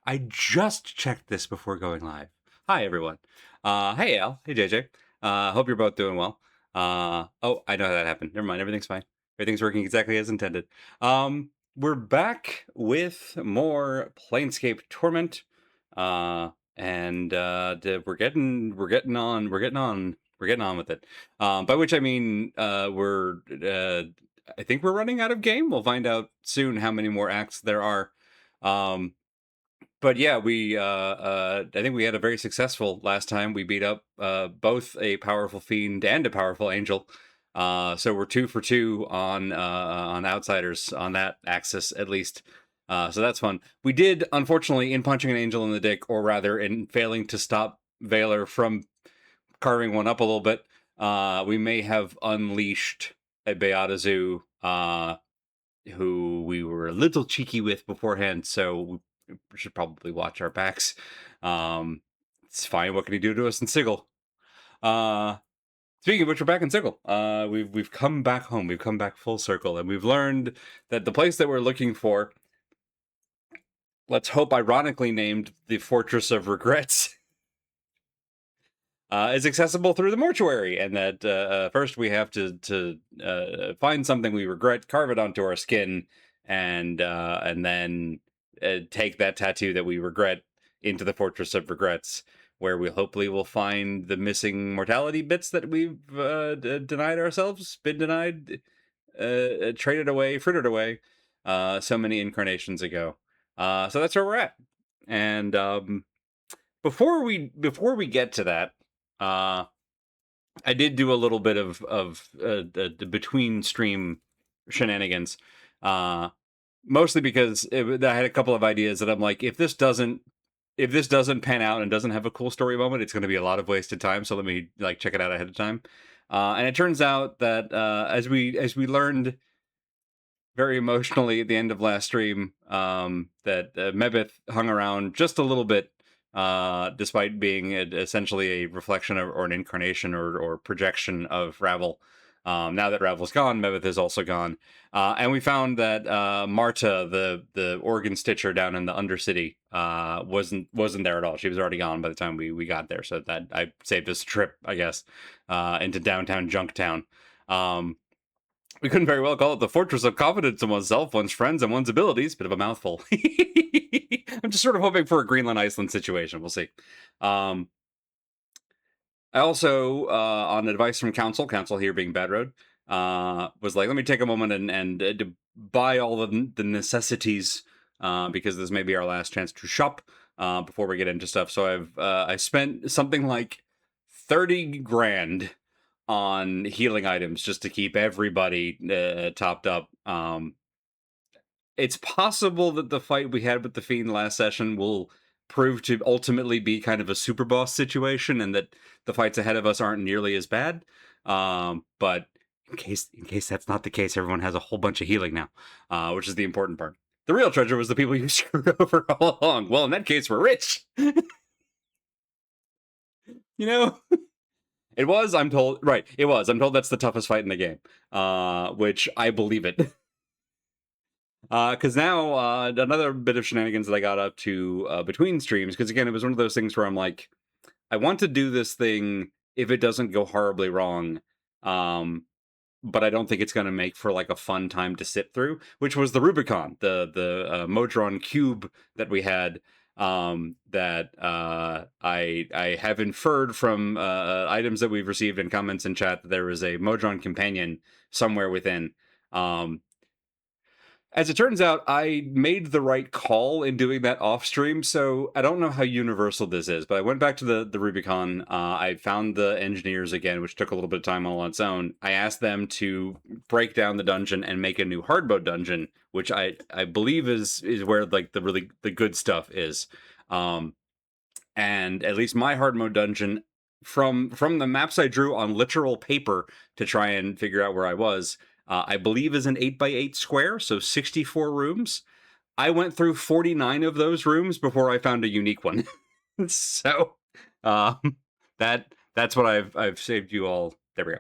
I just checked this before going live. Hi, everyone. Hey, Al. Hey, JJ. Hope you're both doing well. Oh, I know how that happened. Never mind. Everything's fine. Everything's working exactly as intended. We're back with more Planescape Torment. We're getting on with it. By which I mean, I think we're running out of game. We'll find out soon how many more acts there are. But yeah, I think we had a very successful last time. We beat up both a powerful fiend and a powerful angel. So we're 2 for 2 on outsiders on that axis at least. So that's fun. We did, unfortunately, in punching an angel in the dick, or rather in failing to stop Valor from carving one up a little bit, we may have unleashed a Beata Zoo, who we were a little cheeky with beforehand, so we should probably watch our backs. It's fine. What can he do to us in Sigil? Uh, Speaking of which, we're back in Sigil. We've come back home. We've come back full circle, and we've learned that the place that we're looking for, let's hope ironically named the Fortress of Regrets, is accessible through the mortuary, and that first we have to find something we regret, carve it onto our skin, and then take that tattoo that we regret into the Fortress of Regrets, where we hopefully will find the missing mortality bits that we've denied ourselves, been denied, traded away, frittered away, so many incarnations ago. So that's where we're at, and before we get to that, uh, I did do a little bit of the between stream shenanigans, uh, mostly because I had a couple of ideas that I'm like, if this doesn't pan out and doesn't have a cool story moment, it's going to be a lot of wasted time. So let me like check it out ahead of time. And it turns out that as we learned very emotionally at the end of last stream, that Mebeth hung around just a little bit, despite being essentially a reflection or an incarnation or projection of Ravel. Now that Ravel's gone, Mebeth is also gone, and we found that Marta, the organ stitcher down in the Undercity, wasn't there at all. She was already gone by the time we got there, so that I saved us a trip, I guess, into downtown Junktown. We couldn't very well call it the fortress of confidence in oneself, one's friends, and one's abilities. Bit of a mouthful. I'm just sort of hoping for a Greenland Iceland situation. We'll see. I also, on advice from council here being Bad Road, was like, let me take a moment and to buy all the necessities, because this may be our last chance to shop before we get into stuff. So I spent something like 30 grand on healing items just to keep everybody topped up. It's possible that the fight we had with the Fiend last session will prove to ultimately be kind of a super boss situation, and that the fights ahead of us aren't nearly as bad. But in case that's not the case, everyone has a whole bunch of healing now, which is the important part. The real treasure was the people you screwed over all along. Well, in that case, we're rich. You know? It was, I'm told, right, it was. I'm told that's the toughest fight in the game, which I believe it. Because now, another bit of shenanigans that I got up to between streams, because again, it was one of those things where I'm like, I want to do this thing if it doesn't go horribly wrong, but I don't think it's going to make for like a fun time to sit through, which was the Rubicon, the Modron cube that we had, that I have inferred from items that we've received in comments in chat that there was a Modron companion somewhere within. As it turns out, I made the right call in doing that off stream, so I don't know how universal this is, but I went back to the Rubicon. I found the engineers again, which took a little bit of time all on its own. I asked them to break down the dungeon and make a new hard mode dungeon, which I believe is where like the good stuff is. And at least my hard mode dungeon, from the maps I drew on literal paper to try and figure out where I was, I believe is an 8x8 square, so 64 rooms. I went through 49 of those rooms before I found a unique one. So that's what I've saved you all. There we go.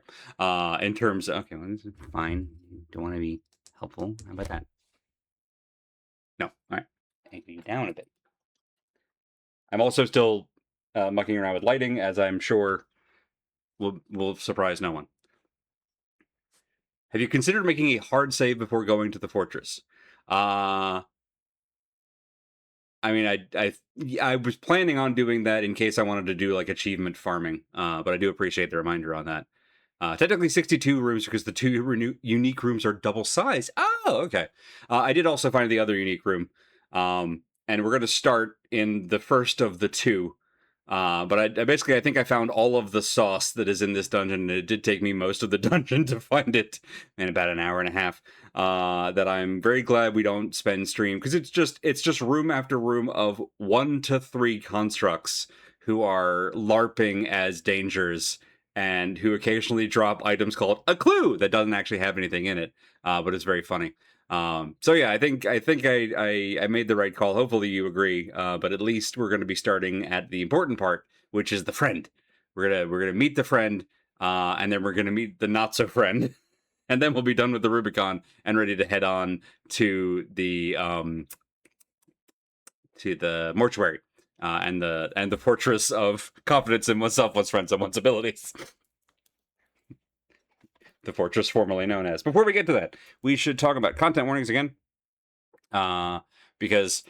In terms of, okay, well, this is fine. Don't want to be helpful. How about that? No. All right. Take me down a bit. I'm also still mucking around with lighting, as I'm sure will surprise no one. Have you considered making a hard save before going to the fortress? I mean, I was planning on doing that in case I wanted to do like achievement farming, but I do appreciate the reminder on that. Technically 62 rooms because the two unique rooms are double size. Oh, okay. I did also find the other unique room, and we're going to start in the first of the two. But I basically, I think I found all of the sauce that is in this dungeon, and it did take me most of the dungeon to find it in about an hour and a half. That I'm very glad we don't spend stream, because it's just room after room of 1 to 3 constructs who are LARPing as dangers, and who occasionally drop items called a clue that doesn't actually have anything in it, but it's very funny. So yeah, I think I made the right call. Hopefully you agree. But at least we're going to be starting at the important part, which is the friend. We're gonna meet the friend, and then we're gonna meet the not so friend, and then we'll be done with the Rubicon and ready to head on to the mortuary. And the fortress of confidence in oneself, one's friends, and one's abilities. The fortress formerly known as. Before we get to that, we should talk about content warnings again. Because,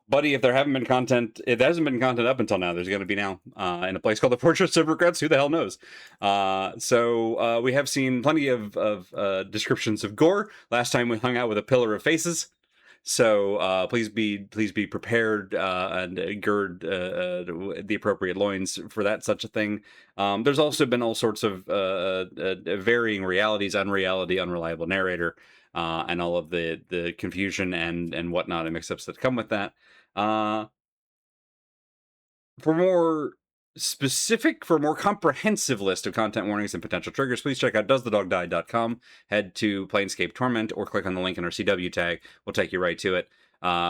buddy, if there hasn't been content up until now, there's going to be now in a place called the Fortress of Regrets. Who the hell knows? So we have seen plenty of descriptions of gore. Last time we hung out with a pillar of faces. So please be prepared and gird the appropriate loins for that such a thing. There's also been all sorts of varying realities, unreality, unreliable narrator, and all of the confusion and whatnot and mix-ups that come with that. For more comprehensive list of content warnings and potential triggers, please check out doesthedogdie.com. Head to Planescape Torment or click on the link in our CW tag. We'll take you right to it.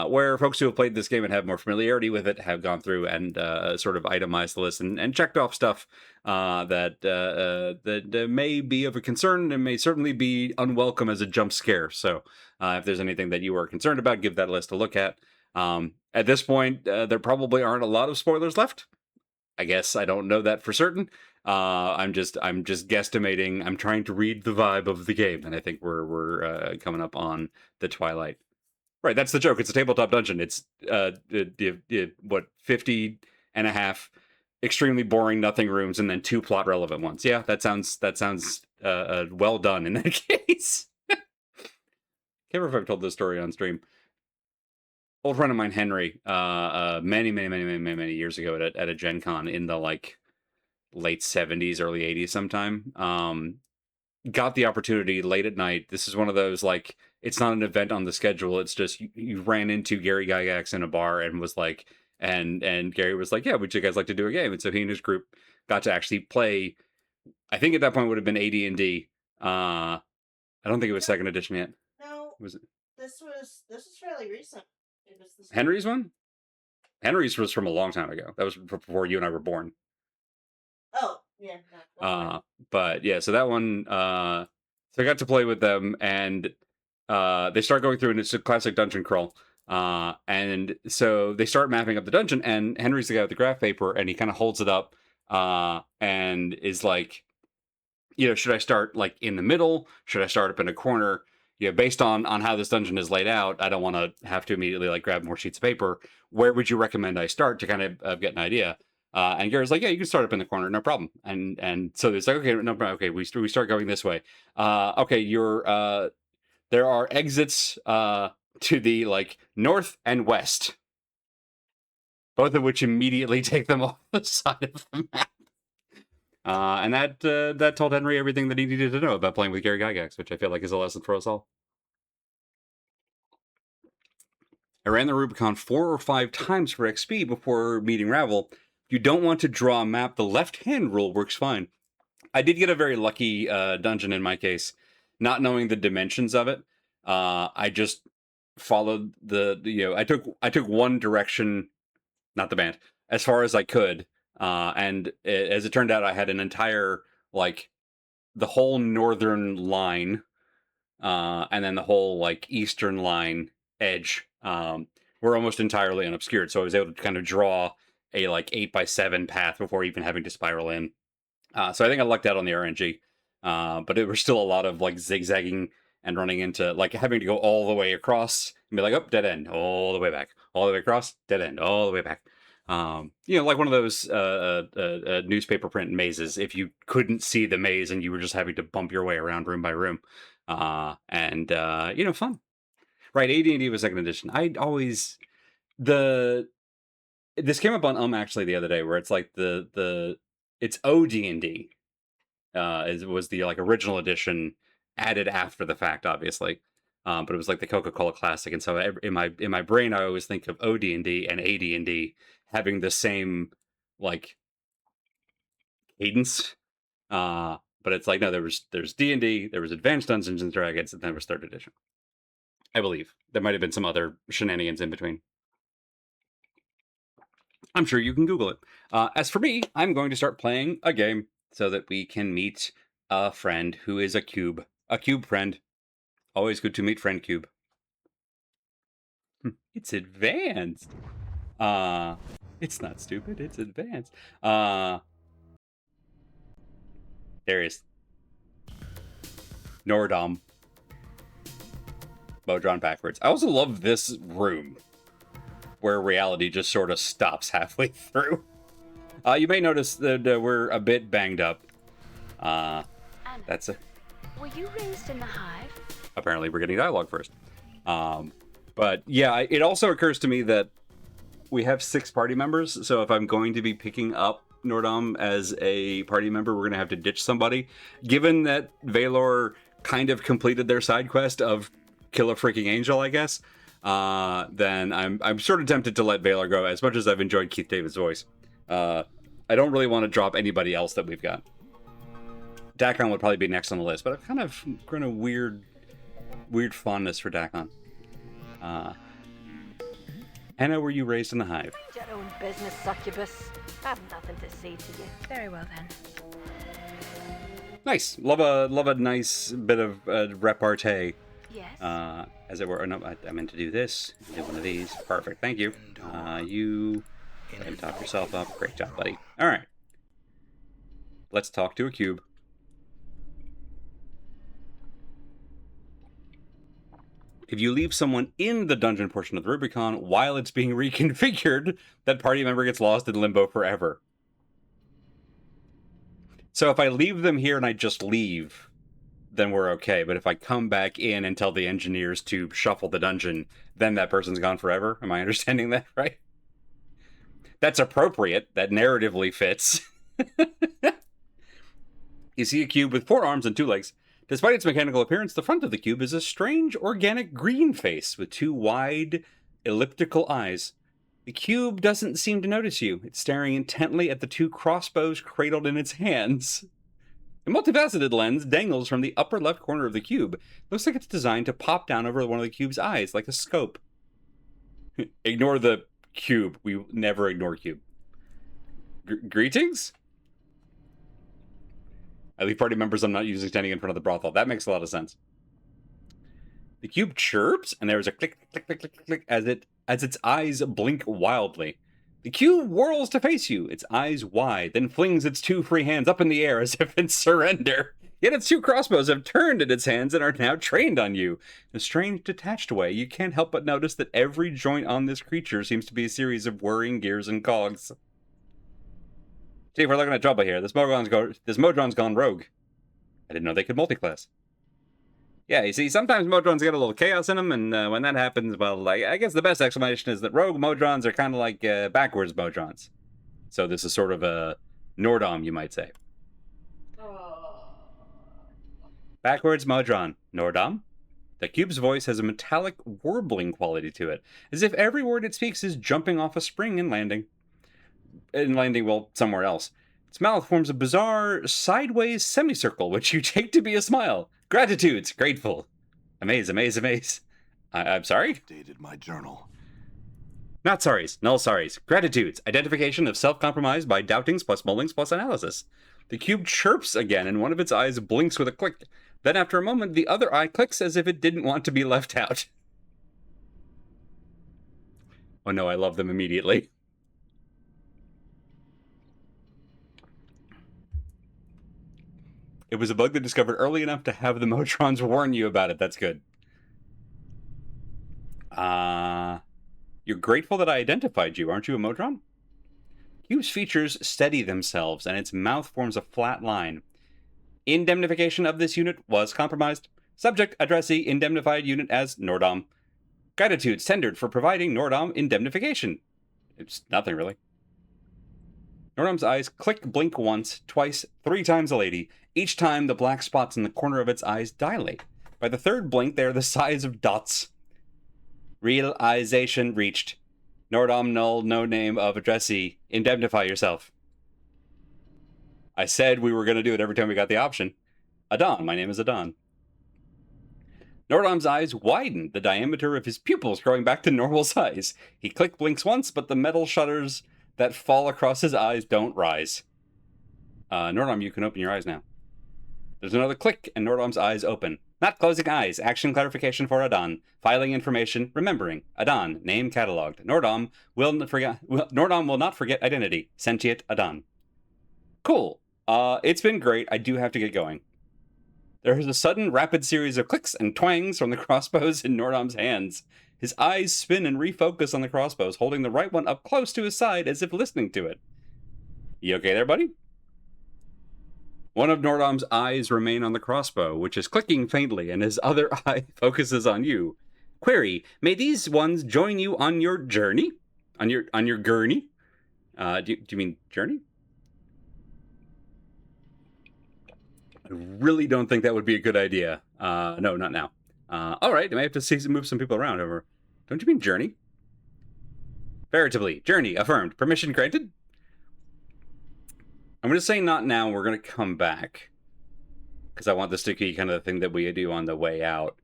Where folks who have played this game and have more familiarity with it have gone through and sort of itemized the list and checked off stuff that may be of a concern and may certainly be unwelcome as a jump scare. So if there's anything that you are concerned about, give that list a look at. At this point, there probably aren't a lot of spoilers left. I guess I don't know that for certain. I'm just guesstimating. I'm trying to read the vibe of the game, and I think we're coming up on the twilight. Right, that's the joke. It's a tabletop dungeon. It's what 50 and a half extremely boring nothing rooms, and then 2 plot relevant ones. Yeah, that sounds well done in that case. Can't remember if I've told this story on stream. Old friend of mine, Henry, many years ago at a Gen Con in the like late 70s, early 80s sometime, got the opportunity late at night. This is one of those, like, it's not an event on the schedule. It's just you ran into Gary Gygax in a bar and was like, and Gary was like, yeah, would you guys like to do a game? And so he and his group got to actually play. I think at that point would have been AD&D. I don't think it was second edition yet. No, was it? This was fairly recent. It was the Henry's one? Henry's was from a long time ago. That was before you and I were born. Oh, yeah. No, but yeah, so that one, so I got to play with them, and they start going through, and it's a classic dungeon crawl. And so they start mapping up the dungeon, and Henry's the guy with the graph paper, and he kind of holds it up, and is like, should I start like in the middle? Should I start up in a corner? Based on how this dungeon is laid out, I don't want to have to immediately like grab more sheets of paper. Where would you recommend I start to kind of get an idea? And Gary's like, yeah, you can start up in the corner, no problem. And so it's like, okay, no problem. Okay, we start going this way. Okay, there are exits to the like north and west, both of which immediately take them off the side of the map. And that told Henry everything that he needed to know about playing with Gary Gygax, which I feel like is a lesson for us all. I ran the Rubicon 4 or 5 times for XP before meeting Ravel. If you don't want to draw a map, the left-hand rule works fine. I did get a very lucky dungeon in my case, not knowing the dimensions of it. I just followed I took one direction, not the band, as far as I could. And as it turned out, I had an entire, like, the whole northern line, and then the whole, like, eastern line edge were almost entirely unobscured. So I was able to kind of draw a like 8x7 path before even having to spiral in. So I think I lucked out on the RNG, but it was still a lot of like zigzagging and running into like having to go all the way across and be like, oh, dead end, all the way back, all the way across, dead end, all the way back. Like one of those newspaper print mazes. If you couldn't see the maze and you were just having to bump your way around room by room, fun. Right, AD&D was second edition. I'd always this came up on actually the other day where it's like it's OD&D was the like original edition added after the fact, obviously. But it was like the Coca-Cola Classic, and so in my brain, I always think of OD&D and AD&D having the same like cadence. But it's like no, there's D&D, there was Advanced Dungeons and Dragons, and then there was third edition. I believe there might have been some other shenanigans in between. I'm sure you can Google it. As for me, I'm going to start playing a game so that we can meet a friend who is a cube friend. Always good to meet friend cube. It's advanced. It's not stupid. It's advanced. There is Nordom. Modron backwards. I also love this room where reality just sort of stops halfway through. You may notice that we're a bit banged up. That's a... Were you raised in the hive? Apparently we're getting dialogue first. But yeah, it also occurs to me that we have 6 party members, so if I'm going to be picking up Nordom as a party member, we're going to have to ditch somebody. Given that Valor kind of completed their side quest of kill a freaking angel, I guess, then I'm sort of tempted to let Valor go, as much as I've enjoyed Keith David's voice. I don't really want to drop anybody else that we've got. Dakon would probably be next on the list, but I've kind of grown a weird fondness for Dakon. Anna, were you raised in the hive? Mind your own business, succubus. I have nothing to say to you. Very well then. Nice. Love a nice bit of repartee. Yes. As it were. Oh, no, I meant to do this. Do one of these. Perfect. Thank you. You can top yourself up. Great job, buddy. All right. Let's talk to a cube. If you leave someone in the dungeon portion of the Rubicon while it's being reconfigured, that party member gets lost in limbo forever. So if I leave them here and I just leave, then we're okay. But if I come back in and tell the engineers to shuffle the dungeon, then that person's gone forever. Am I understanding that right? That's appropriate. That narratively fits. You see a cube with 4 arms and 2 legs. Despite its mechanical appearance, the front of the cube is a strange organic green face with 2 wide, elliptical eyes. The cube doesn't seem to notice you. It's staring intently at the 2 crossbows cradled in its hands. A multifaceted lens dangles from the upper left corner of the cube. Looks like it's designed to pop down over one of the cube's eyes, like a scope. Ignore the cube. We never ignore cube. Greetings? I leave party members I'm not using standing in front of the brothel. That makes a lot of sense. The cube chirps, and there is a click, click, click, click, click, as its eyes blink wildly. The cube whirls to face you, its eyes wide, then flings its 2 free hands up in the air as if in surrender. Yet its 2 crossbows have turned in its hands and are now trained on you. In a strange, detached way, you can't help but notice that every joint on this creature seems to be a series of whirring gears and cogs. Chief, we're looking at trouble here. This Modron's gone rogue. I didn't know they could multi-class. Yeah, you see, sometimes Modrons get a little chaos in them, and when that happens, well, I guess the best explanation is that rogue Modrons are kind of like backwards Modrons. So this is sort of a Nordom, you might say. Backwards Modron. Nordom? The cube's voice has a metallic, warbling quality to it, as if every word it speaks is jumping off a spring and landing. Well, somewhere else. Its mouth forms a bizarre, sideways semicircle, which you take to be a smile. Gratitudes, grateful. Amaze. I'm sorry? Updated my journal. Not sorries, null sorries. Gratitudes, identification of self-compromise by doubtings plus mullings plus analysis. The cube chirps again, and one of its eyes blinks with a click. Then after a moment, the other eye clicks as if it didn't want to be left out. Oh no, I love them immediately. It was a bug that discovered early enough to have the Motrons warn you about it. That's good. You're grateful that I identified you, aren't you, a Motron? Cube's features steady themselves, and its mouth forms a flat line. Indemnification of this unit was compromised. Subject addressee indemnified unit as Nordom. Gratitudes tendered for providing Nordom indemnification. It's nothing, really. Nordom's eyes click, blink once, twice, 3 times a lady. Each time, the black spots in the corner of its eyes dilate. By the third blink, they are the size of dots. Realization reached. Nordom null, no name of addressee. Indemnify yourself. I said we were going to do it every time we got the option. Adon, my name is Adon. Nordom's eyes widen, the diameter of his pupils growing back to normal size. He click blinks once, but the metal shutters that fall across his eyes don't rise. Nordom, you can open your eyes now. There's another click, and Nordom's eyes open. Not closing eyes. Action clarification for Adon. Filing information. Remembering. Adon. Name cataloged. Nordom will not forget identity. Sentient Adon. Cool. It's been great. I do have to get going. There is a sudden, rapid series of clicks and twangs from the crossbows in Nordom's hands. His eyes spin and refocus on the crossbows, holding the right one up close to his side as if listening to it. You okay there, buddy? One of Nordom's eyes remain on the crossbow, which is clicking faintly, and his other eye focuses on you. Query, may these ones join you on your journey? On your gurney? Do you mean journey? I really don't think that would be a good idea. No, not now. All right, I may have to move some people around over. Don't you mean journey? Veritably, journey affirmed. Permission granted? I'm going to say not now. We're going to come back. Because I want this to be kind of the thing that we do on the way out.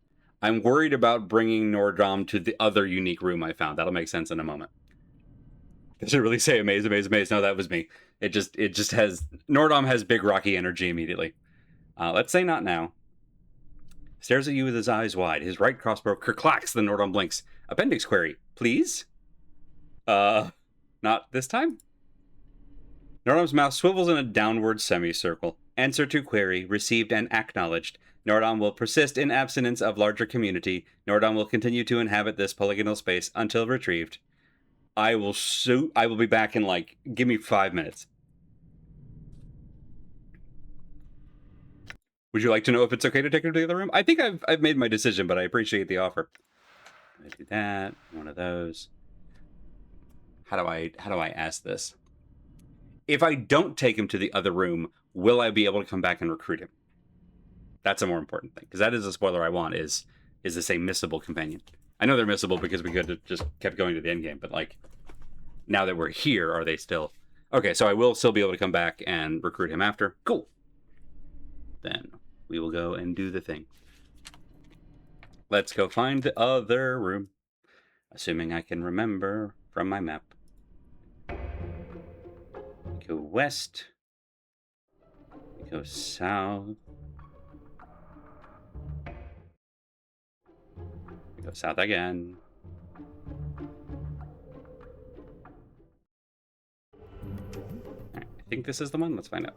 I'm worried about bringing Nordom to the other unique room I found. That'll make sense in a moment. Does it really say amaze, amaze, amaze? No, that was me. It just has... Nordom has big rocky energy immediately. Let's say not now. Stares at you with his eyes wide. His right crossbow kerclacks, the Nordom blinks. Appendix query, please? Not this time? Nordom's mouth swivels in a downward semicircle. Answer to query, received and acknowledged. Nordom will persist in abstinence of larger community. Nordom will continue to inhabit this polygonal space until retrieved. I will be back in, give me 5 minutes. Would you like to know if it's okay to take her to the other room? I think I've made my decision, but I appreciate the offer. I do that. One of those. How do I ask this? If I don't take him to the other room, will I be able to come back and recruit him? That's a more important thing, because that is a spoiler I want. Is this a missable companion? I know they're missable because we could have just kept going to the end game, but now that we're here, are they still? Okay, so I will still be able to come back and recruit him after. Cool. Then we will go and do the thing. Let's go find the other room. Assuming I can remember from my map. We go west. We go south. We go south again. Alright, I think this is the one. Let's find out.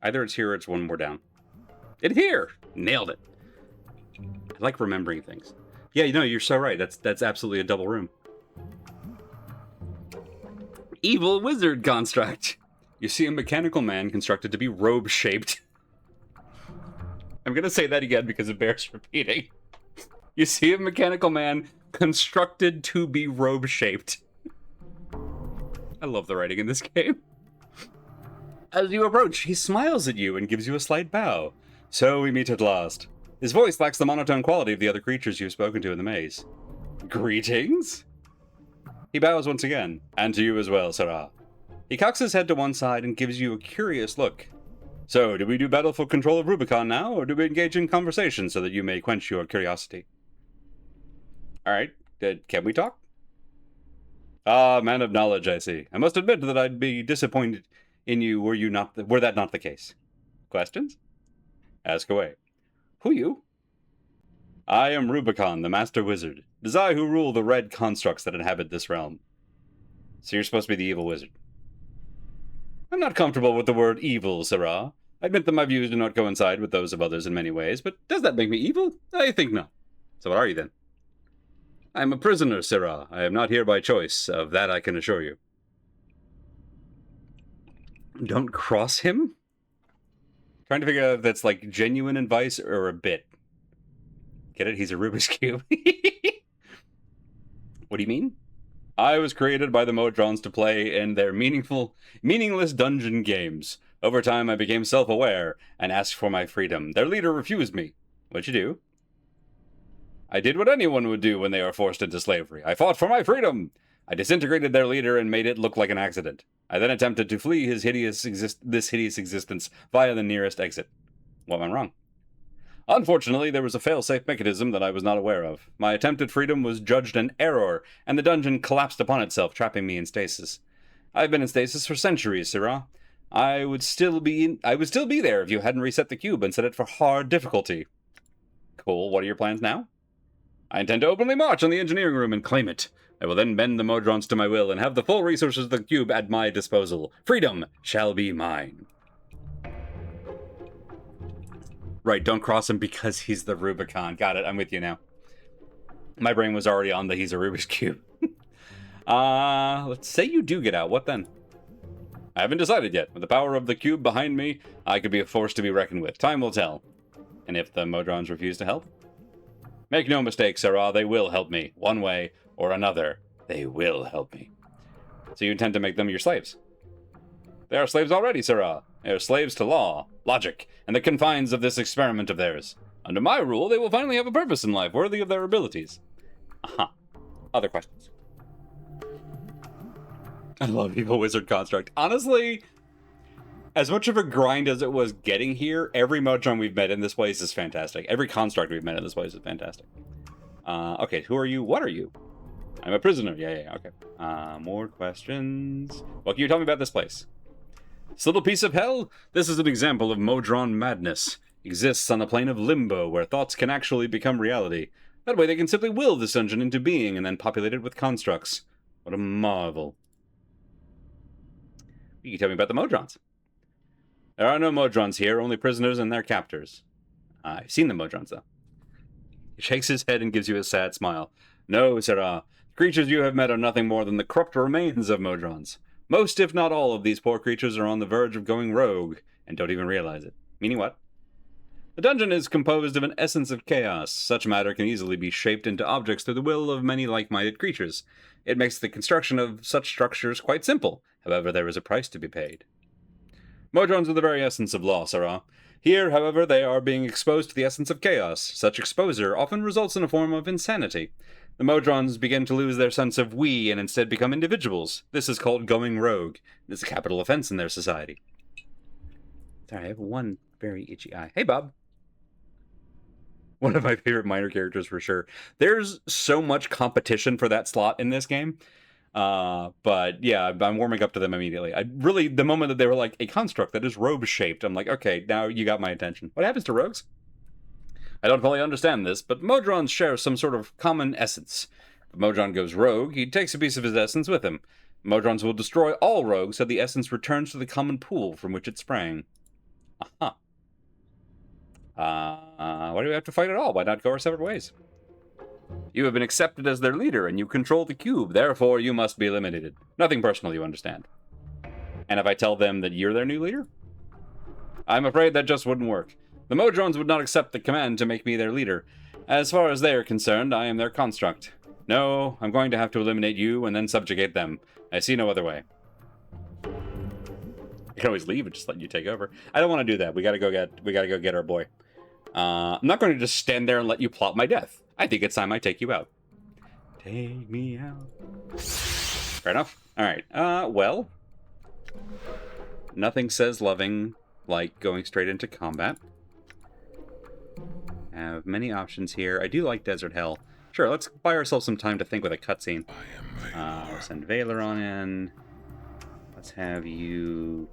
Either it's here or it's one more down. It's here! Nailed it. I like remembering things. Yeah, you're so right. That's absolutely a double room. Evil wizard construct. You see a mechanical man constructed to be robe-shaped. I'm gonna say that again because it bears repeating. You see a mechanical man constructed to be robe-shaped. I love the writing in this game. As you approach, he smiles at you and gives you a slight bow. So we meet at last. His voice lacks the monotone quality of the other creatures you've spoken to in the maze. Greetings? He bows once again, and to you as well, Sarah. He cocks his head to one side and gives you a curious look. So, do we do battle for control of Rubicon now, or do we engage in conversation so that you may quench your curiosity? Alright, can we talk? Ah, man of knowledge, I see. I must admit that I'd be disappointed in you were that not the case. Questions? Ask away. Who you? I am Rubicon, the Master Wizard. It is I who rule the red constructs that inhabit this realm. So you're supposed to be the evil wizard. I'm not comfortable with the word evil, Sirrah. I admit that my views do not coincide with those of others in many ways, but does that make me evil? I think not. So what are you then? I am a prisoner, Sirrah. I am not here by choice. Of that I can assure you. Don't cross him? Trying to figure out if that's like genuine advice or a bit. Get it? He's a Rubik's Cube. What do you mean? I was created by the Modrons to play in their meaningless dungeon games. Over time, I became self-aware and asked for my freedom. Their leader refused me. What'd you do? I did what anyone would do when they are forced into slavery. I fought for my freedom. I disintegrated their leader and made it look like an accident. I then attempted to flee this hideous existence via the nearest exit. What went wrong? Unfortunately, there was a fail-safe mechanism that I was not aware of. My attempted freedom was judged an error, and the dungeon collapsed upon itself, trapping me in stasis. I've been in stasis for centuries, Sirrah. I would still be there if you hadn't reset the cube and set it for hard difficulty. Cool. What are your plans now? I intend to openly march on the engineering room and claim it. I will then bend the Modrons to my will and have the full resources of the cube at my disposal. Freedom shall be mine. Right, don't cross him because he's the Rubicon. Got it, I'm with you now. My brain was already on the he's a Rubik's Cube. Let's say you do get out. What then? I haven't decided yet. With the power of the cube behind me, I could be a force to be reckoned with. Time will tell. And if the Modrons refuse to help? Make no mistake, Sirrah, they will help me. One way or another, they will help me. So you intend to make them your slaves? They are slaves already, Sirrah. They are slaves to law, logic, and the confines of this experiment of theirs. Under my rule, they will finally have a purpose in life worthy of their abilities. Aha. Other questions? I love Evil Wizard Construct. Honestly, as much of a grind as it was getting here, every Modron we've met in this place is fantastic. Every construct we've met in this place is fantastic. Okay, who are you? What are you? I'm a prisoner. Yeah, okay. More questions? What can you tell me about this place? This little piece of hell? This is an example of Modron madness. Exists on a plane of limbo where thoughts can actually become reality. That way they can simply will this dungeon into being and then populate it with constructs. What a marvel. You can tell me about the Modrons. There are no Modrons here, only prisoners and their captors. I've seen the Modrons, though. He shakes his head and gives you a sad smile. No, Sirrah. The creatures you have met are nothing more than the corrupt remains of Modrons. Most, if not all, of these poor creatures are on the verge of going rogue, and don't even realize it. Meaning what? The dungeon is composed of an essence of chaos. Such matter can easily be shaped into objects through the will of many like-minded creatures. It makes the construction of such structures quite simple. However, there is a price to be paid. Modrons are the very essence of law, Sirrah. Here, however, they are being exposed to the essence of chaos. Such exposure often results in a form of insanity. The Modrons begin to lose their sense of we and instead become individuals. This is called going rogue. It is a capital offense in their society. Sorry, I have one very itchy eye. Hey, Bob. One of my favorite minor characters for sure. There's so much competition for that slot in this game. But yeah, I'm warming up to them immediately. The moment that they were like, a construct that is robe-shaped, I'm like, okay, now you got my attention. What happens to rogues? I don't fully understand this, but Modrons share some sort of common essence. If Modron goes rogue, he takes a piece of his essence with him. Modrons will destroy all rogues so the essence returns to the common pool from which it sprang. Aha. Why do we have to fight at all? Why not go our separate ways? You have been accepted as their leader, and you control the cube. Therefore, you must be eliminated. Nothing personal, you understand. And if I tell them that you're their new leader? I'm afraid that just wouldn't work. The Modrons would not accept the command to make me their leader. As far as they are concerned, I am their construct. No, I'm going to have to eliminate you and then subjugate them. I see no other way. I can always leave and just let you take over. I don't want to do that. We gotta go get our boy. I'm not going to just stand there and let you plot my death. I think it's time I take you out. Take me out. Fair enough. Alright, well. Nothing says loving like going straight into combat. Have many options here. I do like Desert Hell. Sure, let's buy ourselves some time to think with a cutscene. Send Valor on in. Let's have you...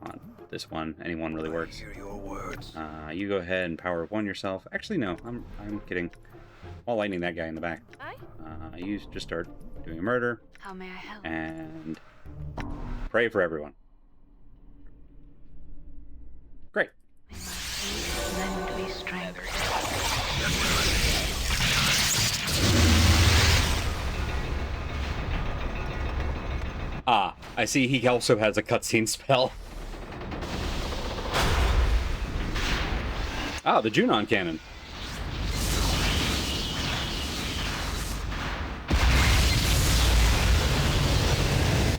on this one. Anyone really works. Hear your words. You go ahead and power of one yourself. Actually, no, I'm kidding. I'll lightning that guy in the back. Aye? You just start doing a murder. How may I help? And Pray for everyone. Great. Lend me strength. Ah, I see he also has a cutscene spell. Ah, the Junon cannon.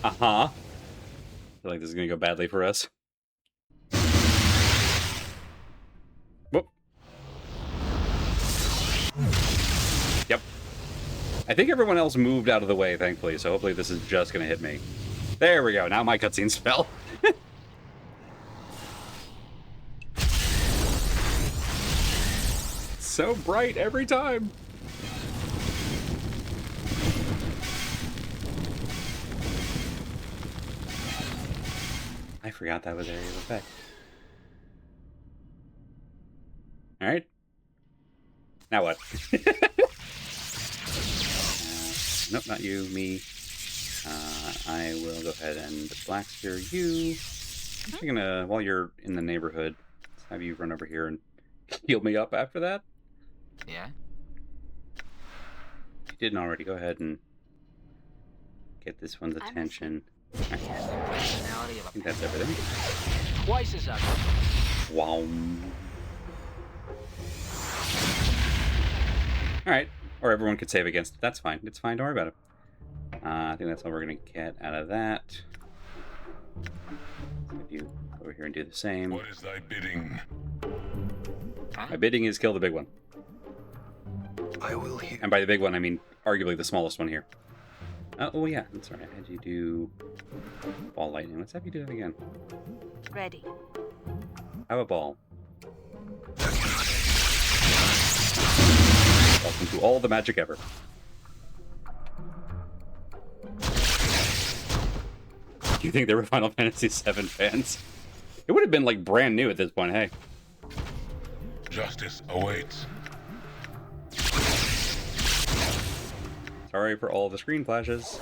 Uh-huh. I feel like this is gonna go badly for us. Whoop. Yep. I think everyone else moved out of the way, thankfully, so hopefully this is just gonna hit me. There we go, now my cutscenes fell. So bright every time. I forgot that was area of effect. Alright. Now what? Nope, not you, me. I will go ahead and black spear you. I'm gonna, while you're in the neighborhood, let's have you run over here and heal me up after that. Yeah? If you didn't already, go ahead and get this one's attention. Right. Personality of I think that's everything. twice as ugly. Wow. Alright. Or everyone could save against it. That's fine. It's fine. Don't worry about it. I think that's all we're going to get out of that. So if you over here and do the same. What is thy bidding? My bidding is kill the big one. I will hear. And by the big one, I mean arguably the smallest one here. Oh yeah, that's right. I had you do ball lightning. Let's have you do that again. Ready. Have a ball. Welcome to all the magic ever. Do you think they were Final Fantasy VII fans? It would have been like brand new at this point, hey. Justice awaits. Sorry for all the screen flashes.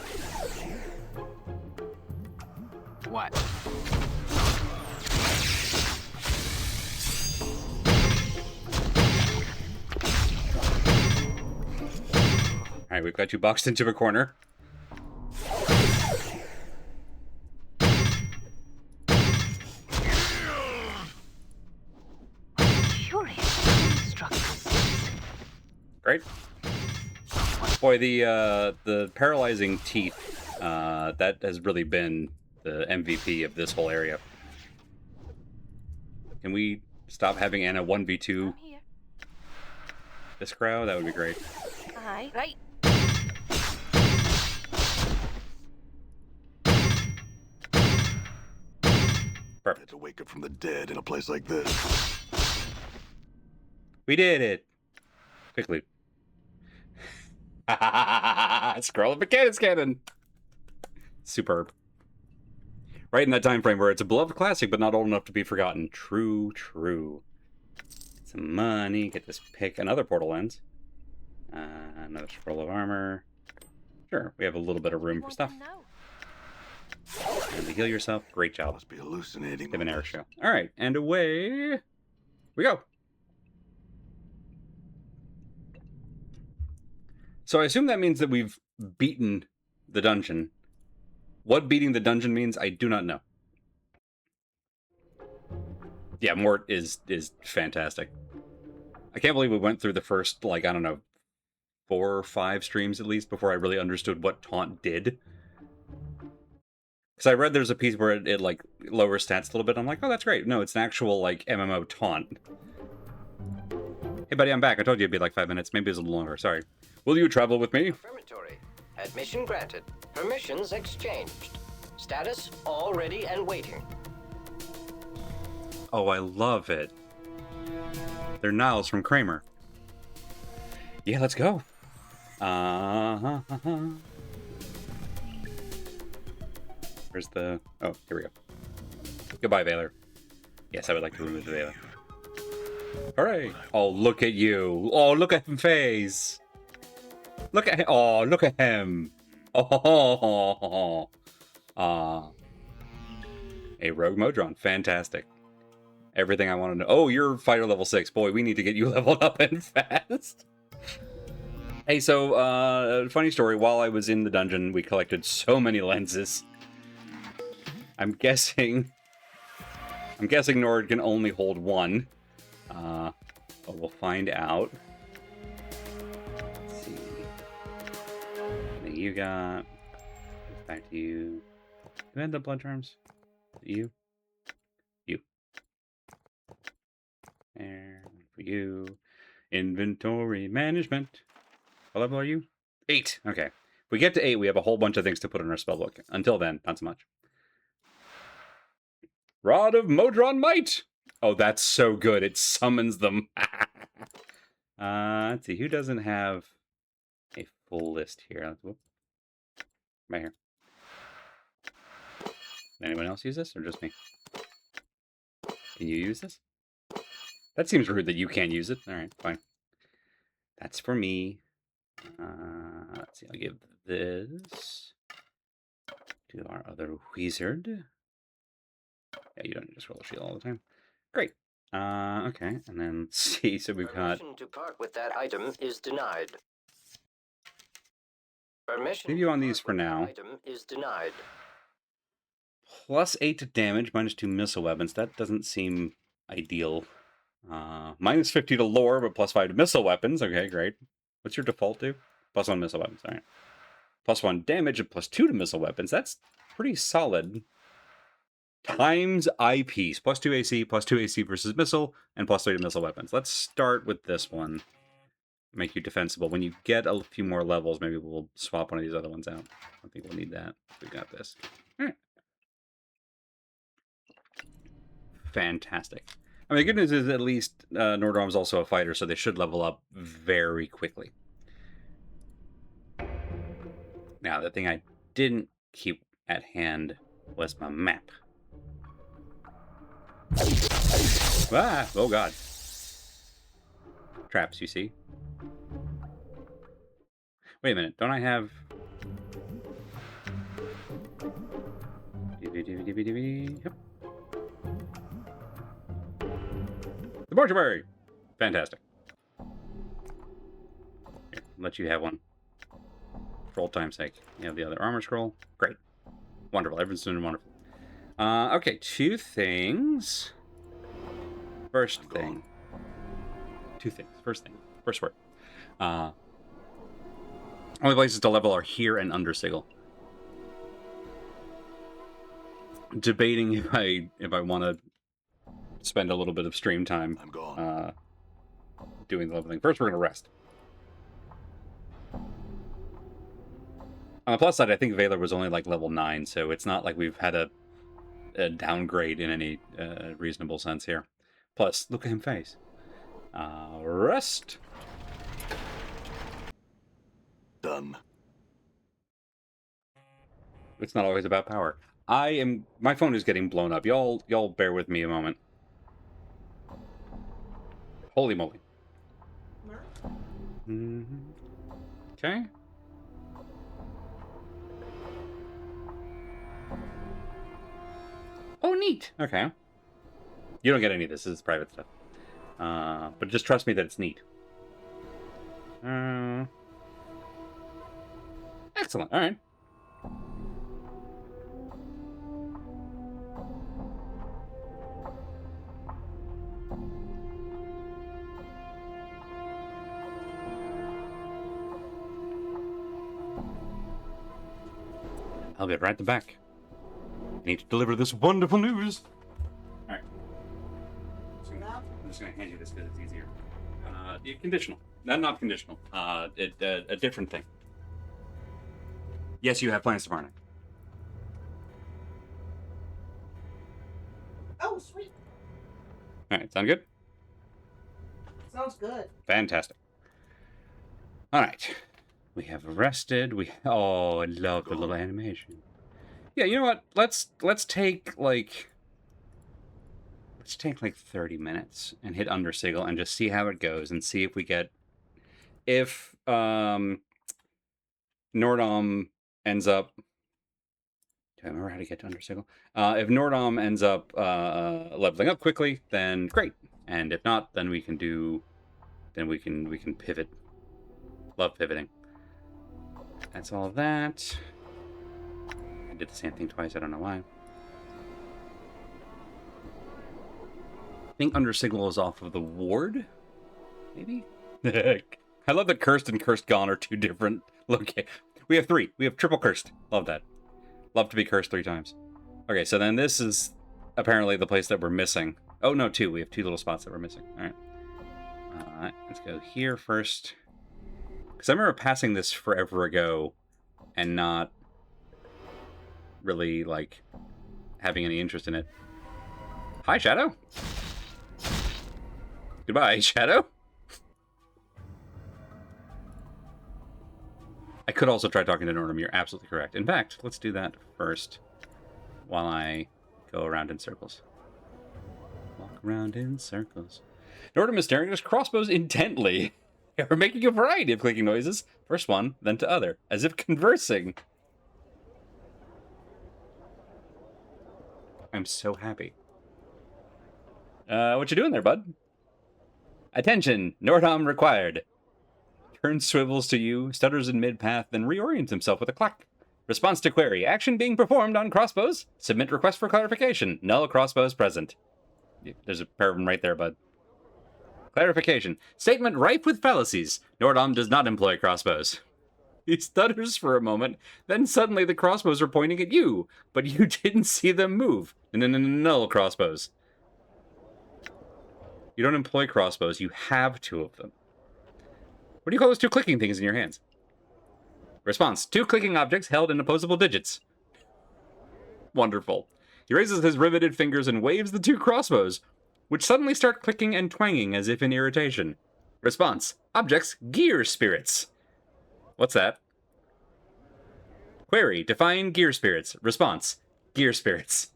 What? Alright, we've got you boxed into a corner. Curious instructions. Great. Boy, the paralyzing teeth, that has really been the MVP of this whole area. Can we stop having Anna 1v2 I'm here. this crowd? That would be great. Aye. Right. Perfect. To wake up from the dead in a place like this. We did it! Quickly. Scroll of Mechanics Cannon! Superb. Right in that time frame where it's a beloved classic, but not old enough to be forgotten. True, true. Get some money, get this pick, another portal lens. Another scroll of armor. Sure, we have a little bit of room for stuff. And to heal yourself, great job. Must be hallucinating. Give an air show. Alright, and away we go. So I assume that means that we've beaten the dungeon. What beating the dungeon means, I do not know. Yeah, Mort is fantastic. I can't believe we went through the first, like, I don't know, 4 or 5 streams at least before I really understood what Taunt did. Because I read there's a piece where it like, lowers stats a little bit. I'm like, oh, that's great. No, it's an actual, like, MMO Taunt. Hey, buddy, I'm back. I told you it'd be like 5 minutes. Maybe it's a little longer. Sorry. Will you travel with me? Affirmatory. Admission granted. Permissions exchanged. Status all ready and waiting. Oh, I love it. They're Niles from Kramer. Yeah, let's go. Where's the... Oh, here we go. Goodbye, Valor. Yes, I would like to remove the Valor. Hooray! Oh, look at you. Oh, look at him face. Look at him. Oh, look at him. Oh, A rogue Modron. Fantastic. Everything I want to know. Oh, you're fighter level 6. Boy, we need to get you leveled up and fast. Hey, so, funny story. While I was in the dungeon, we collected so many lenses. I'm guessing Nord can only hold one. But we'll find out. Let's see. What you got? Back to you. Who had the blood charms? You? You. There. One for you. Inventory management. What level are you? 8. Okay. If we get to 8, we have a whole bunch of things to put in our spellbook. Until then, not so much. Rod of Modron Might! Oh, that's so good. It summons them. Let's see. Who doesn't have a full list here? Whoop. Right here. Anyone else use this, or just me? Can you use this? That seems rude that you can't use it. Alright, fine. That's for me. Let's see. I'll give this to our other wizard. Yeah, you don't need to scroll a shield all the time. Great. Okay, and then let's see. So we've got. Permission to part with that item is denied. Permission Leave you on to these part for with that now. Item is denied. Plus 8 to damage, minus 2 missile weapons. That doesn't seem ideal. Minus 50 to lore, but plus 5 to missile weapons. Okay, great. What's your default do? Plus 1 missile weapons. All right. Plus 1 damage and plus 2 to missile weapons. That's pretty solid. Times eyepiece. Plus 2 AC, plus 2 AC versus missile, and plus 3 to missile weapons. Let's start with this one. Make you defensible. When you get a few more levels, maybe we'll swap one of these other ones out. I think we'll need that. We got this. All right. Fantastic. I mean, the good news is at least Nordrom's also a fighter, so they should level up very quickly. Now, the thing I didn't keep at hand was my map. Ah! Oh, God. Traps, you see? Wait a minute. Don't I have... Yep. The mortuary! Fantastic. Here, let you have one. For old time's sake. You have the other armor scroll. Great. Wonderful. Everyone's doing wonderful. Okay, 2 things. First thing. 2 things. First thing. First word. Only places to level are here and under Sigil. Debating if I want to spend a little bit of stream time I'm gone. doing the leveling. First, we're going to rest. On the plus side, I think Valor was only like level 9, so it's not like we've had a downgrade in any reasonable sense here. Plus, look at him face. Rest. Done. It's not always about power. My phone is getting blown up. Y'all bear with me a moment. Holy moly. Okay. Oh, neat. Okay. You don't get any of this. This is private stuff. But just trust me that it's neat. Excellent. All right. I'll be right back. I need to deliver this wonderful news. All right. I'm just going to hand you this because it's easier. Conditional. Not conditional. A different thing. Yes, you have plans tomorrow night. Oh, sweet. All right. Sound good? Sounds good. Fantastic. All right. We have rested. Oh, I love the little animation. Yeah, you know what? Let's take like 30 minutes and hit under Sigil and just see how it goes and see if we get if Nordom ends up I remember how to get to Undersignal? If Nordom ends up leveling up quickly, then great. And if not, then we can do... Then we can pivot. Love pivoting. That's all of that. I did the same thing twice, I don't know why. I think Undersignal is off of the ward? Maybe? I love that Cursed and Cursed Gone are two different locations. We have 3. We have triple Cursed. Love that. Love to be cursed 3 times. Okay, so then this is apparently the place that we're missing. Oh, no, 2. We have 2 little spots that we're missing. All right. Let's go here first. Because I remember passing this forever ago and not really, like, having any interest in it. Hi, Shadow. Goodbye, Shadow. I could also try talking to Nordom. You're absolutely correct. In fact, let's do that first while I go around in circles. Walk around in circles. Nordom is staring at his crossbows intently. We're making a variety of clicking noises. First one, then to other, as if conversing. I'm so happy. What you doing there, bud? Attention, Nordom required. Turns swivels to you, stutters in mid-path, then reorients himself with a clack. Response to query. Action being performed on crossbows. Submit request for clarification. Null crossbows present. There's a pair of them right there, bud. Clarification. Statement rife with fallacies. Nordom does not employ crossbows. He stutters for a moment, then suddenly the crossbows are pointing at you, but you didn't see them move. Null crossbows. You don't employ crossbows, you have 2 of them. What do you call those 2 clicking things in your hands? Response. 2 clicking objects held in opposable digits. Wonderful. He raises his riveted fingers and waves the 2 crossbows, which suddenly start clicking and twanging as if in irritation. Response. Objects. Gear spirits. What's that? Query. Define gear spirits. Response. Gear spirits.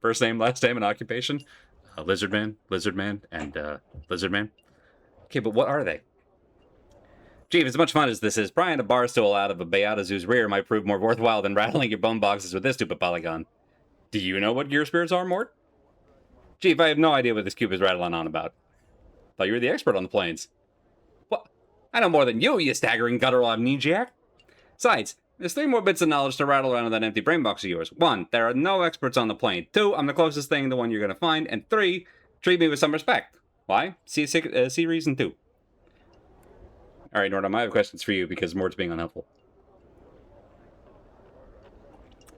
First name, last name, and occupation. Lizardman, and Lizardman. Okay, but what are they? Gee, as much fun as this is, prying a bar stool out of a Beata Zoo's rear might prove more worthwhile than rattling your bone boxes with this stupid polygon. Do you know what gear spirits are, Mort? Chief, I have no idea what this cube is rattling on about. Thought you were the expert on the planes. What? I know more than you staggering guttural amnesiac. Besides, there's 3 more bits of knowledge to rattle around in that empty brain box of yours. 1, there are no experts on the plane. 2, I'm the closest thing to one you're going to find. And 3, treat me with some respect. Why? See reason 2. All right, Nordom, I have questions for you because Mort's being unhelpful.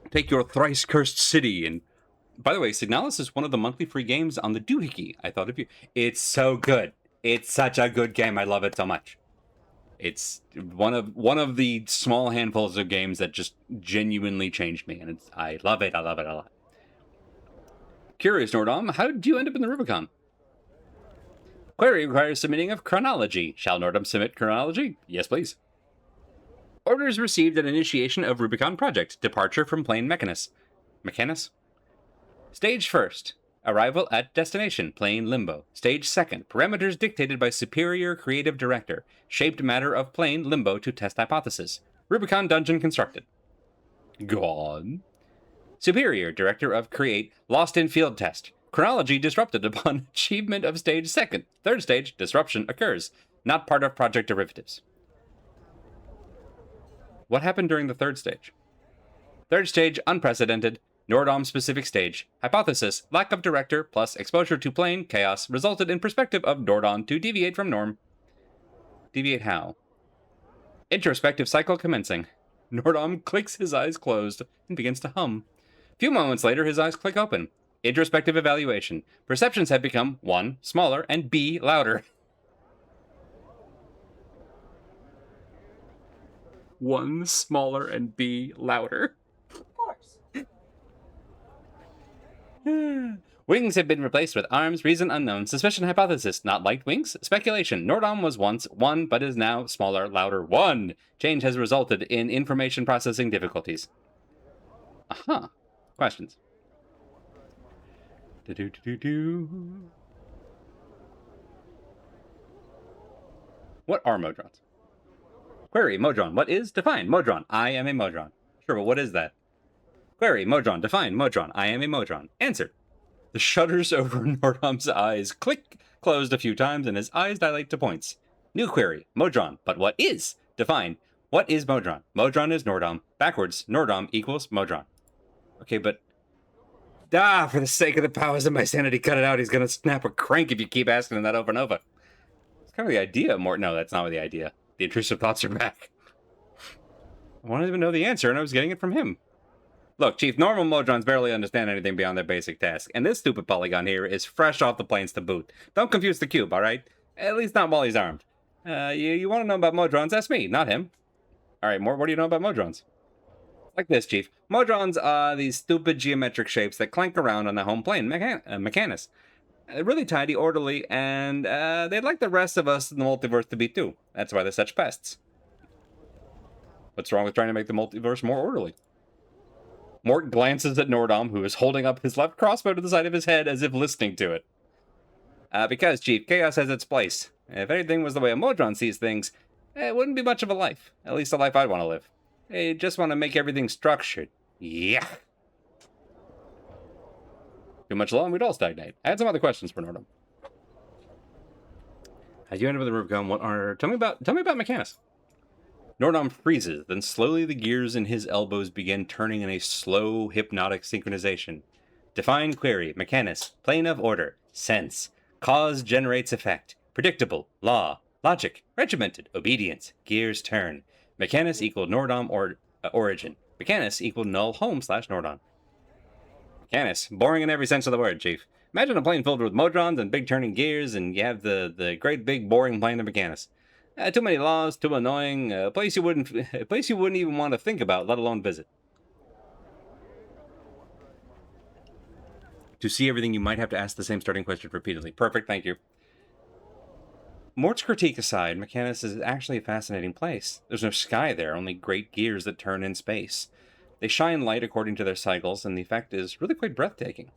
Take your thrice cursed city and... By the way, Signalis is one of the monthly free games on the Doohickey. I thought of you. It's so good. It's such a good game. I love it so much. It's one of the small handfuls of games that just genuinely changed me, and I love it. I love it a lot. Curious, Nordom, how did you end up in the Rubicon? Query requires submitting of chronology. Shall Nordom submit chronology? Yes, please. Orders received at initiation of Rubicon project. Departure from plane Mechanus. Mechanus? Stage 1st. Arrival at destination. Plane Limbo. Stage 2nd. Parameters dictated by superior creative director. Shaped matter of plane Limbo to test hypothesis. Rubicon dungeon constructed. Go on. Superior director of create. Lost in field test. Chronology disrupted upon achievement of stage 2nd. 3rd stage. Disruption occurs. Not part of project derivatives. What happened during the 3rd stage? 3rd stage. Unprecedented. Nordom specific stage. Hypothesis, lack of director plus exposure to plane chaos resulted in perspective of Nordom to deviate from norm. Deviate how? Introspective cycle commencing. Nordom clicks his eyes closed and begins to hum. Few moments later, his eyes click open. Introspective evaluation. Perceptions have become 1, smaller, and B, louder. 1 smaller and B, louder. Of course. Wings have been replaced with arms, reason unknown. Suspicion hypothesis, not light wings. Speculation, Nordom was once 1, but is now smaller, louder 1. Change has resulted in information processing difficulties. Aha. Questions? What are Modrons? Query, Modron. What is? Define. Modron. I am a Modron. Sure, but what is that? Query, Modron, define, Modron. I am a Modron. Answer. The shutters over Nordom's eyes click closed a few times, and his eyes dilate to points. New query, Modron, but what is? Define. What is Modron? Modron is Nordom. Backwards, Nordom equals Modron. Okay, but... for the sake of the powers of my sanity, cut it out. He's gonna snap a crank if you keep asking him that over and over. It's kind of the idea, Mort. No, that's not the idea. The intrusive thoughts are back. I don't even know the answer, and I was getting it from him. Look, Chief, normal Modrons barely understand anything beyond their basic task, and this stupid polygon here is fresh off the planes to boot. Don't confuse the cube, alright? At least not while he's armed. You want to know about Modrons? Ask me, not him. Alright, Mort, what do you know about Modrons? Like this, Chief. Modrons are these stupid geometric shapes that clank around on the home plane, Mechanus. They're really tidy, orderly, and they'd like the rest of us in the multiverse to be too. That's why they're such pests. What's wrong with trying to make the multiverse more orderly? Mort glances at Nordom, who is holding up his left crossbow to the side of his head as if listening to it. Because, Chief, chaos has its place. If anything was the way a Modron sees things, it wouldn't be much of a life. At least a life I'd want to live. They just want to make everything structured. Yeah. Too much law and we'd all stagnate. I had some other questions for Nordom. As you enter the Rubicon, tell me about Mechanus. Nordom freezes, then slowly the gears in his elbows begin turning in a slow, hypnotic synchronization. Define query, Mechanus, plane of order, sense, cause generates effect, predictable, law, logic, regimented, obedience, gears turn. Mechanus equal Nordom origin. Mechanus equal null home / Nordom. Mechanus, boring in every sense of the word, Chief. Imagine a plane filled with Modrons and big turning gears, and you have the great big boring plane of Mechanus. Too many laws, too annoying, a place you wouldn't even want to think about, let alone visit. To see everything, you might have to ask the same starting question repeatedly. Perfect, thank you. Mort's critique aside, Mechanus is actually a fascinating place. There's no sky there, only great gears that turn in space. They shine light according to their cycles, and the effect is really quite breathtaking.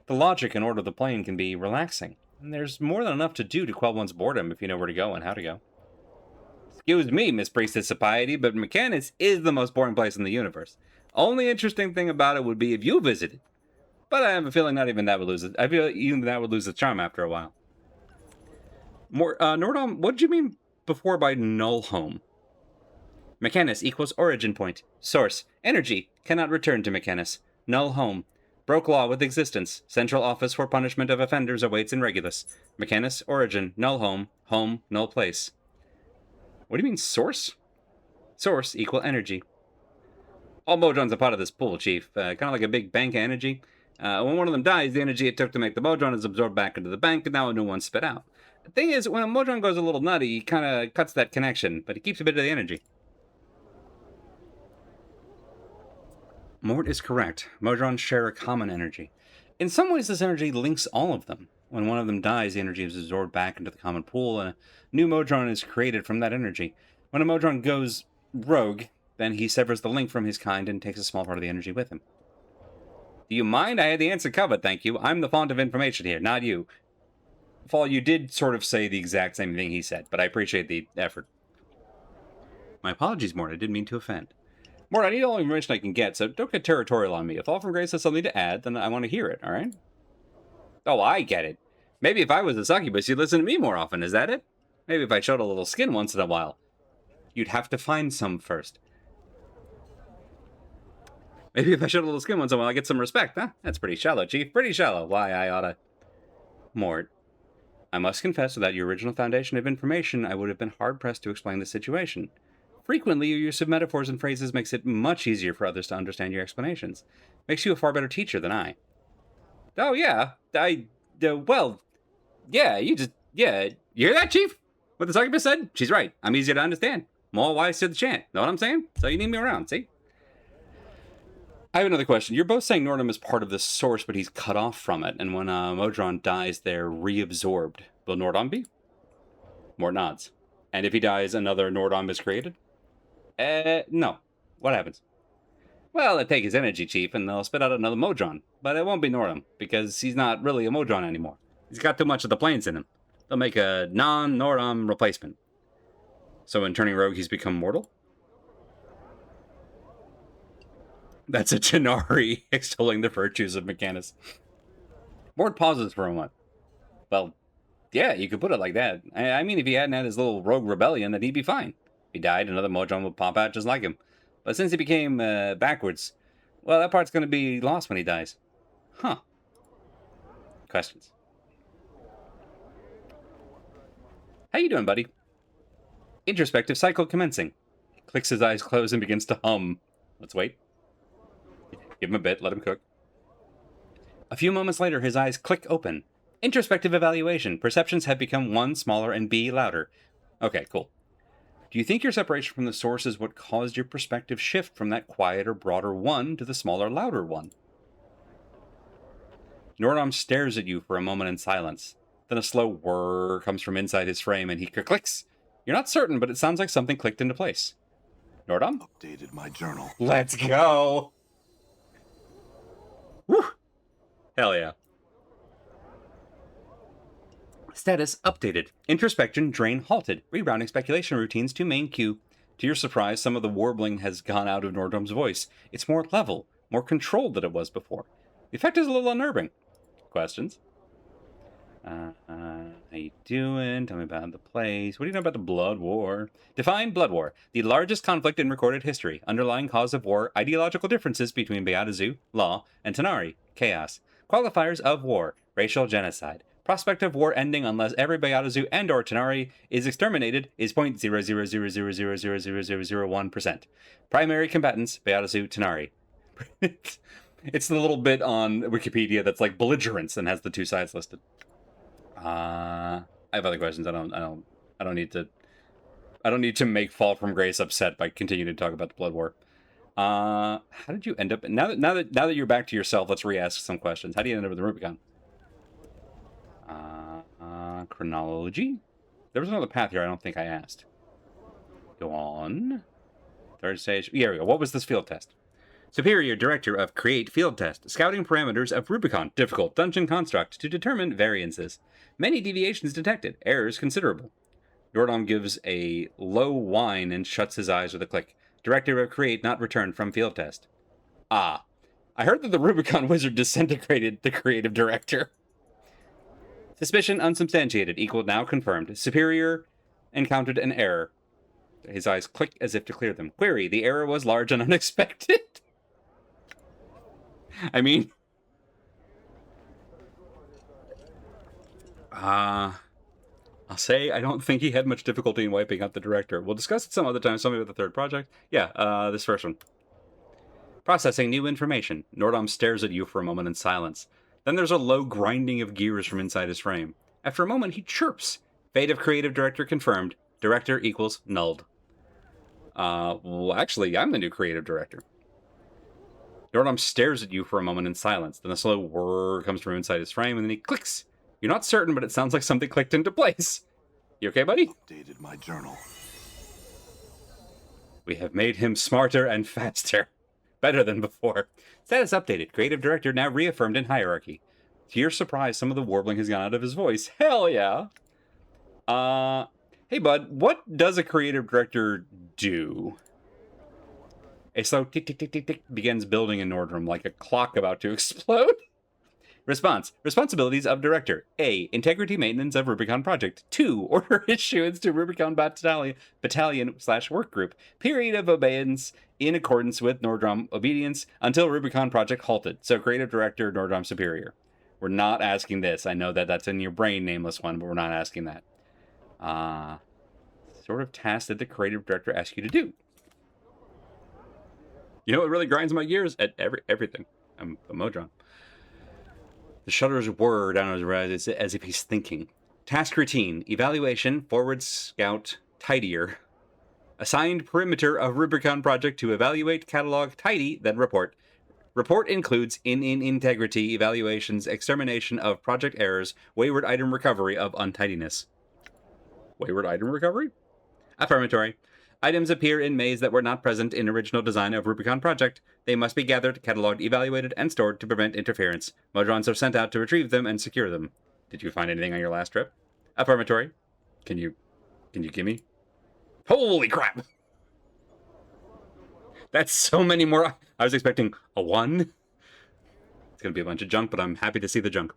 The logic and order of the plane can be relaxing, and there's more than enough to do to quell one's boredom if you know where to go and how to go. Excuse me, Miss Priestess of Piety, but Mechanus is the most boring place in the universe. Only interesting thing about it would be if you visited. But I have a feeling not even that would lose it. I feel even that would lose its charm after a while. Nordom, what did you mean before by null home? Mechanus equals origin point. Source. Energy. Cannot return to Mechanus. Null home. Broke law with existence. Central office for punishment of offenders awaits in Regulus. Mechanus, origin, null home. Home, null place. What do you mean, source? Source equal energy. All Modrons are part of this pool, Chief. Kind of like a big bank of energy. When one of them dies, the energy it took to make the Modron is absorbed back into the bank, and now a new one's spit out. The thing is, when a Modron goes a little nutty, he kind of cuts that connection, but he keeps a bit of the energy. Mort is correct. Modrons share a common energy. In some ways, this energy links all of them. When one of them dies, the energy is absorbed back into the common pool, and a new Modron is created from that energy. When a Modron goes rogue, then he severs the link from his kind and takes a small part of the energy with him. Do you mind? I had the answer covered, thank you. I'm the font of information here, not you. Fall, you did sort of say the exact same thing he said, but I appreciate the effort. My apologies, Mort. I didn't mean to offend. Mort, I need all the information I can get, so don't get territorial on me. If Fall from Grace has something to add, then I want to hear it, alright? Oh, I get it. Maybe if I was a succubus, you'd listen to me more often, is that it? Maybe if I showed a little skin once in a while. You'd have to find some first. Maybe if I showed a little skin once in a while, I get some respect, huh? That's pretty shallow, Chief. Pretty shallow. Why, I oughta... Mort, I must confess without your original foundation of information, I would have been hard-pressed to explain the situation. Frequently, your use of metaphors and phrases makes it much easier for others to understand your explanations. Makes you a far better teacher than I. Oh, yeah. Well, yeah, you hear that, Chief? What the succubus said? She's right. I'm easier to understand. More wise to the chant. Know what I'm saying? So you need me around, see? I have another question. You're both saying Nordom is part of the source, but he's cut off from it, and when Modron dies, they're reabsorbed. Will Nordom be? Mort nods. And if he dies, another Nordom is created? No. What happens? Well, they take his energy, Chief, and they'll spit out another Modron. But it won't be Nordom, because he's not really a Modron anymore. He's got too much of the planes in him. They'll make a non-Nordom replacement. So in turning rogue, he's become mortal? That's a Tenari extolling the virtues of Mechanus. Board pauses for a moment. Well, yeah, you could put it like that. I mean, if he hadn't had his little rogue rebellion, then he'd be fine. If he died, another Modron would pop out just like him. But since he became backwards, well, that part's going to be lost when he dies. Huh. Questions? How you doing, buddy? Introspective cycle commencing. He clicks his eyes closed and begins to hum. Let's wait. Give him a bit, let him cook. A few moments later, his eyes click open. Introspective evaluation. Perceptions have become 1 smaller and B louder. Okay, cool. Do you think your separation from the source is what caused your perspective shift from that quieter, broader 1 to the smaller, louder 1? Nordom stares at you for a moment in silence. Then a slow whir comes from inside his frame and he clicks. You're not certain, but it sounds like something clicked into place. Nordom? Updated my journal. Let's go! Woo! Hell yeah. Status updated. Introspection drain halted. Rerouting speculation routines to main queue. To your surprise, some of the warbling has gone out of Nordom's voice. It's more level, more controlled than it was before. The effect is a little unnerving. Questions? How you doing? Tell me about the place. What do you know about the Blood War? Define Blood War. The largest conflict in recorded history. Underlying cause of war. Ideological differences between Beatazu, law, and Tenari, chaos. Qualifiers of war. Racial genocide. Prospect of war ending unless every Beatazu and or Tenari is exterminated is 0.000000001%. Primary combatants, Beatazu, Tenari. It's the little bit on Wikipedia that's like belligerents and has the 2 sides listed. I have other questions. I don't need to make Fall from Grace upset by continuing to talk about the Blood War. How did you end up? Now that you're back to yourself, let's re-ask some questions. How do you end up with the Rubicon? Chronology. There was another path here. I don't think I asked. Go on. Third stage. Here we go. What was this field test? Superior Director of Create Field Test. Scouting parameters of Rubicon. Difficult dungeon construct to determine variances. Many deviations detected. Errors considerable. Nordom gives a low whine and shuts his eyes with a click. Director of Create not returned from field test. Ah. I heard that the Rubicon wizard disintegrated the creative director. Suspicion unsubstantiated. Equal now confirmed. Superior encountered an error. His eyes click as if to clear them. Query. The error was large and unexpected. I mean... I'll say I don't think he had much difficulty in wiping out the director. We'll discuss it some other time, something with the third project. Yeah, this first one. Processing new information. Nordom stares at you for a moment in silence. Then there's a low grinding of gears from inside his frame. After a moment, he chirps. Fate of creative director confirmed. Director equals nulled. Well, actually, I'm the new creative director. Nordom stares at you for a moment in silence. Then a slow whir comes from inside his frame, and then he clicks. You're not certain, but it sounds like something clicked into place. You okay, buddy? Updated my journal. We have made him smarter and faster. Better than before. Status updated. Creative director now reaffirmed in hierarchy. To your surprise, some of the warbling has gone out of his voice. Hell yeah. Hey bud, what does a creative director do? A slow tick tick tick tick tick begins building in Nordrum like a clock about to explode. Response. Responsibilities of director. A. Integrity maintenance of Rubicon project. 2. Order issuance to Rubicon battalion/work group. Period of obedience in accordance with Nordrum obedience until Rubicon project halted. So creative director, Nordrum superior. We're not asking this. I know that that's in your brain, nameless one, but we're not asking that. Sort of task did the creative director ask you to do? You know what really grinds my gears? At everything. I'm a Modron. The shutters whir down his eyes as if he's thinking. Task routine. Evaluation. Forward scout. Tidier. Assigned perimeter of Rubicon project to evaluate, catalog, tidy, then report. Report includes in integrity evaluations, extermination of project errors, wayward item recovery of untidiness. Wayward item recovery? Affirmatory. Items appear in maze that were not present in original design of Rubicon project. They must be gathered, cataloged, evaluated, and stored to prevent interference. Modrons are sent out to retrieve them and secure them. Did you find anything on your last trip? Affirmatory. Can you give me? Holy crap! That's so many more. I was expecting a 1. It's going to be a bunch of junk, but I'm happy to see the junk.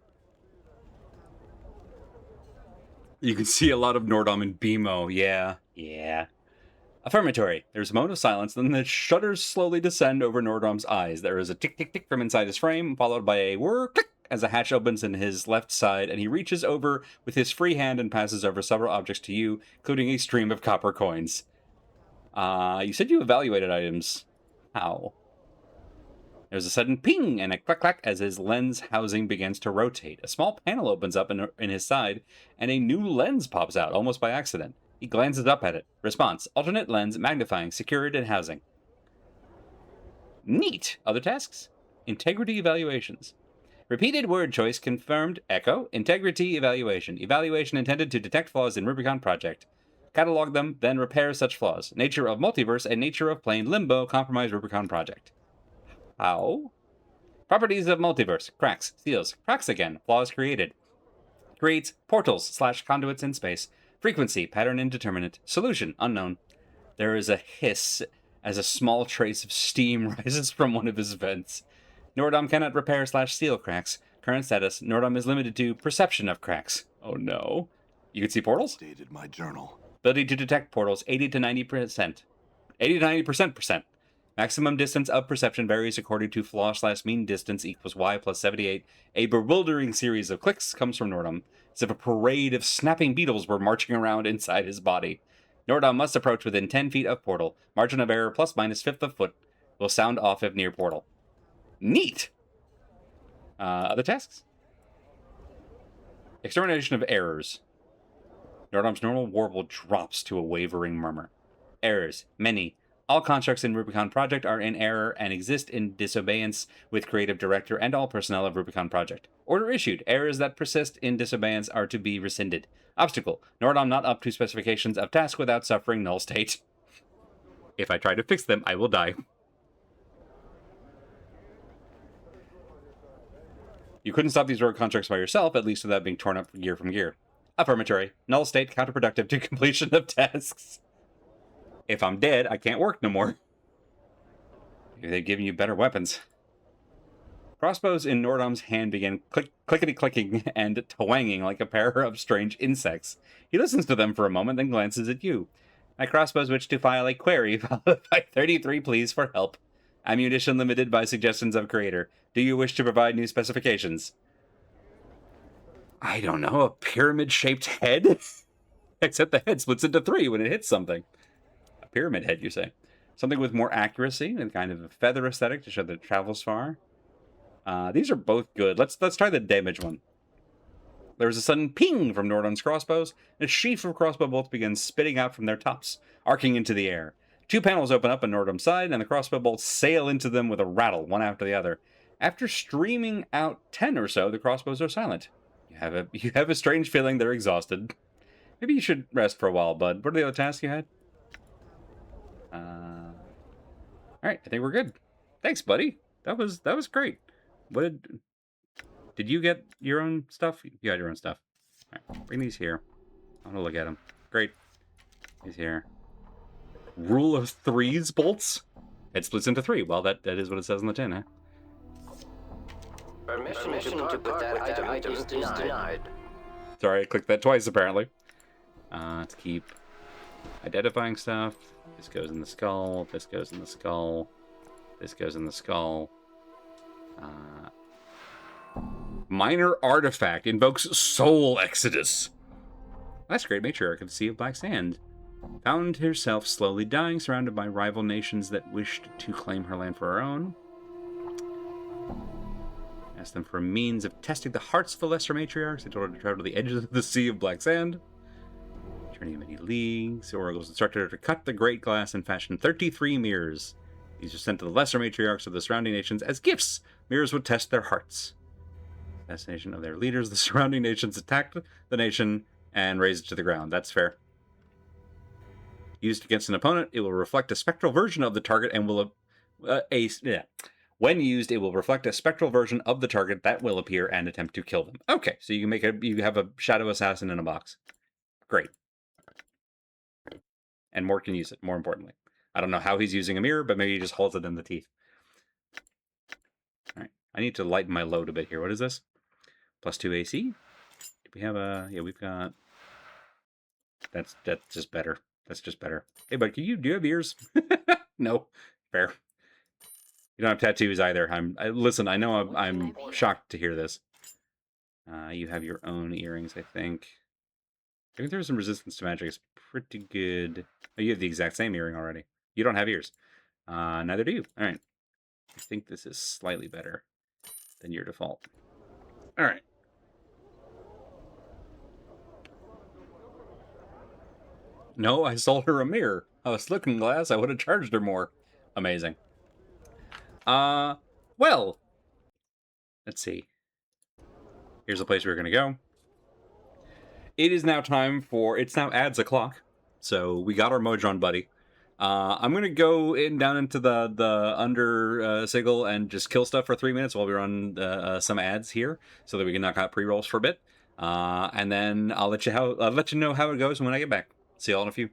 You can see a lot of Nordom and BMO. Yeah. Affirmatory. There's a moment of silence, then the shutters slowly descend over Nordom's eyes. There is a tick, tick, tick from inside his frame, followed by a whir, click, as a hatch opens in his left side, and he reaches over with his free hand and passes over several objects to you, including a stream of copper coins. You said you evaluated items. How? There's a sudden ping and a clack-clack as his lens housing begins to rotate. A small panel opens up in his side, and a new lens pops out, almost by accident. He glances up at it. Response: alternate lens, magnifying, secured, and housing. Neat! Other tasks? Integrity evaluations. Repeated word choice confirmed. Echo. Integrity evaluation. Evaluation intended to detect flaws in Rubicon Project. Catalog them, then repair such flaws. Nature of multiverse and nature of plane limbo compromise Rubicon Project. How? Properties of multiverse. Cracks. Seals. Cracks again. Flaws created. Creates portals / conduits in space. Frequency. Pattern indeterminate. Solution. Unknown. There is a hiss as a small trace of steam rises from one of his vents. Nordom cannot repair / seal cracks. Current status. Nordom is limited to perception of cracks. Oh no. You can see portals? Dated my journal. Ability to detect portals 80 to 90%. 80 to 90%. Maximum distance of perception varies according to flaw / mean distance equals y plus 78. A bewildering series of clicks comes from Nordom, as if a parade of snapping beetles were marching around inside his body. Nordom must approach within 10 feet of portal. Margin of error plus minus fifth of foot. Will sound off if near portal. Neat! Other tasks? Extermination of errors. Nordom's normal warble drops to a wavering murmur. Errors. Many. All constructs in Rubicon Project are in error and exist in disobeyance with Creative Director and all personnel of Rubicon Project. Order issued. Errors that persist in disobeyance are to be rescinded. Obstacle. Nordom not up to specifications of task without suffering null state. If I try to fix them, I will die. You couldn't stop these rogue constructs by yourself, at least without being torn up gear from gear. Affirmatory. Null state counterproductive to completion of tasks. If I'm dead, I can't work no more. Maybe they've given you better weapons. Crossbows in Nordom's hand begin clickety-clicking and twanging like a pair of strange insects. He listens to them for a moment, then glances at you. My crossbows wish to file a query, followed by 33 pleas for help. Ammunition limited by suggestions of creator. Do you wish to provide new specifications? I don't know, a pyramid-shaped head? Except the head splits into 3 when it hits something. A pyramid head, you say. Something with more accuracy and kind of a feather aesthetic to show that it travels far. These are both good. Let's try the damage one. There was a sudden ping from Nordom's crossbows, and a sheaf of crossbow bolts begins spitting out from their tops, arcing into the air. 2 panels open up on Nordom's side, and the crossbow bolts sail into them with a rattle, one after the other. After streaming out 10 or so, the crossbows are silent. You have a strange feeling they're exhausted. Maybe you should rest for a while, bud. What are the other tasks you had? Alright, I think we're good. Thanks, buddy. That was great. What did you get your own stuff? You got your own stuff. Alright, bring these here. I want to look at them. Great. These here. Rule of threes bolts? It splits into 3. Well, that is what it says on the tin, huh? Permission to put that item is denied. Sorry, I clicked that twice, apparently. Let's keep identifying stuff. This goes in the skull. This goes in the skull. This goes in the skull. Minor artifact invokes soul exodus. That's great. Matriarch of the Sea of Black Sand found herself slowly dying, surrounded by rival nations that wished to claim her land for her own. Asked them for a means of testing the hearts of the lesser matriarchs. They told her to travel to the edges of the Sea of Black Sand. Turning many leagues, oracles instructed her to cut the great glass and fashion 33 mirrors. These are sent to the lesser matriarchs of the surrounding nations as gifts. Mirrors would test their hearts. Assassination of their leaders, the surrounding nations attacked the nation and razed it to the ground. That's fair. Used against an opponent, it will reflect a spectral version of the target and will when used, it will reflect a spectral version of the target that will appear and attempt to kill them. Okay, so you have a shadow assassin in a box. Great. And Mort can use it, more importantly. I don't know how he's using a mirror, but maybe he just holds it in the teeth. I need to lighten my load a bit here. What is this? +2 AC? Do we have a... Yeah, we've got... That's just better. That's just better. Hey, but do you have ears? No. Fair. You don't have tattoos either. Listen, I know I'm shocked to hear this. You have your own earrings, I think. I think there's some resistance to magic. It's pretty good. Oh, you have the exact same earring already. You don't have ears. Neither do you. All right. I think this is slightly better than your default. All right. No, I sold her a mirror. A looking glass. I would have charged her more. Amazing. Well, let's see. Here's the place we're gonna go. It is now time for... It's now adds o'clock. So we got our Mojron buddy. I'm gonna go down into the under sigil and just kill stuff for 3 minutes while we run some ads here, so that we can knock out pre-rolls for a bit. And then I'll let you know how it goes when I get back. See y'all in a few.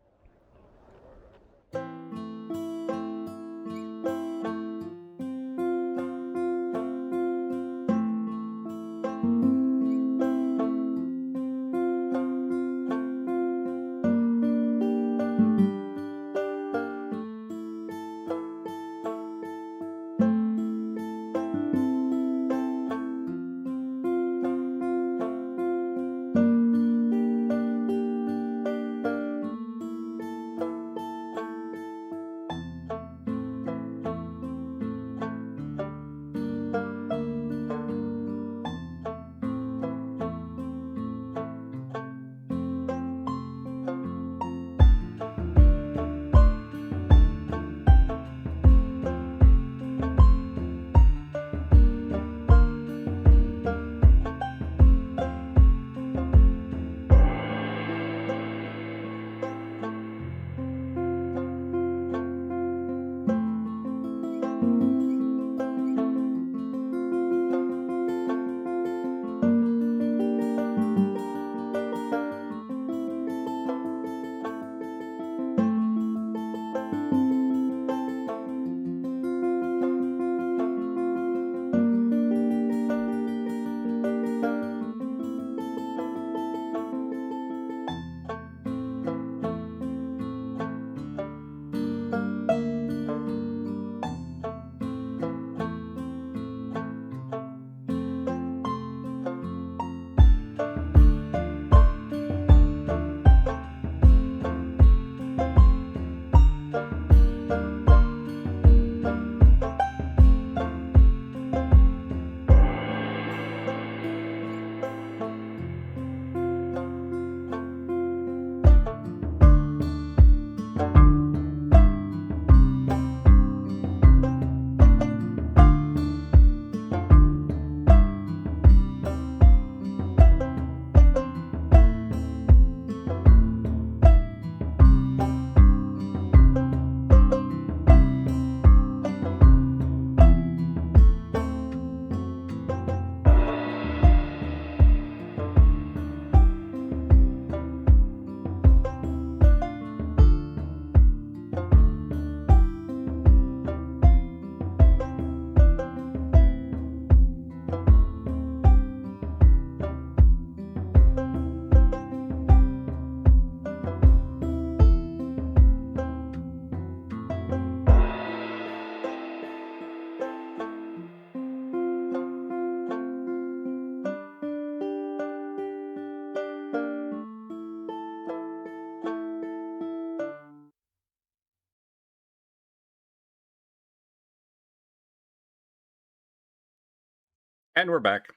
And we're back.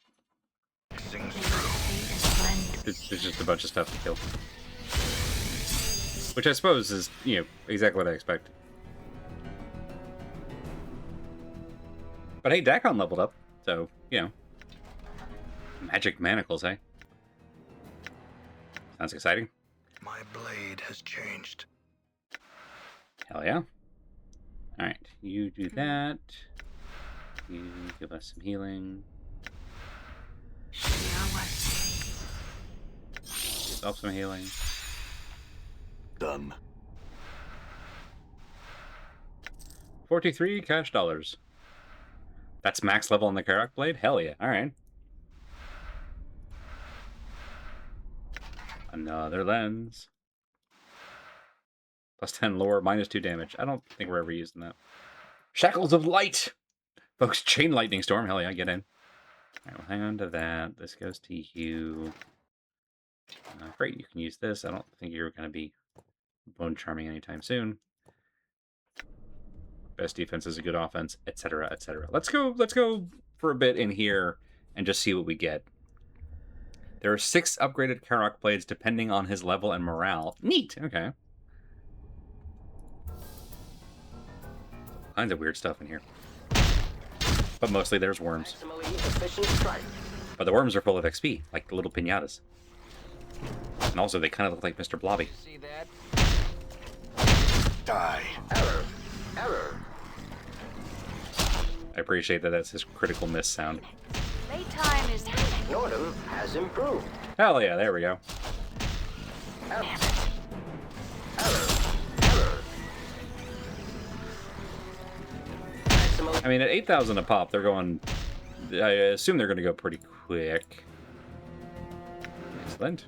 There's just a bunch of stuff to kill. Which I suppose is, exactly what I expect. But hey, Dakon leveled up, so, magic manacles, eh? Sounds exciting. My blade has changed. Hell yeah. Alright, you do that. You give us some healing. Yourself some healing. Done. 43 cash dollars. That's max level on the Karak blade? Hell yeah. Alright. Another lens. Plus 10 lore, minus 2 damage. I don't think we're ever using that. Shackles of Light! Folks, Chain Lightning Storm. Hell yeah, get in. Alright, we'll hang on to that. This goes to you. Great, you can use this. I don't think you're going to be Bone Charming anytime soon. Best defense is a good offense, etc., etc. Let's go for a bit in here and just see what we get. There are 6 upgraded Karak blades depending on his level and morale. Neat. Okay. All kinds of weird stuff in here. But mostly there's worms. Maximally efficient strike. But the worms are full of XP, like the little pinatas. And also they kind of look like Mr. Blobby. See that? Die. Error. Error. I appreciate that that's his critical miss sound. Playtime is... Nordum has improved. Hell yeah, there we go. Error. Error. Error. Maximally I mean, at 8,000 a pop, they're going... I assume they're going to go pretty quick. Excellent.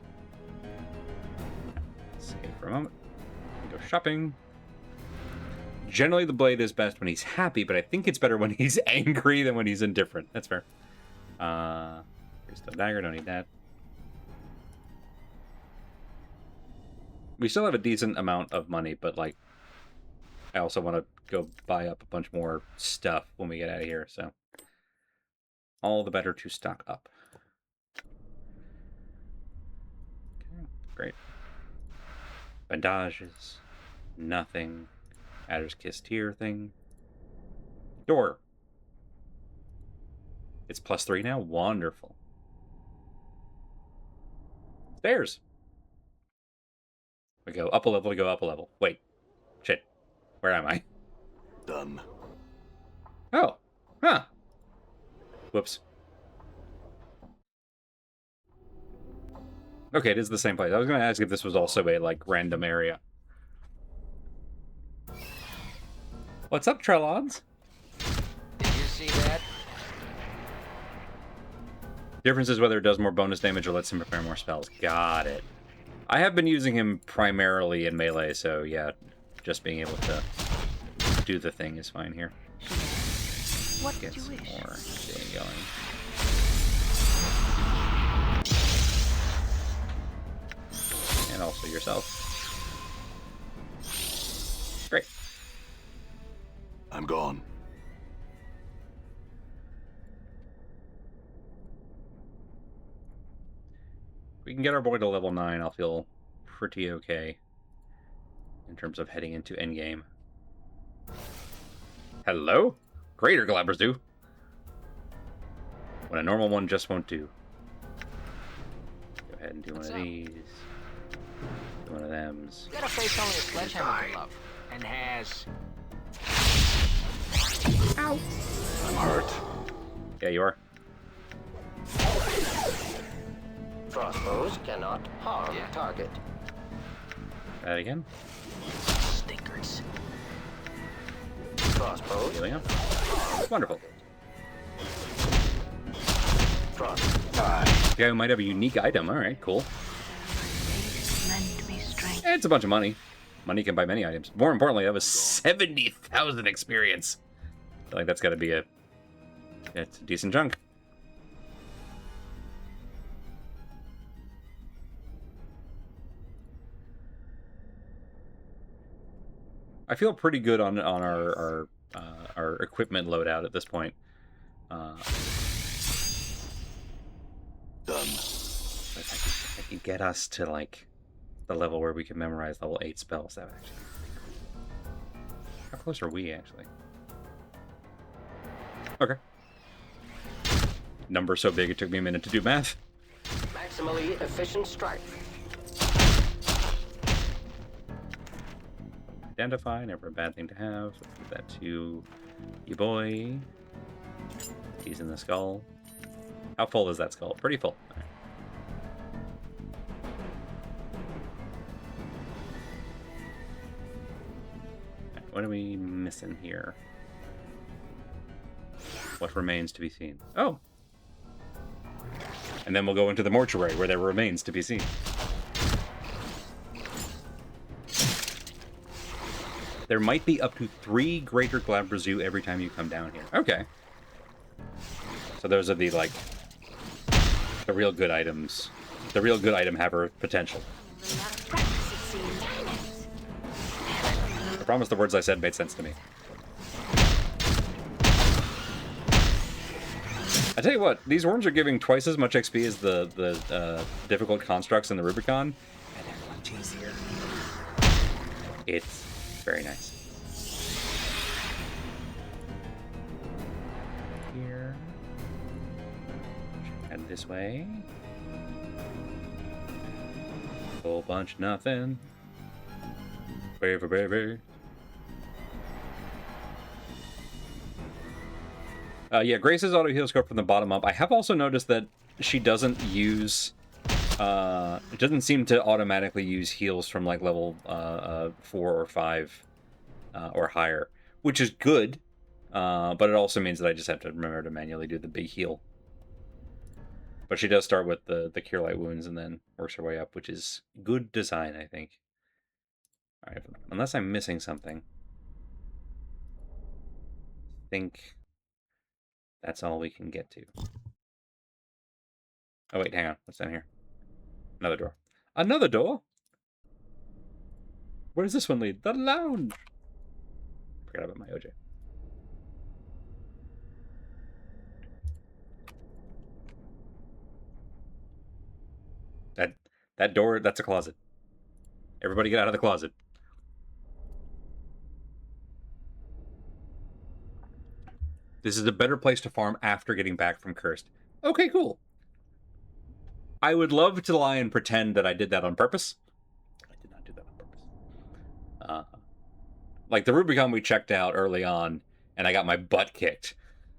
Let's skip for a moment. Go shopping. Generally, the blade is best when he's happy, but I think it's better when he's angry than when he's indifferent. That's fair. Here's the dagger. Don't need that. We still have a decent amount of money, but, like, I also want to go buy up a bunch more stuff when we get out of here, so... all the better to stock up. Okay, great. Bandages. Nothing. Adder's Kiss tier thing. Door. It's +3 now? Wonderful. Stairs. We go up a level to go up a level. Wait. Shit. Where am I? Done. Oh. Huh. Whoops. Okay, it is the same place. I was going to ask if this was also a, like, random area. What's up, Trellods? Did you see that? Difference is whether it does more bonus damage or lets him prepare more spells. Got it. I have been using him primarily in melee, so yeah, just being able to do the thing is fine here. What Get do you some wish? more getting going. And also yourself. Great. I'm gone. If we can get our boy to level 9, I'll feel pretty okay in terms of heading into endgame. Hello? Greater Galabras do. When a normal one just won't do. Go ahead and do What's one of up? these. Do one of thems. You got a face only a sledgehammer can love. And has... I'm hurt. Yeah, you are. crossbows cannot harm Yeah. target. Try that again. Stinkers. Crossbows. Healing up. Wonderful. Cross. Die. The guy who might have a unique item. Alright, cool. Lend me strength. It's a bunch of money. Money can buy many items. More importantly, that was 70,000 experience. I feel like that's got to be it's a decent chunk. I feel pretty good on our equipment loadout at this point. Done. If I could get us to like the level where we can memorize level 8 spells, that would actually be pretty cool. How close are we actually? Okay. Number so big it took me a minute to do math. Maximally efficient strike. Identify, never a bad thing to have. Give that to you boy. He's in the skull. How full is that skull? Pretty full. All right. What are we missing here? What remains to be seen? Oh. And then we'll go into the mortuary where there remains to be seen. There might be up to 3 Greater Glabrezu every time you come down here. Okay. So those are the, like, the real good items. The real good item haver potential. I promise the words I said made sense to me. I tell you what, these worms are giving twice as much XP as the difficult constructs in the Rubicon, and they're much easier. It's very nice. Here. Head this way. Whole bunch of nothing. Baby, baby. Yeah, Grace's auto heal scope from the bottom up. I have also noticed that she doesn't use... it doesn't seem to automatically use heals from like level 4 or 5 or higher, which is good, but it also means that I just have to remember to manually do the big heal. But she does start with the Cure Light Wounds and then works her way up, which is good design, I think. Alright, unless I'm missing something. I think that's all we can get to. Oh wait, hang on. What's down here? Another door. Another door? Where does this one lead? The lounge! Forgot about my OJ. That door, that's a closet. Everybody get out of the closet. This is a better place to farm after getting back from Cursed. Okay, cool. I would love to lie and pretend that I did that on purpose. I did not do that on purpose. Like the Rubicon we checked out early on, and I got my butt kicked.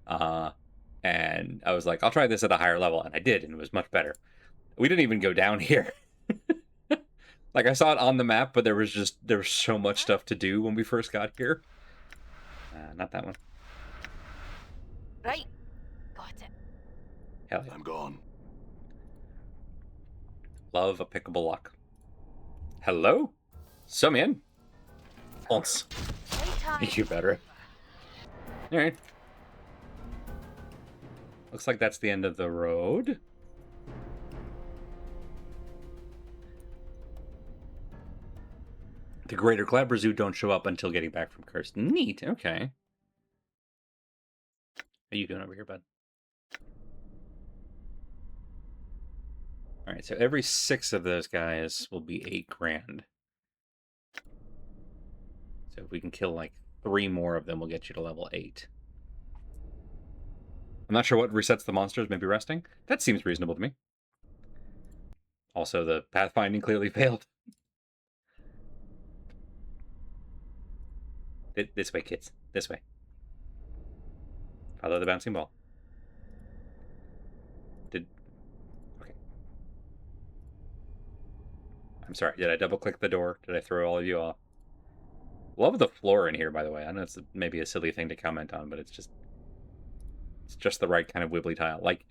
And I was like, I'll try this at a higher level, and I did, and it was much better. We didn't even go down here. Like, I saw it on the map, but there was so much stuff to do when we first got here. Not that one. Right. Got it. Hell yeah. I'm gone. Love a pickable lock. Hello? Some in. Once. You better. Alright. Looks like that's the end of the road. The Greater Glabrezu don't show up until getting back from Cursed. Neat, okay. How you doing over here, bud? Alright, so every 6 of those guys will be 8 grand. So if we can kill like 3 more of them, we'll get you to level 8. I'm not sure what resets the monsters, maybe resting? That seems reasonable to me. Also, the pathfinding clearly failed. This way, kids. This way. Follow the bouncing ball. Okay. I'm sorry, did I double-click the door? Did I throw all of you off? Love the floor in here, by the way. I know it's maybe a silly thing to comment on, but it's just the right kind of wibbly tile. Like,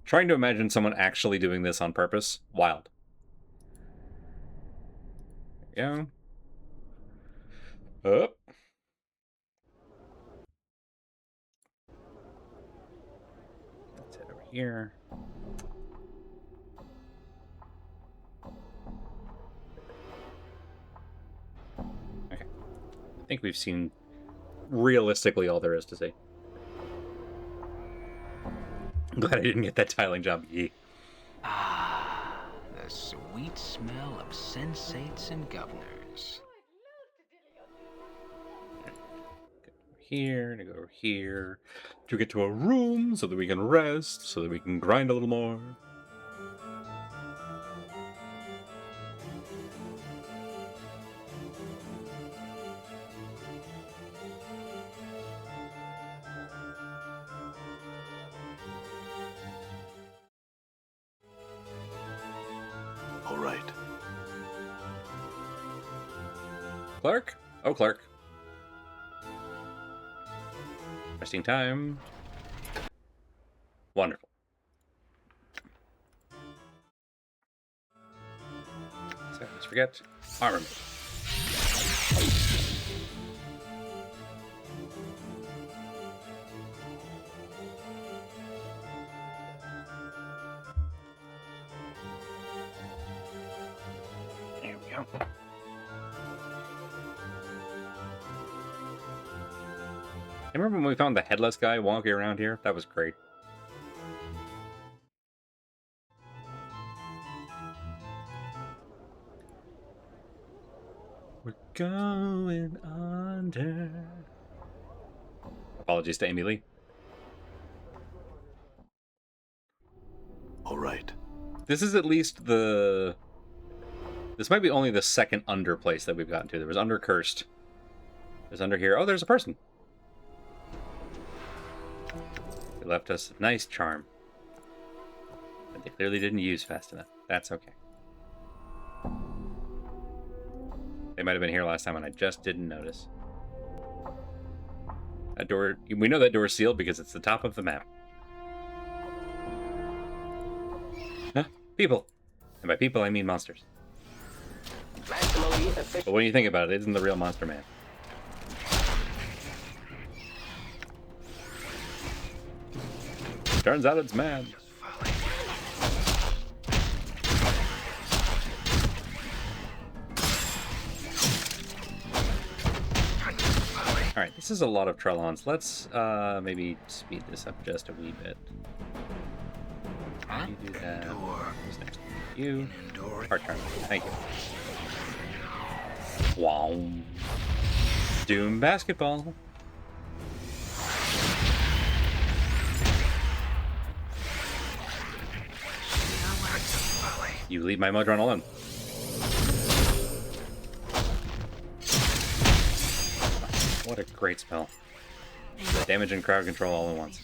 trying to imagine someone actually doing this on purpose, wild. There we go. Up. Let's head over here. Okay. I think we've seen realistically all there is to see. I'm glad I didn't get that tiling job. Yeah. Ah, the sweet smell of sensates and governors. Here, to go over here, to get to a room so that we can rest, so that we can grind a little more. All right. Clark? Oh, Clark. Resting time. Let's forget armament. There we go. I remember when we found the headless guy walking around here? That was great. We're going under. Apologies to Amy Lee. All right. This is at least the... This might be only the second under place that we've gotten to. There was under cursed. There's under here. Oh, there's a person. They left us a nice charm. That they clearly didn't use fast enough. That's okay. They might have been here last time and I just didn't notice. That door... We know that door's sealed because it's the top of the map. Huh? People. And by people, I mean monsters. Maximally efficient. But when you think about it, isn't the real monster man? Turns out it's man. Alright, this is a lot of Trellons. Let's maybe speed this up just a wee bit. You do that. Who's next? You. Part turn. Thank you. Wow. Doom basketball. You leave my Modron alone. What a great spell. Damage and crowd control all at once.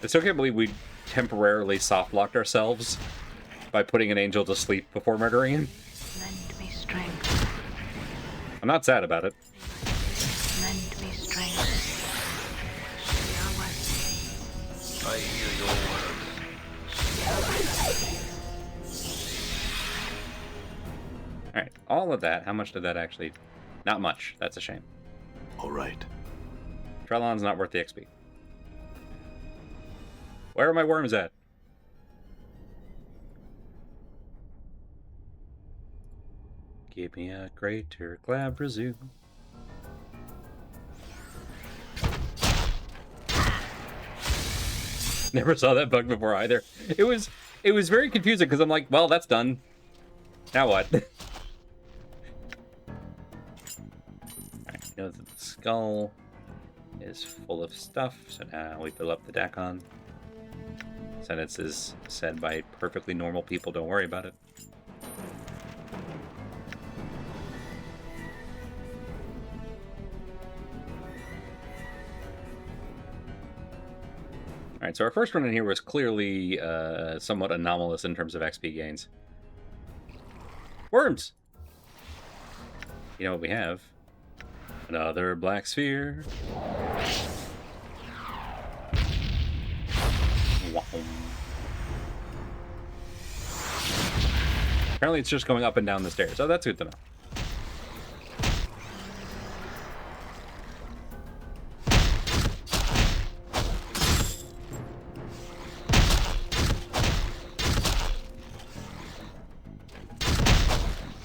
I still can't believe we temporarily soft-locked ourselves by putting an angel to sleep before murdering him. Lend me strength. I'm not sad about it. Lend me strength. I hear your words. Alright, all of that, how much did that actually... Not much. That's a shame. All right. Trellon's not worth the XP. Where are my worms at? Give me a greater Glabrazoo. Never saw that bug before either. It was very confusing because I'm like, well, that's done. Now what? Alright, you know that the skull is full of stuff, so now we fill up the Dakon. Sentence is said by perfectly normal people, don't worry about it. Alright, so our first run in here was clearly somewhat anomalous in terms of XP gains. Worms! You know what we have? Another black sphere. Wow. Apparently it's just going up and down the stairs. Oh, that's good to know.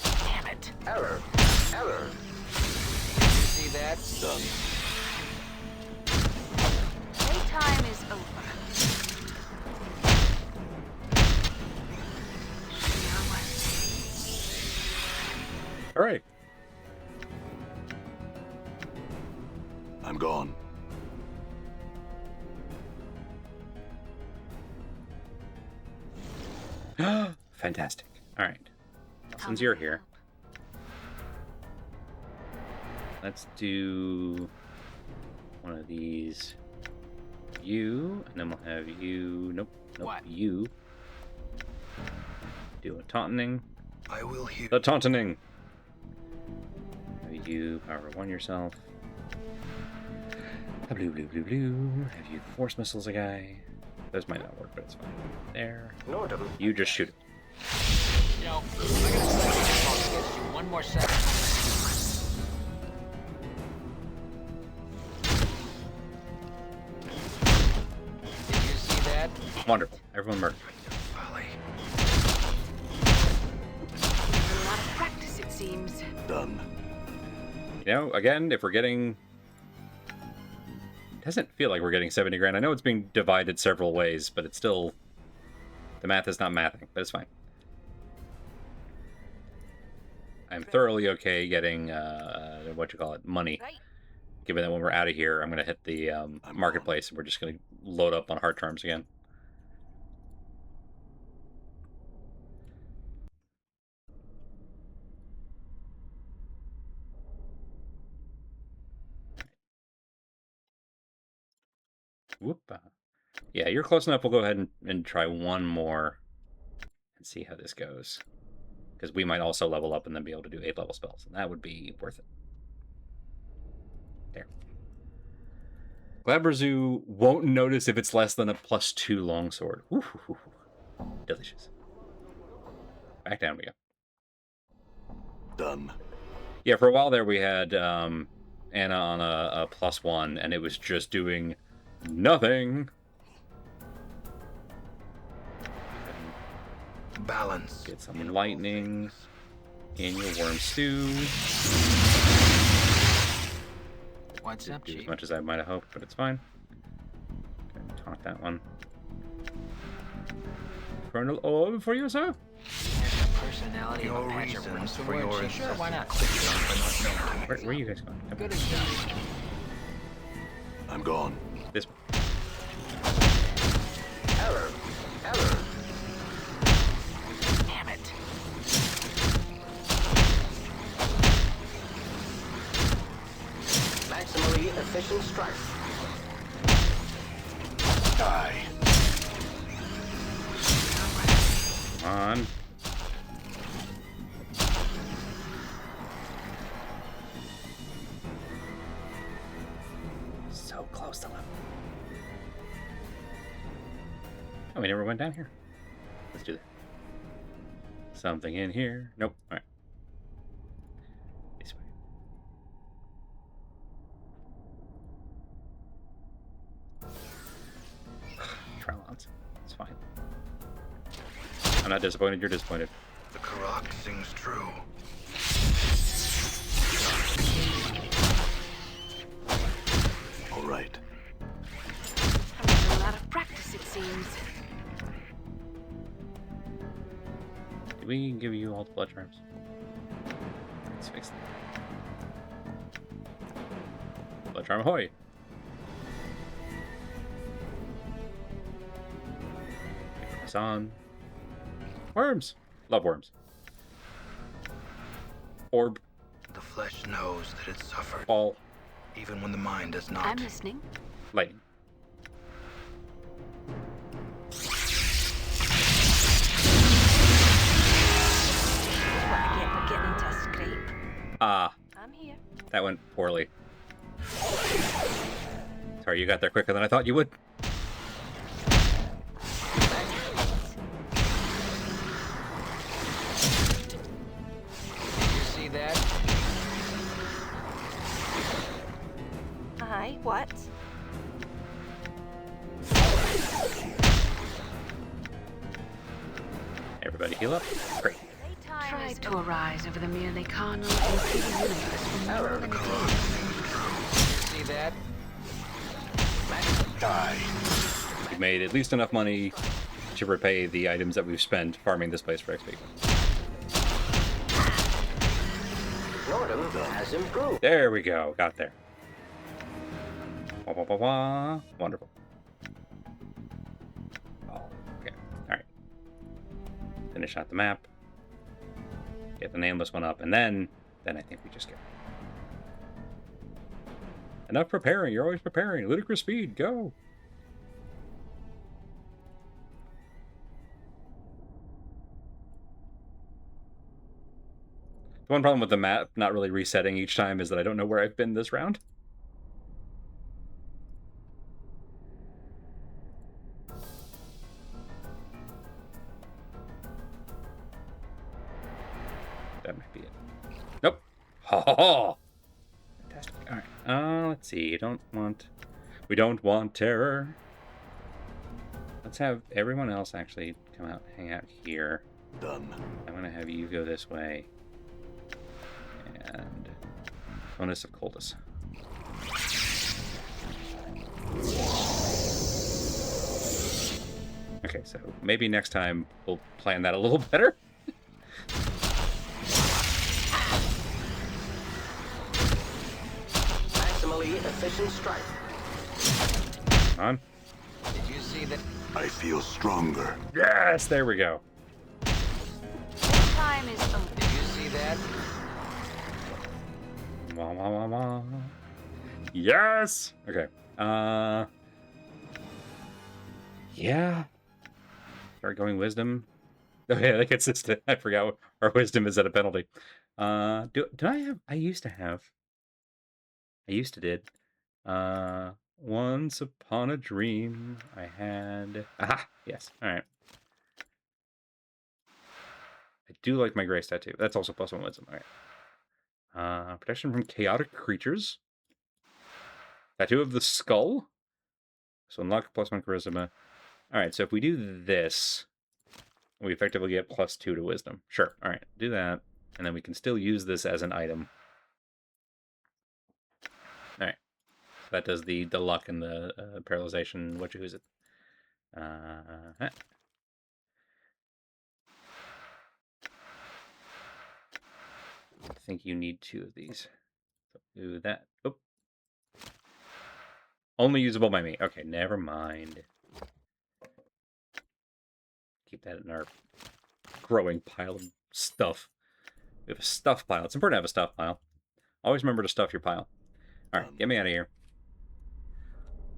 Damn it. Error. Error. See that? Done. Playtime is over. All right. I'm gone. Fantastic. All right. Since you're here, let's do one of these. You, and then we'll have you. Nope. What? You. Do a taunting. I will hear. The taunting. Have you power one yourself. A blue. Have you force missiles a guy. This might not work, but it's fine. There. Nordum. You just shoot it. No, I got a second. I'll get you one more second. Did you see that? Wonderful. Everyone murdered. A lot of practice, it seems. Done. You know, again, if we're getting... It doesn't feel like we're getting 70 grand. I know it's being divided several ways, but it's still... The math is not mathing, but it's fine. I'm thoroughly okay getting, what you call it, money. Right. Given that when we're out of here, I'm going to hit the marketplace, and we're just going to load up on Heart Charms again. Whoop. Yeah, you're close enough. We'll go ahead and try one more and see how this goes. Because we might also level up and then be able to do 8 level spells, and that would be worth it. There. Glabrezu won't notice if it's less than a +2 longsword. Ooh, delicious. Back down we go. Done. Yeah, for a while there we had Anna on a +1, and it was just doing nothing. Balance. Get some lightning in your worm stew. What's up, Do as Chief? much as I might have hoped, but it's fine. Okay, taunt that one. Infernal orb for you, sir? There's a personality of Your a patch of reasons runs for for your word. Sure, why not? Where are you guys going? Good as done. I'm gone. This one. Error. Error. Damn it. Maximally efficient strike. Die. Come on. So close to level. Oh, we never went down here. Let's do that. Something in here. Nope. All right. This way. Trylons. It's fine. I'm not disappointed. You're disappointed. The Karak sings true. All right. A lot of practice, it seems. Did we give you all the blood charms? Let's fix them. Blood charm ahoy! Press on. Worms! Love worms. Orb. The flesh knows that it suffered, Ball. even when the mind does not. I'm listening. Lightning. What I get for getting into a scrape. Ah, I'm here. that went poorly. Sorry, you got there quicker than I thought you would. Did you see that? Aye, what? Everybody heal up. Great. Try to arise over the merely carnal and petty universe from Error. The Karak sings true. See that? Die. We made at least enough money to repay the items that we've spent farming this place for XP. Nordum has improved. There we go. Got there. Wah, wah, wah, wah. Wonderful. Oh, okay. Alright. Finish out the map. Get the nameless one up, and then I think we just go. Enough preparing. You're always preparing. Ludicrous speed. Go. The one problem with the map not really resetting each time is that I don't know where I've been this round. that might be it. Nope. Ha ha ha! Fantastic. All right. Let's see. We don't want terror. Let's have everyone else actually come out, hang out here. Done. I'm gonna have you go this way. And bonus of Coldus. Okay, so maybe next time we'll plan that a little better. Maximally efficient strike. Come on. Did you see that? I feel stronger. Yes, there we go. Time is over. Did you see that? Wah, wah, wah, wah. Yes. Okay. Yeah. Start going wisdom. Oh yeah, that gets us to. I forgot what our wisdom is at a penalty. Do I have? I used to did. Once upon a dream, I had. Aha. Yes. All right. I do like my grace tattoo. That's also +1 wisdom. All right. Protection from chaotic creatures. Tattoo of the skull. So unlock +1 charisma. All right. So if we do this, we effectively get +2 to wisdom. Sure. All right. Do that, and then we can still use this as an item. All right. So that does the luck and the paralyzation. What you use it? I think you need 2 of these. So do that. Oh. Only usable by me. Okay, never mind. Keep that in our growing pile of stuff. We have a stuff pile. It's important to have a stuff pile. Always remember to stuff your pile. All right, get me out of here.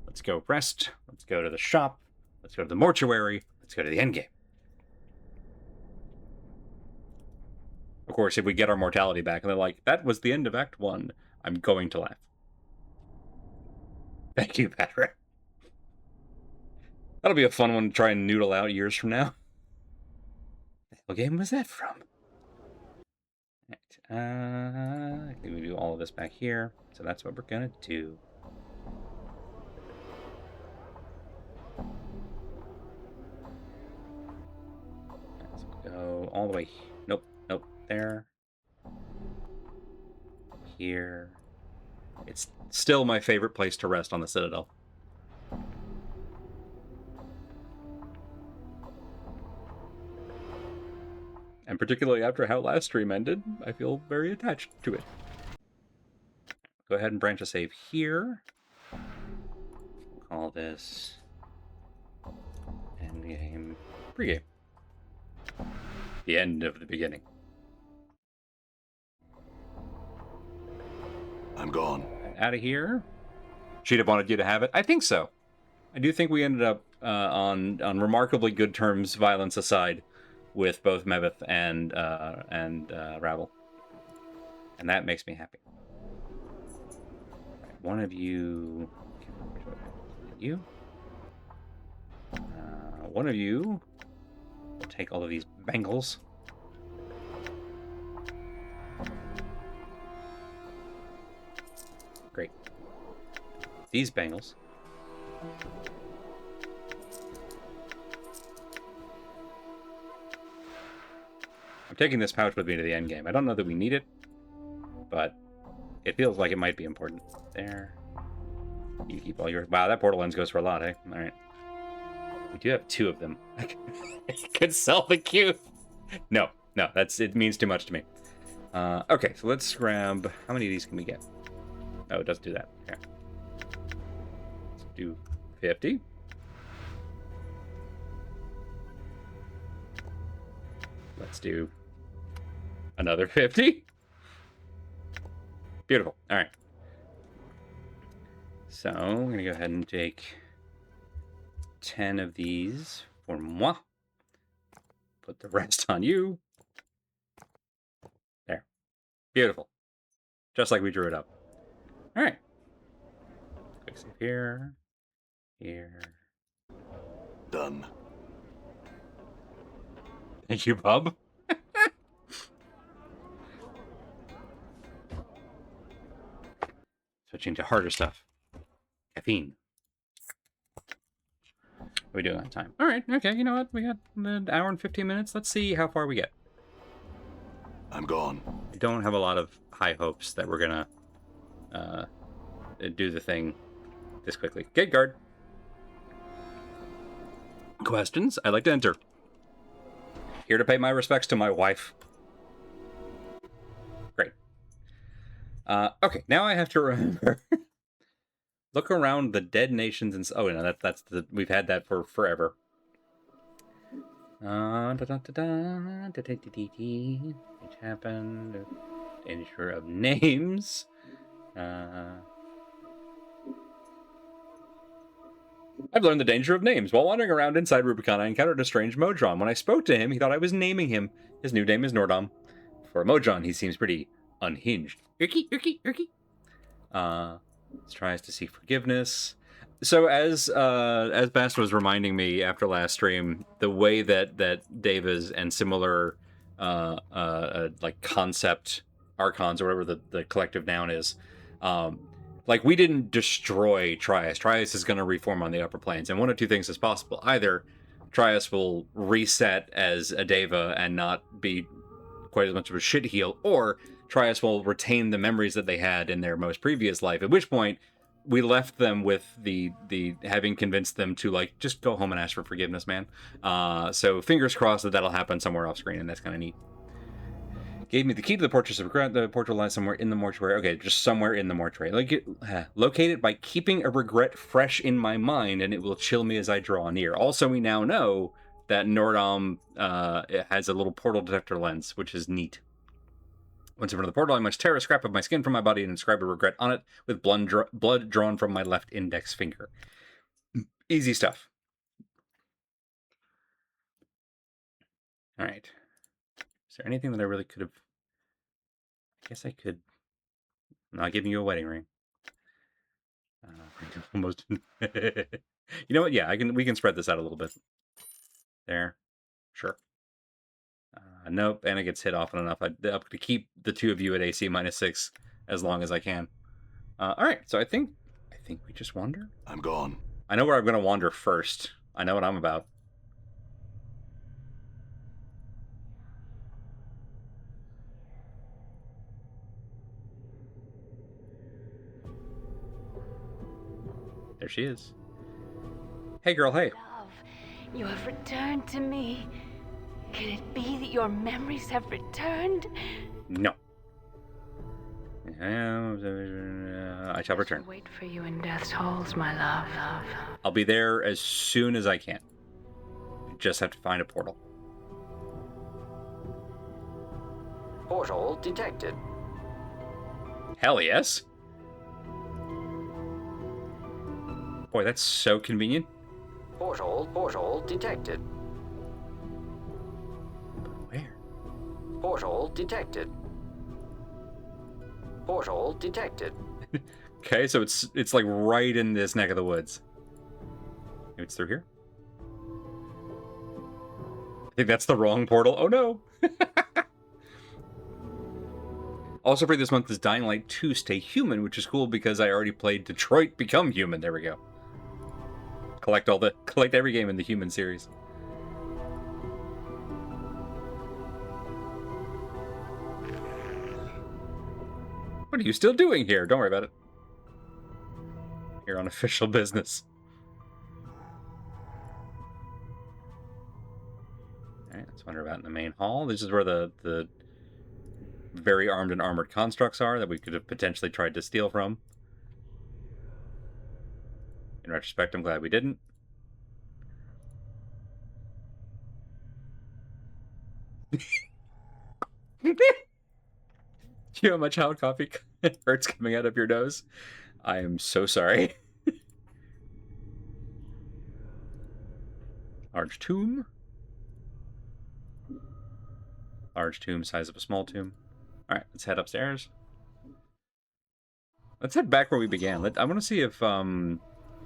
Let's go rest. Let's go to the shop. Let's go to the mortuary. Let's go to the endgame. Of course, if we get our mortality back and they're like, that was the end of Act 1, I'm going to laugh. Thank you, Patrick. That'll be a fun one to try and noodle out years from now. What game was that from? Right. I think we do all of this back here. So that's what we're gonna do. Let's go all the way. Nope, nope. There. Here. It's still my favorite place to rest on the Citadel. And particularly after how last stream ended, I feel very attached to it. Go ahead and branch a save here. Call this endgame, pregame. The end of the beginning. I'm gone. Out of here. She'd have wanted you to have it. I think so. I do think we ended up on remarkably good terms, violence aside, with both Mevith and Rabble, and that makes me happy. Right, one of you, one of you will take all of these bangles. Great. These bangles. I'm taking this pouch with me to the end game. I don't know that we need it, but it feels like it might be important. There. You keep all yours. Wow, that portal lens goes for a lot, eh? All right. We do have 2 of them. I could sell the cube. No, it means too much to me. Okay, so let's grab. How many of these can we get? Oh, it doesn't do that. Okay. Let's do 50. Let's do another 50. Beautiful. All right. So I'm going to go ahead and take 10 of these for moi. Put the rest on you. There. Beautiful. Just like we drew it up. All right. Quick save here. Here. Done. Thank you, bub. Switching to harder stuff. Caffeine. What are we doing on time? All right, okay, you know what? We got an hour and 15 minutes. Let's see how far we get. I'm gone. I don't have a lot of high hopes that we're gonna do the thing this quickly. Gate guard. Questions? I'd like to enter. Here to pay my respects to my wife. Great. Okay, now I have to remember. Look around the dead nations and... Oh, no, that's the... We've had that for forever. Which happened. Danger of names. I've learned the danger of names. While wandering around inside Rubicon, I encountered a strange Modron. When I spoke to him, he thought I was naming him. His new name is Nordom. For a Modron, he seems pretty unhinged. Irky. Tries to seek forgiveness. So as Bast was reminding me after last stream, the way that Devas and similar like concept archons or whatever the collective noun is, like we didn't destroy Trias. Trias is going to reform on the upper planes, and one of two things is possible: either Trias will reset as a Deva and not be quite as much of a shit heel, or Trias will retain the memories that they had in their most previous life, at which point we left them with the having convinced them to, like, just go home and ask for forgiveness, man. So fingers crossed that that'll happen somewhere off screen, and that's kind of neat. Gave me the key to the Fortress of Regret. The portal lies somewhere in the mortuary. Okay, just somewhere in the mortuary. Locate it by keeping a regret fresh in my mind, and it will chill me as I draw near. Also, we now know that Nordom has a little portal detector lens, which is neat. Once in front of the portal, I must tear a scrap of my skin from my body and inscribe a regret on it with blood drawn from my left index finger. Easy stuff. All right. Is there anything that I really could have... I guess I could... I'm not giving you a wedding ring. Almost... You know what? Yeah, we can spread this out a little bit. There. Sure. Nope, Anna gets hit often enough. I'm up to keep the two of you at AC -6 as long as I can. All right, so I think we just wander. I'm gone. I know where I'm going to wander first. I know what I'm about. There she is. Hey, girl, hey. Love, you have returned to me. Can it be that your memories have returned? No. I shall return. Wait for you in death's halls, my love. I'll be there as soon as I can. Just have to find a portal. Portal detected. Hell yes. Boy, that's so convenient. Portal detected. Where? Portal detected. Portal detected. Okay, so it's like right in this neck of the woods. Maybe it's through here? I think that's the wrong portal. Oh no! Also free this month is Dying Light 2 Stay Human, which is cool because I already played Detroit Become Human. There we go. Collect every game in the Human series. What are you still doing here? Don't worry about it. You're on official business. Alright, let's wander about in the main hall. This is where the very armed and armored constructs are that we could have potentially tried to steal from. In retrospect, I'm glad we didn't. Do you know how much hot coffee hurts coming out of your nose? I am so sorry. Large tomb. Large tomb, size of a small tomb. Alright, let's head upstairs. Let's head back where we began. I want to see if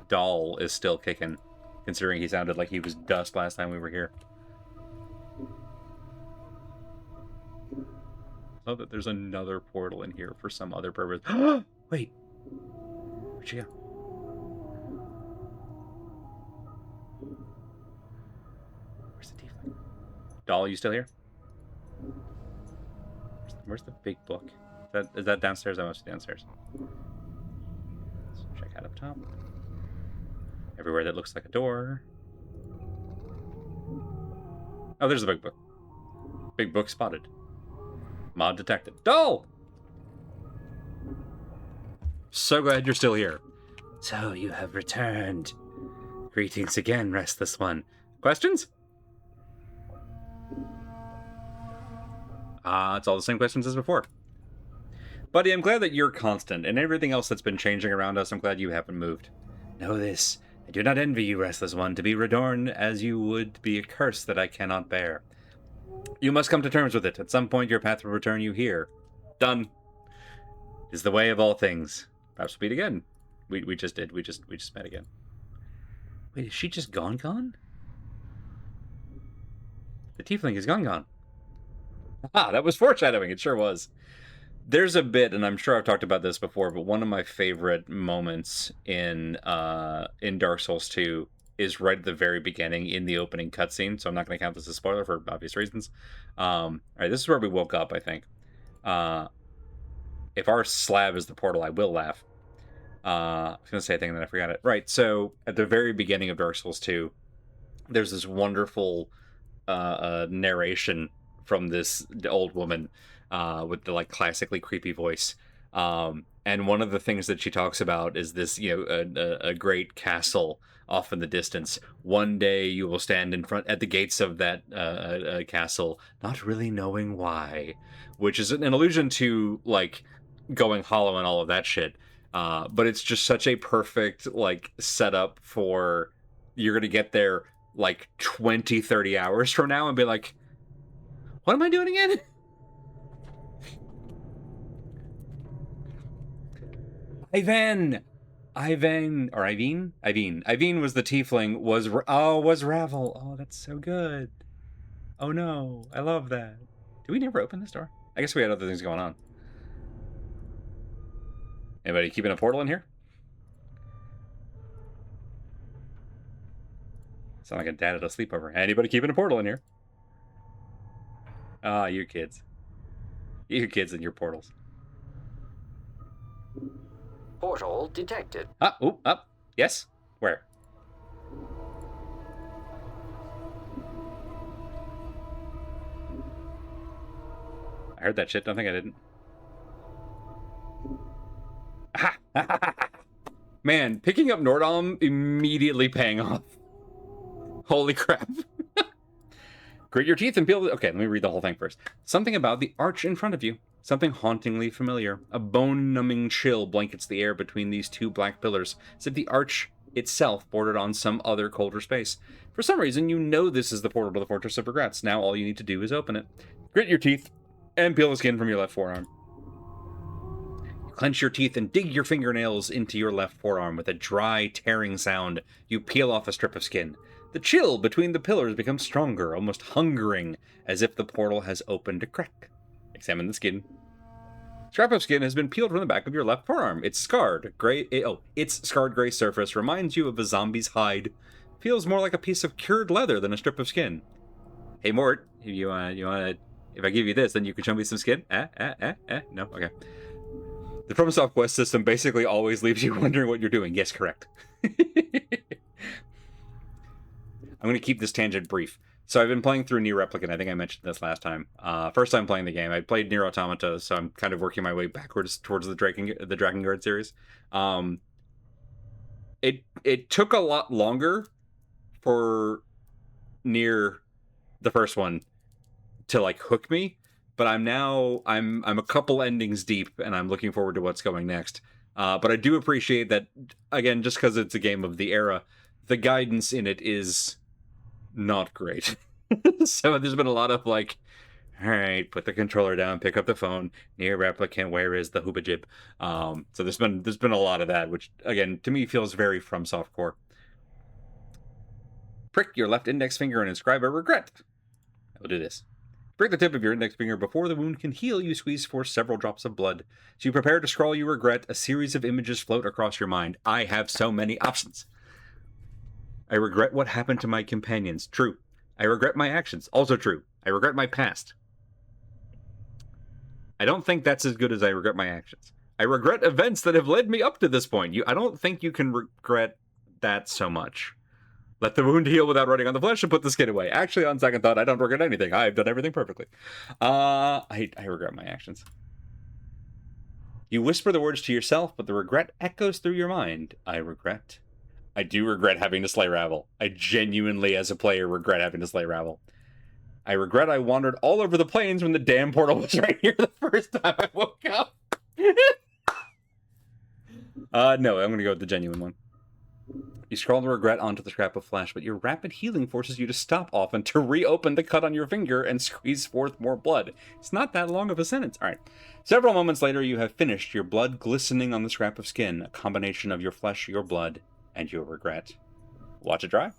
Dahl is still kicking, considering he sounded like he was dust last time we were here. So that there's another portal in here for some other purpose. Wait, Where'd she go? Where's the tiefling? Doll, you still here? Where's the big book? Is that downstairs? I must be downstairs. Let's check out up top. Everywhere that looks like a door. Oh, there's the big book. Big book spotted. Mod detected. Doll! So glad you're still here. So you have returned. Greetings again, Restless One. Questions? It's all the same questions as before. Buddy, I'm glad that you're constant, and everything else that's been changing around us, I'm glad you haven't moved. Know this, I do not envy you, Restless One, to be reborn as you would be a curse that I cannot bear. You must come to terms with it. At some point, your path will return you here. Done. Is the way of all things. Perhaps we'll meet again. We just did. We just met again. Wait, is she just gone? The tiefling is gone. Ah, that was foreshadowing. It sure was. There's a bit, and I'm sure I've talked about this before, but one of my favorite moments in Dark Souls 2 is right at the very beginning in the opening cutscene, so I'm not going to count this as a spoiler for obvious reasons. All right, this is where we woke up, I think. If our slab is the portal, I will laugh. I was going to say a thing and then I forgot it. Right, so at the very beginning of Dark Souls 2, there's this wonderful narration from this old woman with the like classically creepy voice. And one of the things that she talks about is this, a great castle off in the distance. One day you will stand in front at the gates of that castle, not really knowing why, which is an allusion to like going hollow and all of that shit. But it's just such a perfect like setup for you're gonna get there like 20-30 hours from now and be like, what am I doing again? Ivan was the tiefling. Was Ravel. Oh, that's so good. Oh no, I love that. Did we never open this door? I guess we had other things going on. Anybody keeping a portal in here? Sound like a dad at a sleepover. Anybody keeping a portal in here? Ah, you kids. You kids and your portals. Portal detected. Up. Yes? Where? I heard that shit. Don't think I didn't. Man, picking up Nordalm immediately paying off. Holy crap. Grit your teeth and peel... Okay, let me read the whole thing first. Something about the arch in front of you. Something hauntingly familiar. A bone-numbing chill blankets the air between these two black pillars, as if the arch itself bordered on some other colder space. For some reason, you know this is the portal to the Fortress of Regrets. Now all you need to do is open it. Grit your teeth and peel the skin from your left forearm. You clench your teeth and dig your fingernails into your left forearm. With a dry, tearing sound, you peel off a strip of skin. The chill between the pillars becomes stronger, almost hungering, as if the portal has opened a crack. Examine the skin. Scrap of skin has been peeled from the back of your left forearm. Its scarred gray surface reminds you of a zombie's hide. Feels more like a piece of cured leather than a strip of skin. Hey Mort, you wanna if I give you this, then you can show me some skin? No? Okay. The FromSoft quest system basically always leaves you wondering what you're doing. Yes, correct. I'm going to keep this tangent brief. So I've been playing through Nier Replicant. I think I mentioned this last time. First time playing the game. I played Nier Automata, so I'm kind of working my way backwards towards the Drakengard series. It took a lot longer for Nier, the first one, to like hook me, but I'm a couple endings deep, and I'm looking forward to what's going next. But I do appreciate that, again, just because it's a game of the era, the guidance in it is not great. So there's been a lot of like, all right, put the controller down, pick up the phone, Nier Replicant, where is the hoobajib? So there's been a lot of that, which again to me feels very from softcore. Prick your left index finger and inscribe a regret. I will do this. Break the tip of your index finger before the wound can heal. You squeeze for several drops of blood. As you prepare to scroll you regret, a series of images float across your mind. I have so many options. I regret what happened to my companions. True. I regret my actions. Also true. I regret my past. I don't think that's as good as I regret my actions. I regret events that have led me up to this point. I don't think you can regret that so much. Let the wound heal without running on the flesh and put the skin away. Actually, on second thought, I don't regret anything. I've done everything perfectly. I regret my actions. You whisper the words to yourself, but the regret echoes through your mind. I regret. I do regret having to slay Ravel. I genuinely, as a player, regret having to slay Ravel. I regret I wandered all over the plains when the damn portal was right here the first time I woke up. No, I'm going to go with the genuine one. You scroll the regret onto the scrap of flesh, but your rapid healing forces you to stop often to reopen the cut on your finger and squeeze forth more blood. It's not that long of a sentence. All right. Several moments later, you have finished, your blood glistening on the scrap of skin, a combination of your flesh, your blood, and your regret. Watch it dry.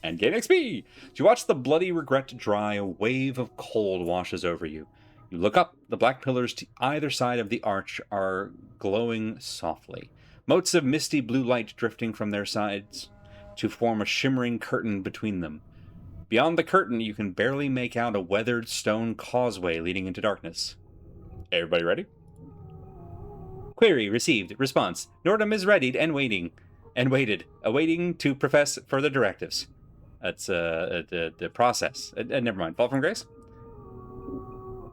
And gain XP! As you watch the bloody regret dry, a wave of cold washes over you. You look up, the black pillars to either side of the arch are glowing softly. Motes of misty blue light drifting from their sides to form a shimmering curtain between them. Beyond the curtain, you can barely make out a weathered stone causeway leading into darkness. Everybody ready? Query received. Response. Nordham is readied and waiting. And waited. Awaiting to profess further directives. That's the process. Never mind. Fall from grace?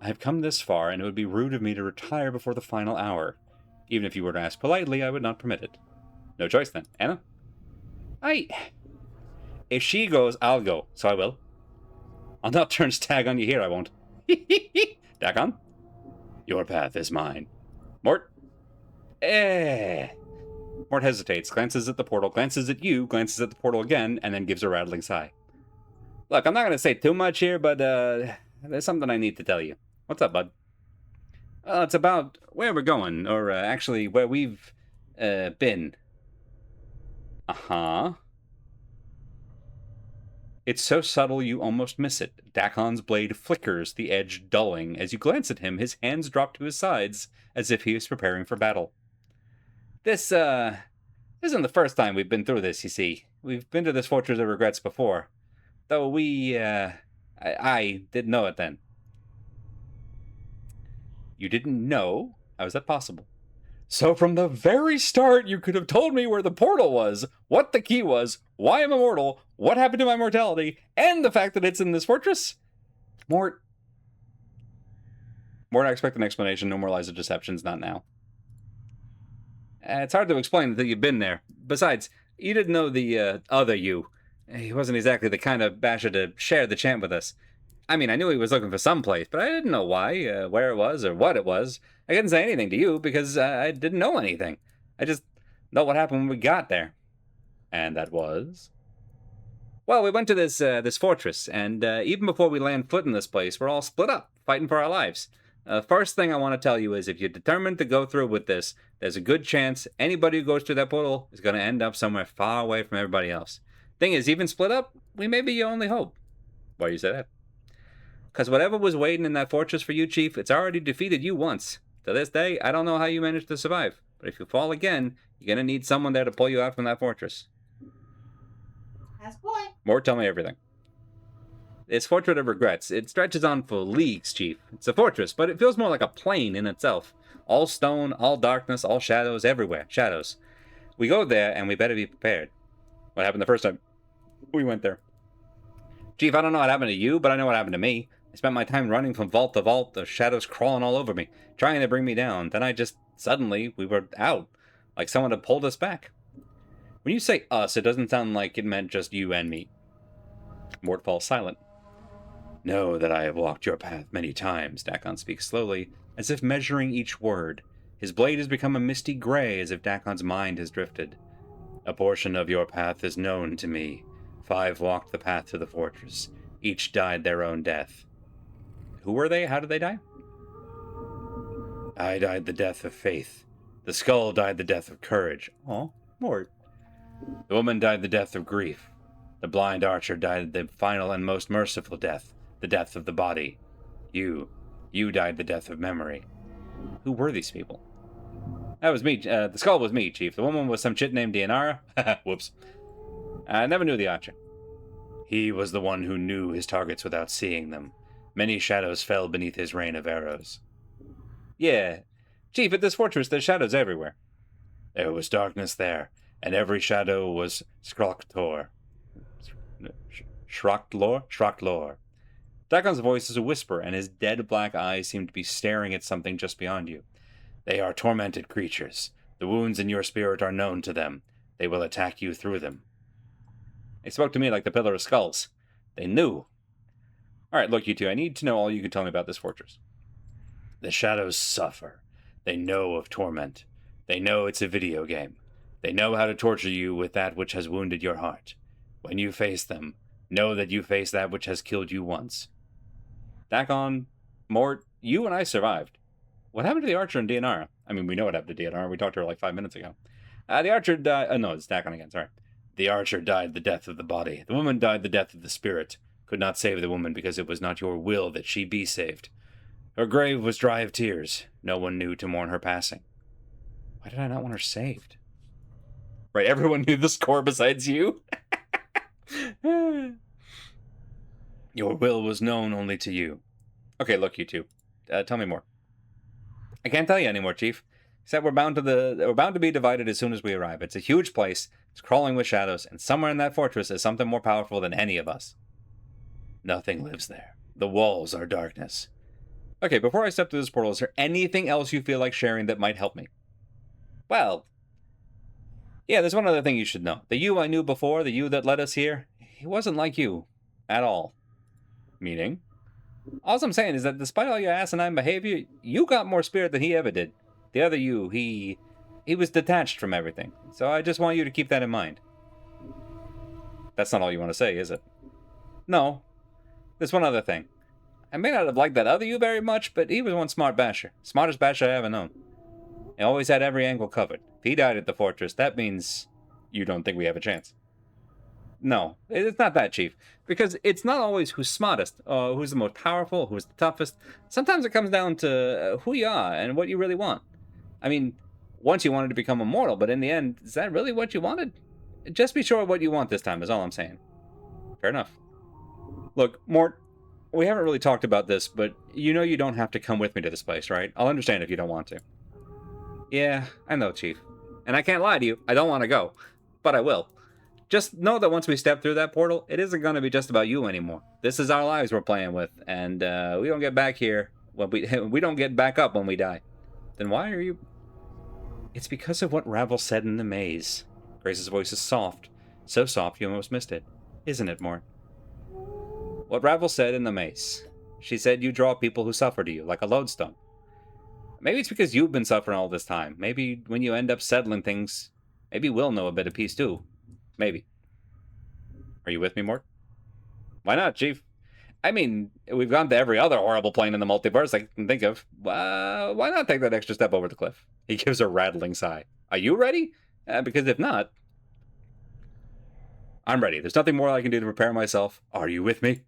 I have come this far, and it would be rude of me to retire before the final hour. Even if you were to ask politely, I would not permit it. No choice, then. Anna? If she goes, I'll go, so I will. I'll not turn stag on you here, I won't. Dakon? Your path is mine. Mort? Mort hesitates, glances at the portal, glances at you, glances at the portal again, and then gives a rattling sigh. Look, I'm not going to say too much here, but there's something I need to tell you. What's up, bud? It's about where we're going, or actually where we've been. Uh-huh. It's so subtle you almost miss it. Dakon's blade flickers, the edge dulling. As you glance at him, his hands drop to his sides, as if he was preparing for battle. This isn't the first time we've been through this, you see. We've been to this Fortress of Regrets before. Though I didn't know it then. You didn't know? How is that possible? So from the very start, you could have told me where the portal was, what the key was, why I'm immortal, what happened to my mortality, and the fact that it's in this fortress? Mort, I expect an explanation. No more lies of deceptions, not now. It's hard to explain until you've been there. Besides, you didn't know the other you. He wasn't exactly the kind of basher to share the chant with us. I mean, I knew he was looking for some place, but I didn't know why, where it was, or what it was. I couldn't say anything to you because I didn't know anything. I just know what happened when we got there. And that was? Well, we went to this fortress, and even before we land foot in this place, we're all split up, fighting for our lives. First thing I want to tell you is if you're determined to go through with this, there's a good chance anybody who goes through that portal is going to end up somewhere far away from everybody else. Thing is, even split up, we may be your only hope. Why do you say that? Because whatever was waiting in that fortress for you, Chief, it's already defeated you once. To this day, I don't know how you managed to survive. But if you fall again, you're going to need someone there to pull you out from that fortress. That's a point. More, tell me everything. It's Fortress of Regrets. It stretches on for leagues, Chief. It's a fortress, but it feels more like a plane in itself. All stone, all darkness, all shadows, everywhere. Shadows. We go there, and we better be prepared. What happened the first time we went there? Chief, I don't know what happened to you, but I know what happened to me. I spent my time running from vault to vault, the shadows crawling all over me, trying to bring me down. Then suddenly, we were out, like someone had pulled us back. When you say us, it doesn't sound like it meant just you and me. Mort falls silent. Know that I have walked your path many times, Dakon speaks slowly, as if measuring each word. His blade has become a misty gray, as if Dakon's mind has drifted. A portion of your path is known to me. 5 walked the path to the fortress. Each died their own death. Who were they? How did they die? I died the death of faith. The skull died the death of courage. Oh, Mort. The woman died the death of grief. The blind archer died the final and most merciful death, the death of the body. You died the death of memory. Who were these people? That was me. The skull was me, Chief. The woman was some chit named Dianara. Whoops. I never knew the archer. He was the one who knew his targets without seeing them. Many shadows fell beneath his rain of arrows. Yeah. Chief, at this fortress there's shadows everywhere. There was darkness there, and every shadow was Skroktor. Shrocklor. Dagon's voice is a whisper, and his dead black eyes seem to be staring at something just beyond you. They are tormented creatures. The wounds in your spirit are known to them. They will attack you through them. They spoke to me like the Pillar of Skulls. They knew. Alright, look, you two, I need to know all you can tell me about this fortress. The shadows suffer. They know of torment. They know it's a video game. They know how to torture you with that which has wounded your heart. When you face them, know that you face that which has killed you once. Dagon, Mort, you and I survived. What happened to the archer and Dianara? I mean, we know what happened to Dianara. We talked to her like 5 minutes ago. The archer died... no, it's Dagon again, sorry. The archer died the death of the body. The woman died the death of the spirit. Could not save the woman because it was not your will that she be saved. Her grave was dry of tears. No one knew to mourn her passing. Why did I not want her saved? Right, everyone knew the score besides you? Your will was known only to you. Okay, look, you two. Tell me more. I can't tell you anymore, Chief. Except we're bound to be divided as soon as we arrive. It's a huge place. It's crawling with shadows, and somewhere in that fortress is something more powerful than any of us. Nothing lives there. The walls are darkness. Okay, before I step through this portal, is there anything else you feel like sharing that might help me? Well, yeah, there's one other thing you should know. The you I knew before, the you that led us here, he wasn't like you. At all. Meaning? All I'm saying is that despite all your asinine behavior, you got more spirit than he ever did. The other you, he was detached from everything. So I just want you to keep that in mind. That's not all you want to say, is it? No. There's one other thing. I may not have liked that other you very much, but he was one smart basher. Smartest basher I ever known. He always had every angle covered. If he died at the fortress, that means you don't think we have a chance. No, it's not that, Chief. Because it's not always who's smartest, who's the most powerful, who's the toughest. Sometimes it comes down to who you are and what you really want. I mean, once you wanted to become immortal, but in the end, is that really what you wanted? Just be sure of what you want this time, is all I'm saying. Fair enough. Look, Mort, we haven't really talked about this, but you know you don't have to come with me to this place, right? I'll understand if you don't want to. Yeah, I know, Chief. And I can't lie to you, I don't want to go. But I will. Just know that once we step through that portal, it isn't going to be just about you anymore. This is our lives we're playing with, and we don't get back here when we don't get back up when we die. Then why are you... It's because of what Ravel said in the maze. Grace's voice is soft. So soft you almost missed it. Isn't it, Mort? What Ravel said in the maze. She said you draw people who suffer to you, like a lodestone. Maybe it's because you've been suffering all this time. Maybe when you end up settling things, maybe we'll know a bit of peace too. Maybe. Are you with me, Mort? Why not, Chief? I mean, we've gone to every other horrible plane in the multiverse I can think of. Why not take that extra step over the cliff? He gives a rattling sigh. Are you ready? Because if not... I'm ready. There's nothing more I can do to prepare myself. Are you with me?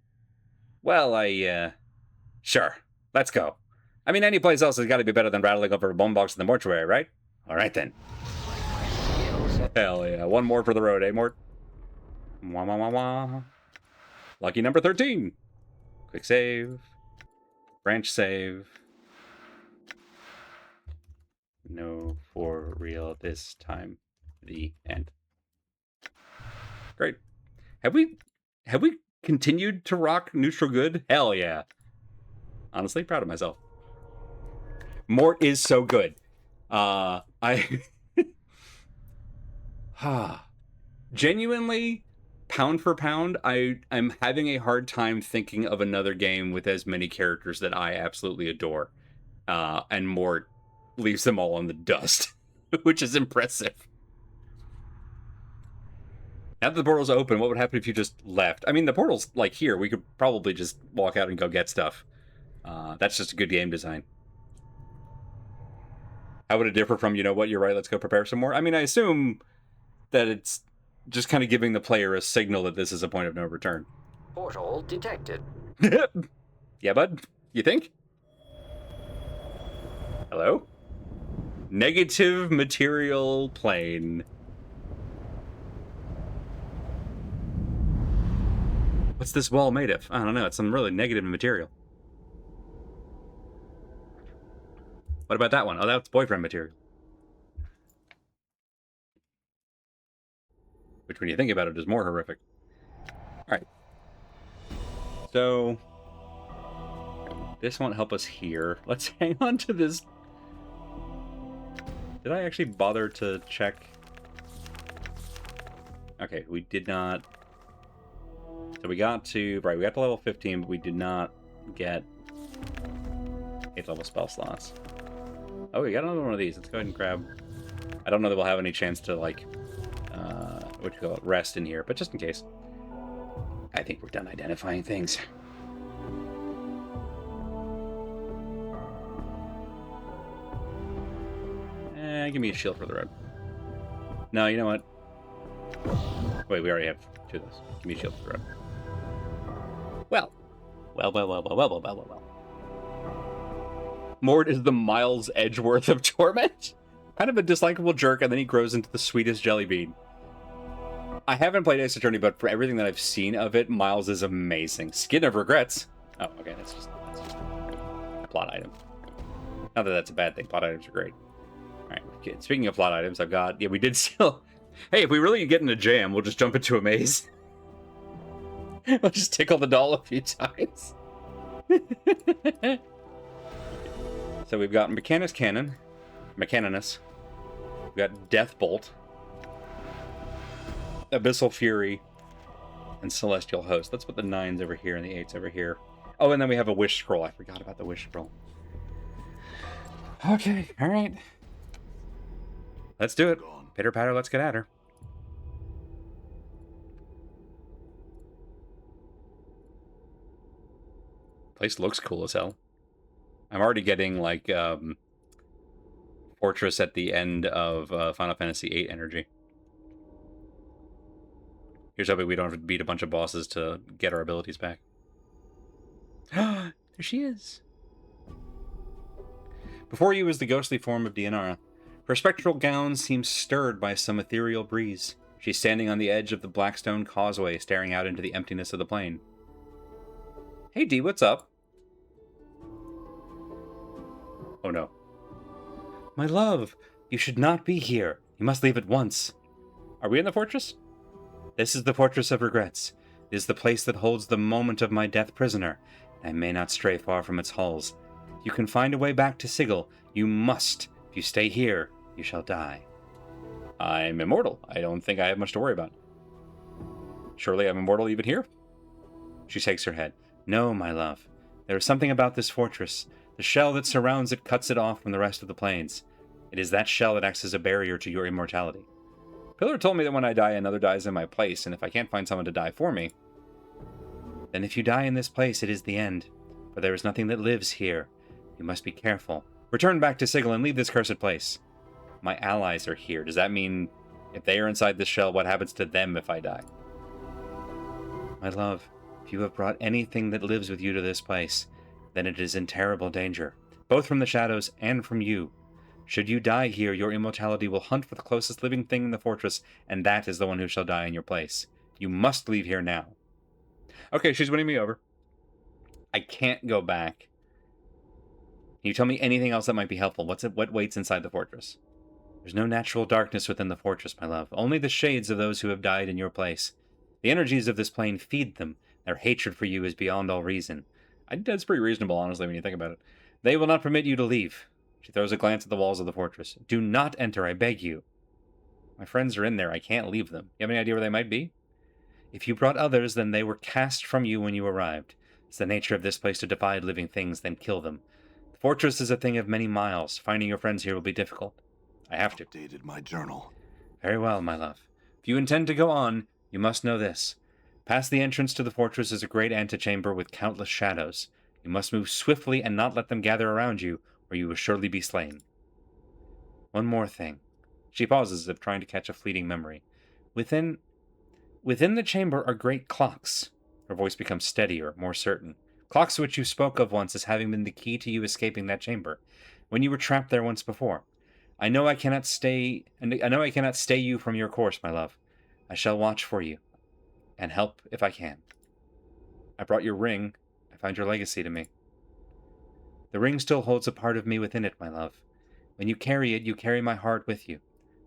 Well, Sure. Let's go. I mean, any place else has got to be better than rattling over a bone box in the mortuary, right? All right, then. Hell yeah. One more for the road, eh, Mort? Wah, wah, wah, wah. Lucky number 13. Quick save. Branch save. No, for real this time. The end. Great. Have we continued to rock neutral good? Hell yeah. Honestly, proud of myself. Mort is so good. Genuinely, pound for pound, I'm having a hard time thinking of another game with as many characters that I absolutely adore. And Mort leaves them all in the dust, which is impressive. Now that the portal's open, what would happen if you just left? I mean, the portal's like here. We could probably just walk out and go get stuff. That's just a good game design. How would it differ from, you know what, you're right, let's go prepare some more? I mean, I assume that it's just kind of giving the player a signal that this is a point of no return. Portal detected. Yeah, bud? You think? Hello? Negative material plane. What's this wall made of? I don't know. It's some really negative material. What about that one? Oh, that's boyfriend material. Which, when you think about it, is more horrific. Alright. So... this won't help us here. Let's hang on to this. Did I actually bother to check? Okay, we did not... so we got to... right, we got to level 15, but we did not get 8th level spell slots. Oh, we got another one of these. Let's go ahead and grab... I don't know that we'll have any chance to, like... what you call it? Rest in here, but just in case. I think we're done identifying things. Give me a shield for the road. No, you know what? Wait, we already have 2 of those. Give me a shield for the road. Well. Mort is the Miles Edgeworth of Torment. Kind of a dislikable jerk, and then he grows into the sweetest jelly bean. I haven't played Ace Attorney, but for everything that I've seen of it, Miles is amazing. Skin of Regrets. Oh, okay, that's just a plot item. Not that that's a bad thing. Plot items are great. Alright, speaking of plot items, I've got... yeah, we did still... hey, if we really get in a jam, we'll just jump into a maze. We'll just tickle the doll a few times. So we've got Mechanus Cannon. Mechaninus. We've got Deathbolt. Abyssal Fury. And Celestial Host. Let's put the 9s over here and the 8s over here. Oh, and then we have a Wish Scroll. I forgot about the Wish Scroll. Okay, alright. Let's do it. Pitter patter, let's get at her. Place looks cool as hell. I'm already getting, like, Fortress at the end of Final Fantasy VIII energy. Here's hoping we don't have to beat a bunch of bosses to get our abilities back. There she is. Before you is the ghostly form of Dianara. Her spectral gown seems stirred by some ethereal breeze. She's standing on the edge of the Blackstone Causeway, staring out into the emptiness of the plain. Hey, Dee, what's up? Oh, no. My love, you should not be here. You must leave at once. Are we in the fortress? This is the Fortress of Regrets. It is the place that holds the moment of my death prisoner. I may not stray far from its halls. You can find a way back to Sigil. You must. If you stay here, you shall die. I'm immortal. I don't think I have much to worry about. Surely I'm immortal even here? She shakes her head. No, my love. There is something about this fortress. The shell that surrounds it cuts it off from the rest of the planes. It is that shell that acts as a barrier to your immortality. Pillar told me that when I die, another dies in my place, and if I can't find someone to die for me... then if you die in this place, it is the end. For there is nothing that lives here. You must be careful. Return back to Sigil and leave this cursed place. My allies are here. Does that mean if they are inside this shell, what happens to them if I die? My love, if you have brought anything that lives with you to this place, then it is in terrible danger, both from the shadows and from you. Should you die here, your immortality will hunt for the closest living thing in the fortress, and that is the one who shall die in your place. You must leave here now. Okay, she's winning me over. I can't go back. Can you tell me anything else that might be helpful? What waits inside the fortress? There's no natural darkness within the fortress, my love. Only the shades of those who have died in your place. The energies of this plane feed them. Their hatred for you is beyond all reason. I think that's pretty reasonable, honestly, when you think about it. They will not permit you to leave. She throws a glance at the walls of the fortress. Do not enter, I beg you. My friends are in there. I can't leave them. You have any idea where they might be? If you brought others, then they were cast from you when you arrived. It's the nature of this place to divide living things, then kill them. The fortress is a thing of many miles. Finding your friends here will be difficult. I have to. Updated my journal. Very well, my love. If you intend to go on, you must know this. Past the entrance to the fortress is a great antechamber with countless shadows. You must move swiftly and not let them gather around you, or you will surely be slain. One more thing. She pauses as if trying to catch a fleeting memory. Within the chamber are great clocks. Her voice becomes steadier, more certain. Clock switch you spoke of once as having been the key to you escaping that chamber, when you were trapped there once before. I know I cannot stay you from your course, my love. I shall watch for you, and help if I can. I brought your ring. I found your legacy to me. The ring still holds a part of me within it, my love. When you carry it, you carry my heart with you.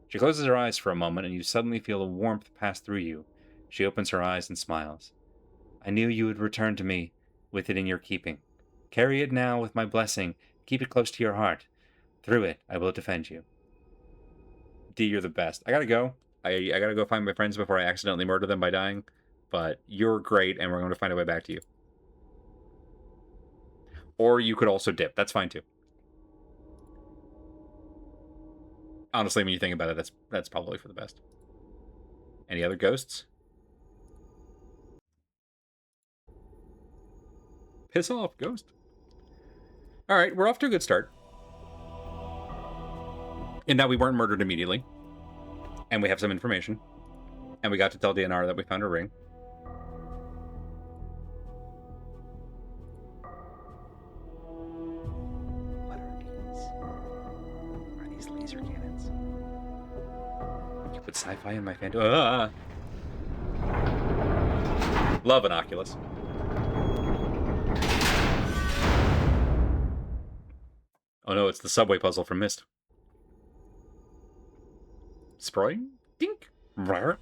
She closes her eyes for a moment, and you suddenly feel a warmth pass through you. She opens her eyes and smiles. I knew you would return to me, with it in your keeping. Carry it now with my blessing. Keep it close to your heart. Through it, I will defend you. D, you're the best. I gotta go. I gotta go find my friends before I accidentally murder them by dying. But you're great, and we're going to find a way back to you. Or you could also dip. That's fine, too. Honestly, when you think about it, that's probably for the best. Any other ghosts? Piss off, ghost. Alright, we're off to a good start. In that we weren't murdered immediately. And we have some information. And we got to tell DNR that we found a ring. What are these laser cannons? You put sci-fi in my fan. Love an Oculus. Oh no, it's the subway puzzle from Myst. Sproing? Dink! Rar.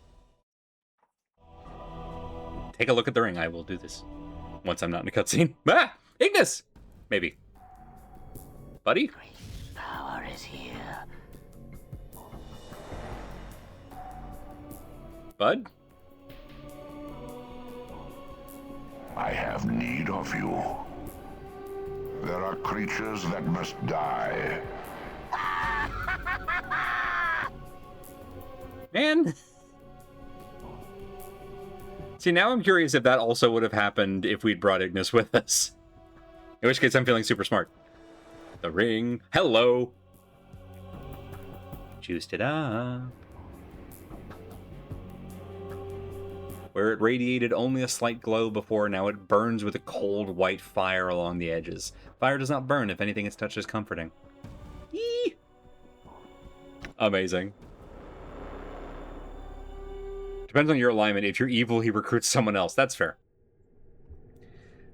Take a look at the ring. I will do this. Once I'm not in a cutscene. Ah! Ignis! Maybe. Buddy? Great power is here. Bud? I have need of you. There are creatures that must die. Man. See, now I'm curious if that also would have happened if we'd brought Ignis with us. In which case, I'm feeling super smart. The ring. Hello. Juiced it up. Where it radiated only a slight glow before, now it burns with a cold white fire along the edges. Fire does not burn. If anything, its touch is comforting. Yee! Amazing. Depends on your alignment. If you're evil, he recruits someone else. That's fair.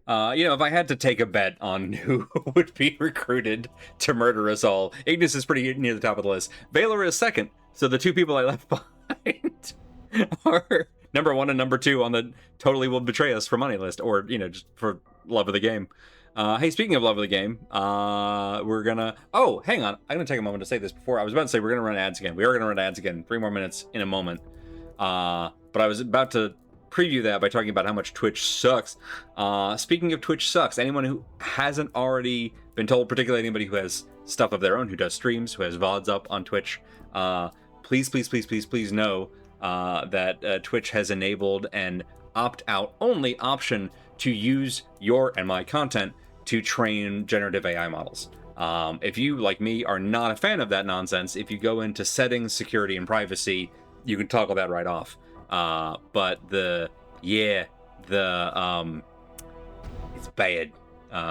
If I had to take a bet on who would be recruited to murder us all, Ignis is pretty near the top of the list. Valor is second, so the two people I left behind are number 1 and number 2 on the totally will betray us for money list, or, just for love of the game. Hey, speaking of love of the game, we're gonna... Oh, hang on. I'm gonna take a moment to say this before. I was about to say we're gonna run ads again. We are gonna run ads again. 3 more minutes in a moment. But I was about to preview that by talking about how much Twitch sucks. Speaking of Twitch sucks, anyone who hasn't already been told, particularly anybody who has stuff of their own, who does streams, who has VODs up on Twitch, please know that Twitch has enabled an opt-out only option to use your and my content to train generative AI models. If you, like me, are not a fan of that nonsense, if you go into settings, security, and privacy, you can toggle that right off. But it's bad.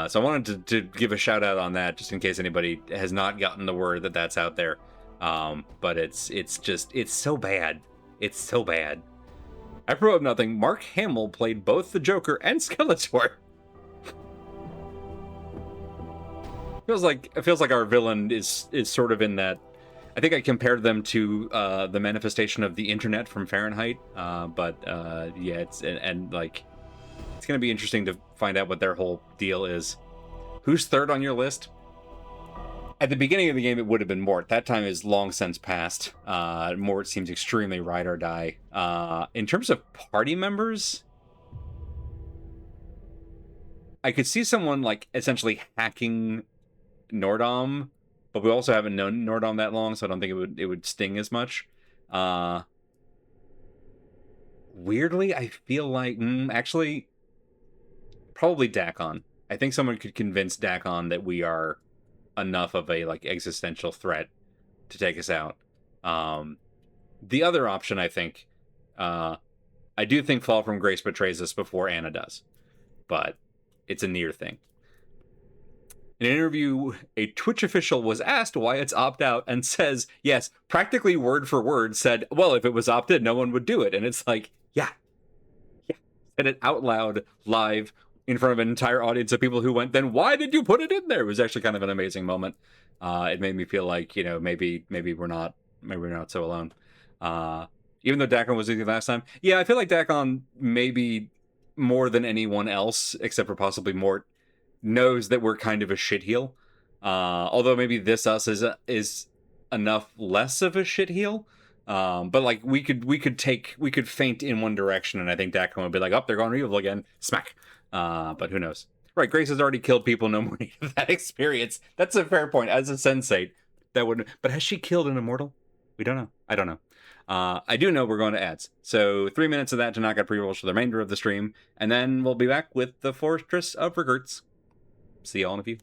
So I wanted to give a shout out on that, just in case anybody has not gotten the word that that's out there. But it's so bad. It's so bad. I prove nothing. Mark Hamill played both the Joker and Skeletor. It feels like our villain is sort of in that. I think I compared them to the manifestation of the internet from Fahrenheit. It's gonna be interesting to find out what their whole deal is. Who's third on your list? At the beginning of the game, it would have been Mort. That time is long since past. Mort seems extremely ride or die. In terms of party members, I could see someone essentially hacking Nordom, but we also haven't known Nordom that long, so I don't think it would sting as much. Weirdly, I feel like actually probably Dakon. I think someone could convince Dakon that we are enough of a existential threat to take us out. The other option, I think, I do think Fall from Grace betrays us before Anna does, but It's a near thing. In an interview, a Twitch official was asked why it's opt-out and says, yes, practically word for word said, well, if it was opt-in, no one would do it. And it's like, yeah. Said it out loud, live, in front of an entire audience of people who went, then why did you put it in there? It was actually kind of an amazing moment. It made me feel like, maybe we're not so alone. Even though Dakon was with you last time. Yeah, I feel like Dakon maybe more than anyone else, except for possibly Mort, knows that we're kind of a shitheel. Although maybe this us is enough less of a shitheel. But like we could feint in one direction, and I think Dakon would be like, oh, they're going evil again. Smack. But who knows? Right, Grace has already killed people, no more need of that experience. That's a fair point. As a sensate, that wouldn't. But has she killed an immortal? We don't know. I don't know. I do know we're going to ads. So 3 minutes of that to knock out pre-rolls for the remainder of the stream, and then we'll be back with the Fortress of Regrets. See y'all in a few.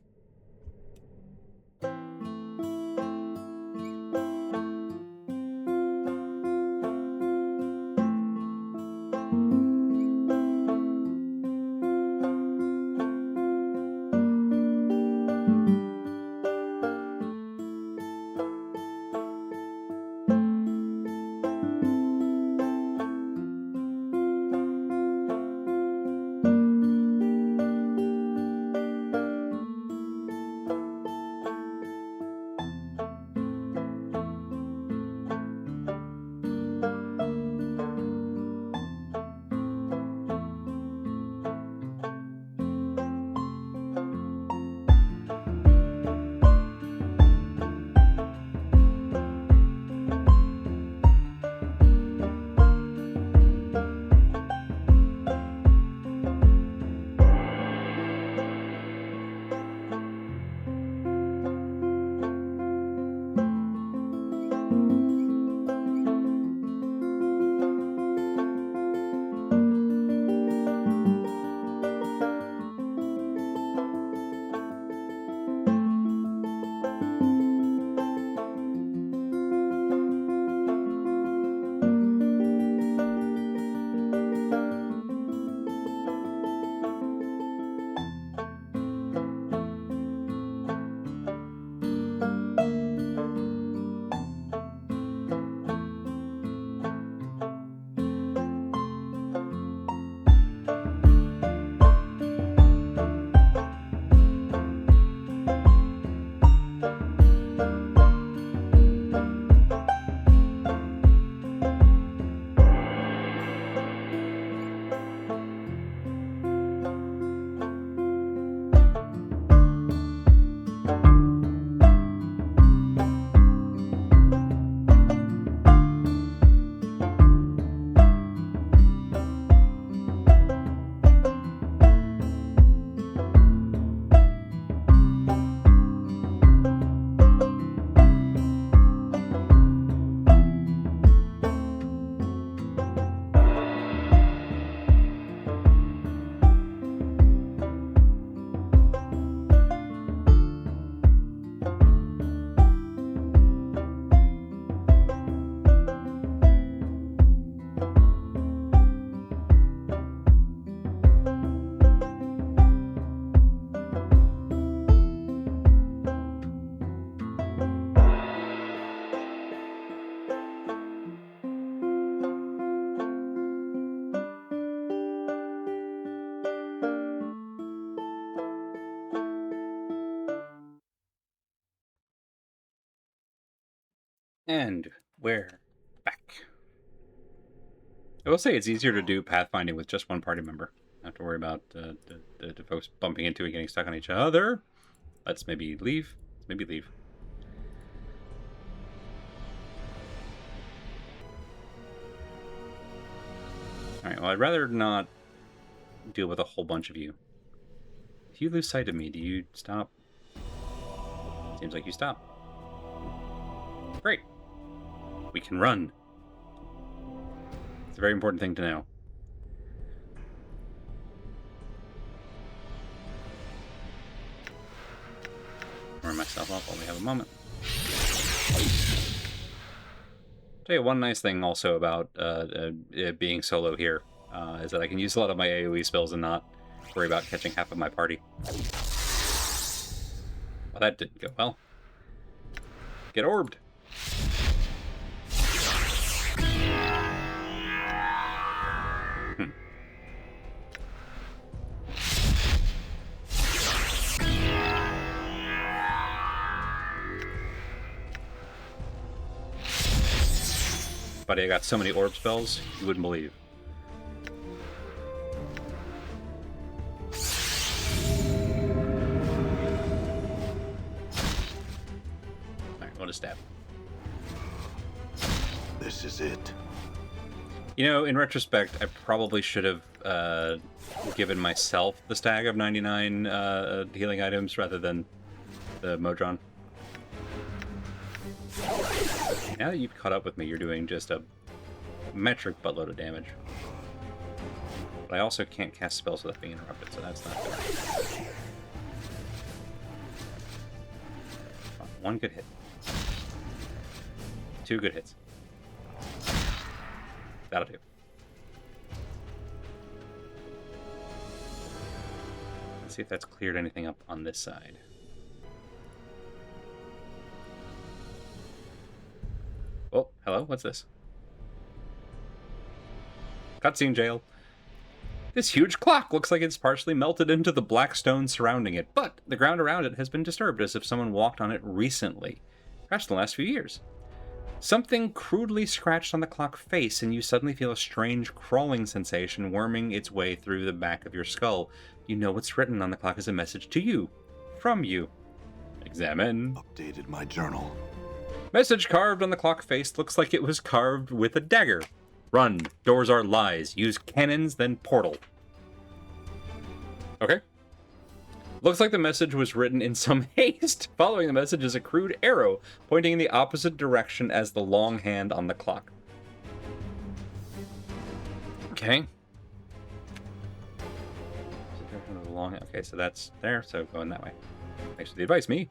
And we're back. I will say it's easier to do pathfinding with just one party member. Not to worry about the folks bumping into and getting stuck on each other. Let's maybe leave. Alright, well, I'd rather not deal with a whole bunch of you. If you lose sight of me, do you stop? Seems like you stop. Great. We can run. It's a very important thing to know. Warm myself up while we have a moment. Tell you one nice thing also about being solo here is that I can use a lot of my AoE spells and not Worry about catching half of my party. Well, that didn't go well. Get orbed. Buddy, I got so many orb spells, you wouldn't believe. Alright, what a stab. This is it. You know, in retrospect, I probably should have given myself the stag of 99 healing items rather than the Modron. Now that you've caught up with me, you're doing just a metric buttload of damage. But I also can't cast spells without being interrupted, so that's not good. One good hit. 2 good hits. That'll do. Let's see if that's cleared anything up on this side. Oh, hello? What's this? Cutscene jail. This huge clock looks like it's partially melted into the black stone surrounding it, but the ground around it has been disturbed as if someone walked on it recently. Perhaps in the last few years. Something crudely scratched on the clock face, and you suddenly feel a strange crawling sensation worming its way through the back of your skull. You know what's written on the clock is a message to you. From you. Examine. Updated my journal. Message carved on the clock face looks like it was carved with a dagger. Run. Doors are lies. Use cannons, then portal. Okay. Looks like the message was written in some haste. Following the message is a crude arrow pointing in the opposite direction as the long hand on the clock. Okay. Okay, so that's there, so going that way. Thanks for the advice, me.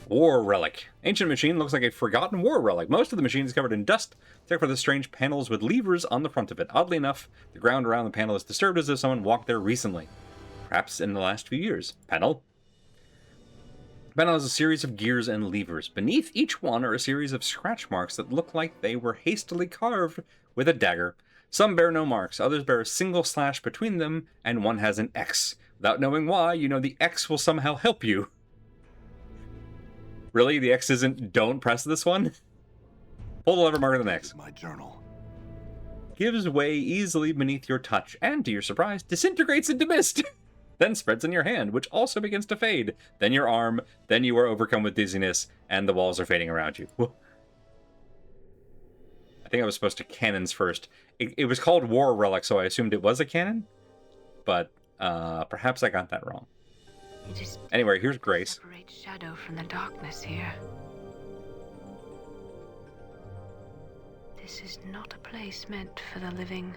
War relic. Ancient machine looks like a forgotten war relic. Most of the machine is covered in dust, except for the strange panels with levers on the front of it. Oddly enough, the ground around the panel is disturbed as if someone walked there recently. Perhaps in the last few years. Panel. Panel has a series of gears and levers. Beneath each one are a series of scratch marks that look like they were hastily carved with a dagger. Some bear no marks, others bear a single slash between them, and one has an X. Without knowing why, you know the X will somehow help you. Really? The X isn't don't press this one? Pull the lever marker to the X. My journal. Gives way easily beneath your touch, and to your surprise, disintegrates into mist. Then spreads in your hand, which also begins to fade. Then your arm, then you are overcome with dizziness, and the walls are fading around you. I think I was supposed to cannons first. It was called War Relic, so I assumed it was a cannon, but perhaps I got that wrong. Anyway, here's Grace. Separate shadow from the darkness here. This is not a place meant for the living.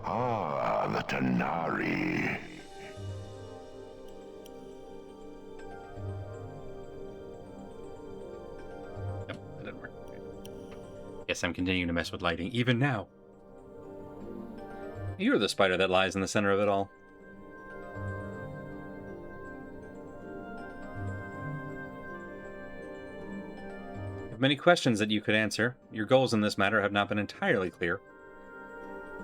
Ah, the Tanari. Nope, that didn't work. Yes, I'm continuing to mess with lighting, even now. You're the spider that lies in the center of it all. You have many questions that you could answer. Your goals in this matter have not been entirely clear.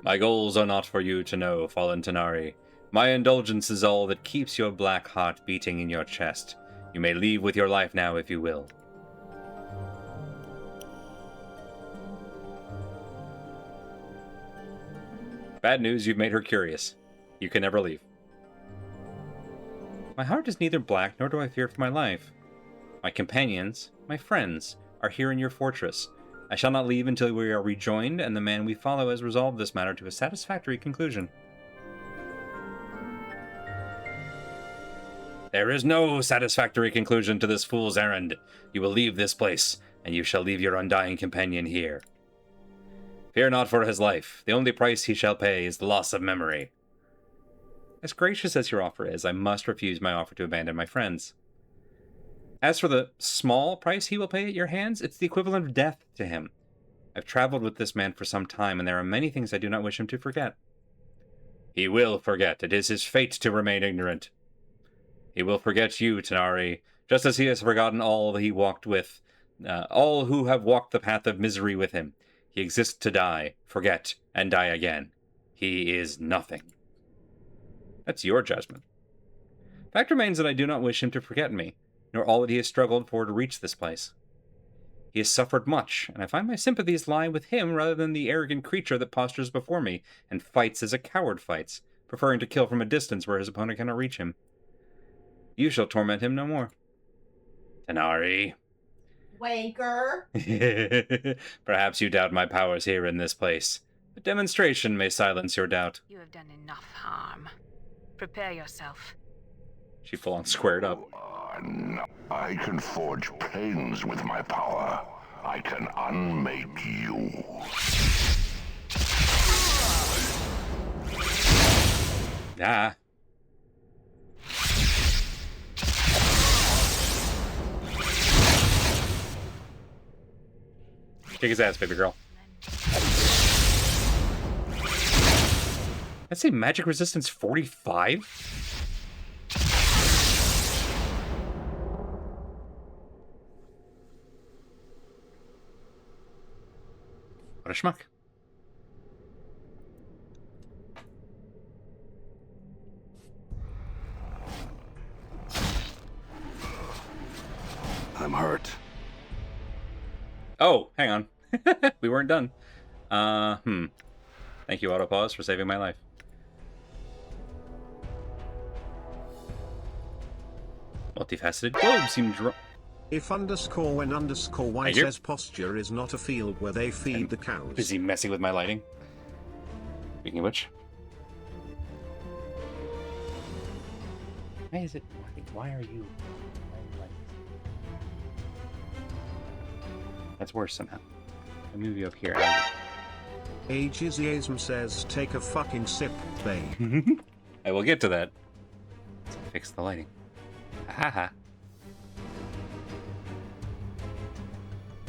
My goals are not for you to know, fallen Tanari. My indulgence is all that keeps your black heart beating in your chest. You may leave with your life now if you will. Bad news, you've made her curious. You can never leave. My heart is neither black, nor do I fear for my life. My companions, my friends, are here in your fortress. I shall not leave until we are rejoined, and the man we follow has resolved this matter to a satisfactory conclusion. There is no satisfactory conclusion to this fool's errand. You will leave this place, and you shall leave your undying companion here. Fear not for his life. The only price he shall pay is the loss of memory. As gracious as your offer is, I must refuse my offer to abandon my friends. As for the small price he will pay at your hands, it's the equivalent of death to him. I've traveled with this man for some time, and there are many things I do not wish him to forget. He will forget. It is his fate to remain ignorant. He will forget you, Tanari, just as he has forgotten all he walked with, all who have walked the path of misery with him. He exists to die, forget, and die again. He is nothing. That's your judgment. Fact remains that I do not wish him to forget me, nor all that he has struggled for to reach this place. He has suffered much, and I find my sympathies lie with him rather than the arrogant creature that postures before me and fights as a coward fights, preferring to kill from a distance where his opponent cannot reach him. You shall torment him no more. Tanari. Wanker. Perhaps you doubt my powers here in this place. A demonstration may silence your doubt. You have done enough harm. Prepare yourself. She full-on squared up. No. I can forge planes with my power. I can unmake you. Ah. Kick his ass, baby girl. Let's say magic resistance 45? What a schmuck. I'm hurt. Oh, hang on. We weren't done. Thank you, Autopause, for saving my life. Multifaceted globe seemed If underscore when underscore y says posture is not a field where they feed the cows. busy messing with my lighting. Speaking of which. Why is it? Why are you like this? That's worse somehow. I'll move you up here. Ageism says take a fucking sip, babe. I will get to that. Let's fix the lighting. Haha.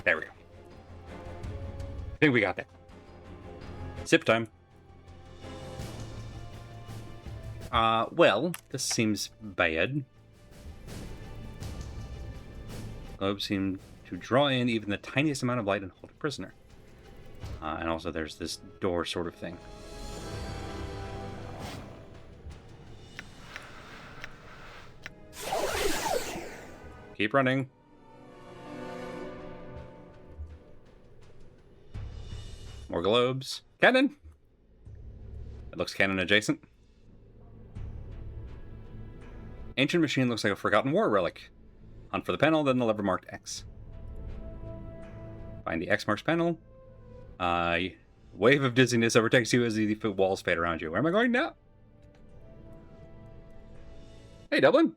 There we go. I think we got that. Sip time. Well, this seems bad. Globes seem to draw in even the tiniest amount of light and hold a prisoner. And also there's this door sort of thing. Keep running. More globes. Cannon! It looks cannon adjacent. Ancient machine looks like a forgotten war relic. Hunt for the panel, then the lever marked X. Find the X marks panel. Wave of dizziness overtakes you as the walls fade around you. Where am I going now? Hey, Dublin.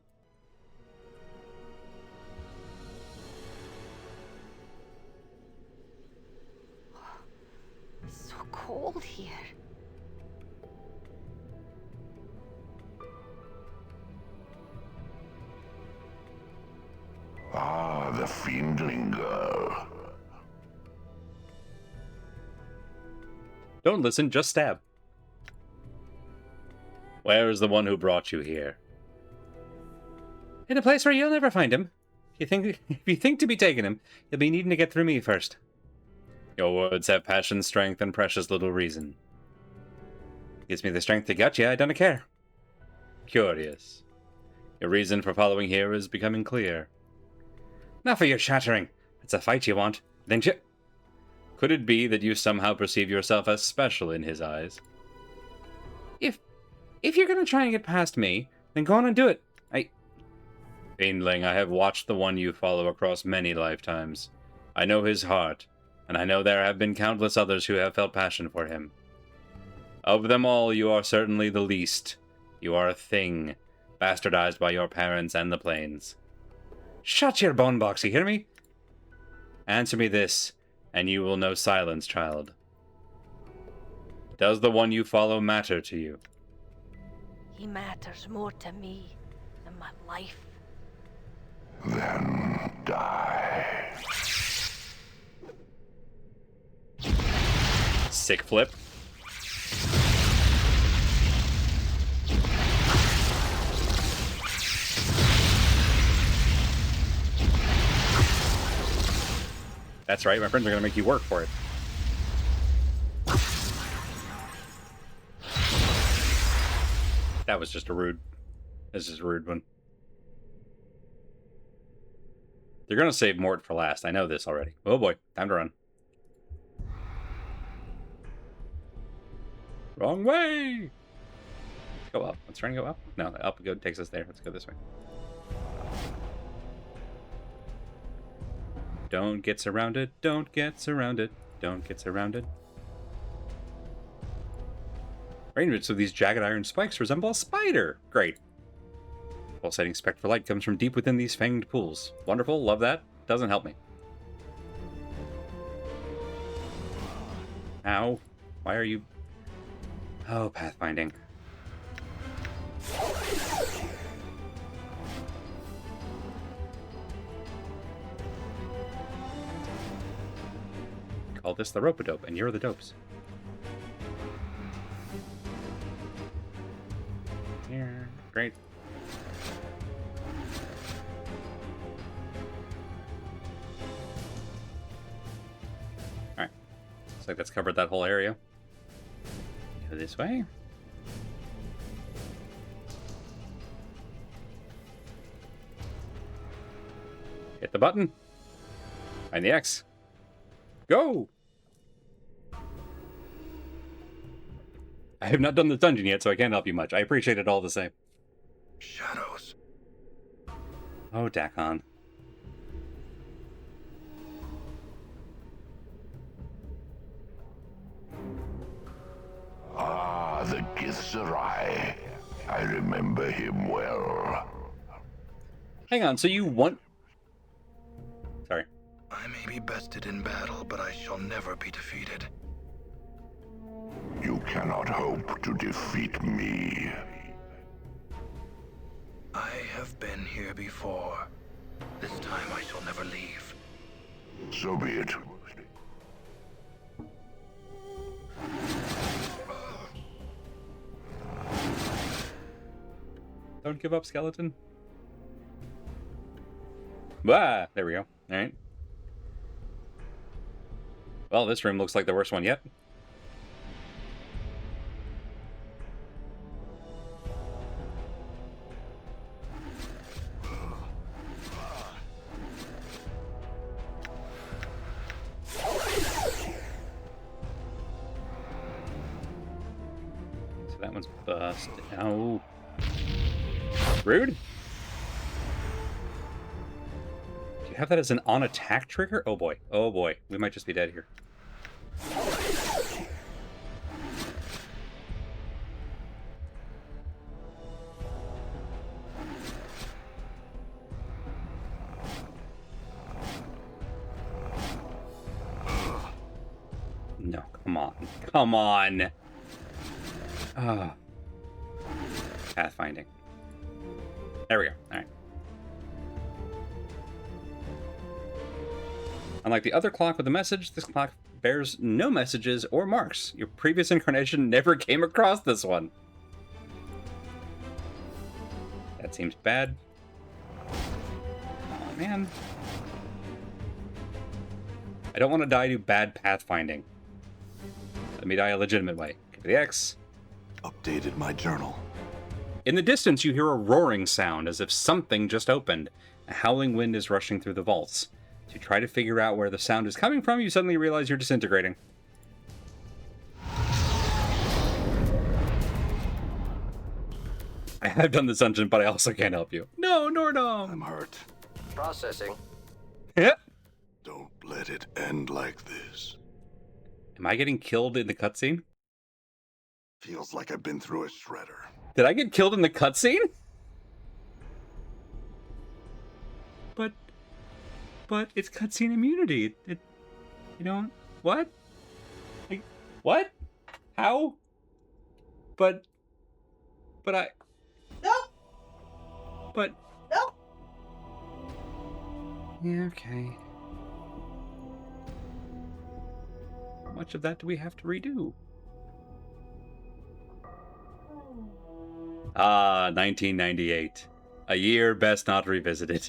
It's so cold here. Ah, the fiendling girl. Don't listen, just stab. Where is the one who brought you here? In a place where you'll never find him. If you think to be taking him, you'll be needing to get through me first. Your words have passion, strength, and precious little reason. Gives me the strength to gut you, I don't care. Curious. Your reason for following here is becoming clear. Enough of your chattering. It's a fight you want, didn't you? Could it be that you somehow perceive yourself as special in his eyes? If you're gonna try and get past me, then go on and do it. Fiendling, I have watched the one you follow across many lifetimes. I know his heart, and I know there have been countless others who have felt passion for him. Of them all, you are certainly the least. You are a thing, bastardized by your parents and the plains. Shut your bone box, you hear me? Answer me this, and you will know silence, child. Does the one you follow matter to you? He matters more to me than my life. Then die. Sick flip. That's right, my friends are gonna make you work for it. That was just a rude. This is a rude one. They're gonna save Mort for last. I know this already. Oh boy, time to run. Wrong way! Go up. Let's try and go up. No, up go takes us there. Let's go this way. Don't get surrounded. Don't get surrounded. Don't get surrounded. Range of these jagged iron spikes resemble a spider. Great. Pulsating spectral light comes from deep within these fanged pools. Wonderful. Love that. Doesn't help me. Ow. Why are you... Oh, pathfinding. Call this the rope-a-dope, and you're the dopes. Here. Great. Alright. Looks like that's covered that whole area. Go this way. Hit the button. Find the X. Go! I have not done the dungeon yet, so I can't help you much. I appreciate it all the same. Shadows. Oh, Dakon. Ah, the Githzerai. I remember him well. Hang on, so you want... Sorry. I may be bested in battle, but I shall never be defeated. You cannot hope to defeat me. I have been here before. This time I shall never leave. So be it. Don't give up, skeleton. Ah, there we go. Alright. Well, this room looks like the worst one yet. So that one's busted. Oh. Rude? Do you have that as an on-attack trigger? Oh boy. Oh boy. We might just be dead here. No, come on. Come on! Ah. Pathfinding. There we go. Alright. Unlike the other clock with a message, this clock bears no messages or marks. Your previous incarnation never came across this one. That seems bad. Oh, man. I don't want to die to bad pathfinding. Let me die a legitimate way. Get to the X. Updated my journal. In the distance, you hear a roaring sound as if something just opened. A howling wind is rushing through the vaults. As you try to figure out where the sound is coming from, you suddenly realize you're disintegrating. I have done this dungeon, but I also can't help you. No, Nordom! I'm hurt. Processing. Yeah. Don't let it end like this. Am I getting killed in the cutscene? Feels like I've been through a shredder. Did I get killed in the cutscene? But it's cutscene immunity. You don't... What? Like, what? How? But I... Nope. But... Nope. Yeah, okay. How much of that do we have to redo? 1998. A year best not revisited.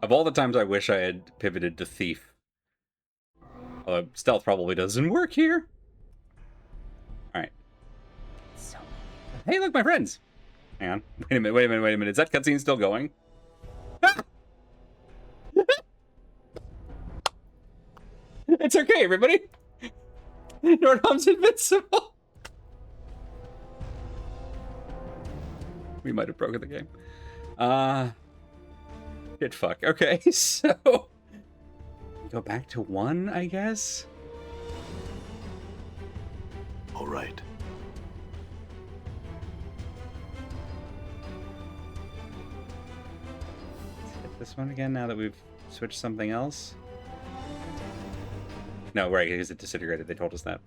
Of all the times I wish I had pivoted to Thief. Stealth probably doesn't work here. Alright. So Hey, look, my friends! Hang on. Wait a minute. Is that cutscene still going? It's okay, everybody! Nordhom's invincible! We might have broken the game. Shit, fuck. Okay, so... Go back to 1, I guess? All right. Let's hit this one again now that we've switched something else. No, right, because it disintegrated. They told us that.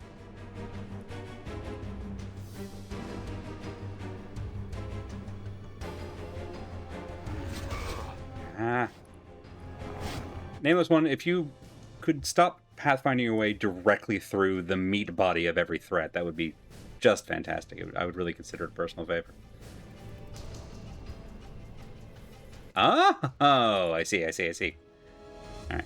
Nameless One, if you could stop pathfinding your way directly through the meat body of every threat, that would be just fantastic. I would really consider it a personal favor. Oh, I see. All right.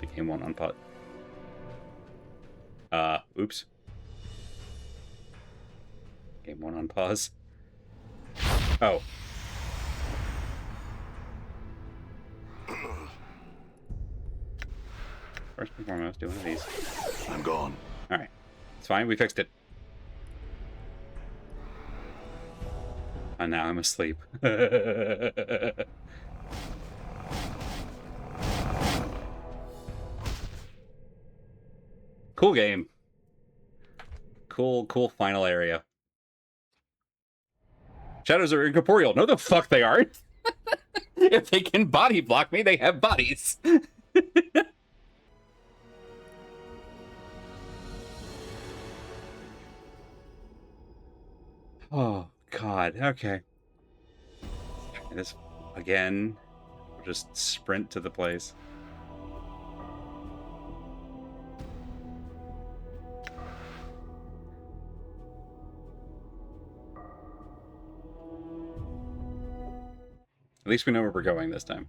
The game won't unpause. Oops. Game won't unpause. Oh. First and foremost, do one of these. I'm gone. Alright. It's fine, we fixed it. And now I'm asleep. Cool game. Cool final area. Shadows are incorporeal. No, the fuck they aren't. If they can body block me, they have bodies. Oh, God. Okay. This, again, we'll just sprint to the place. At least we know where we're going this time.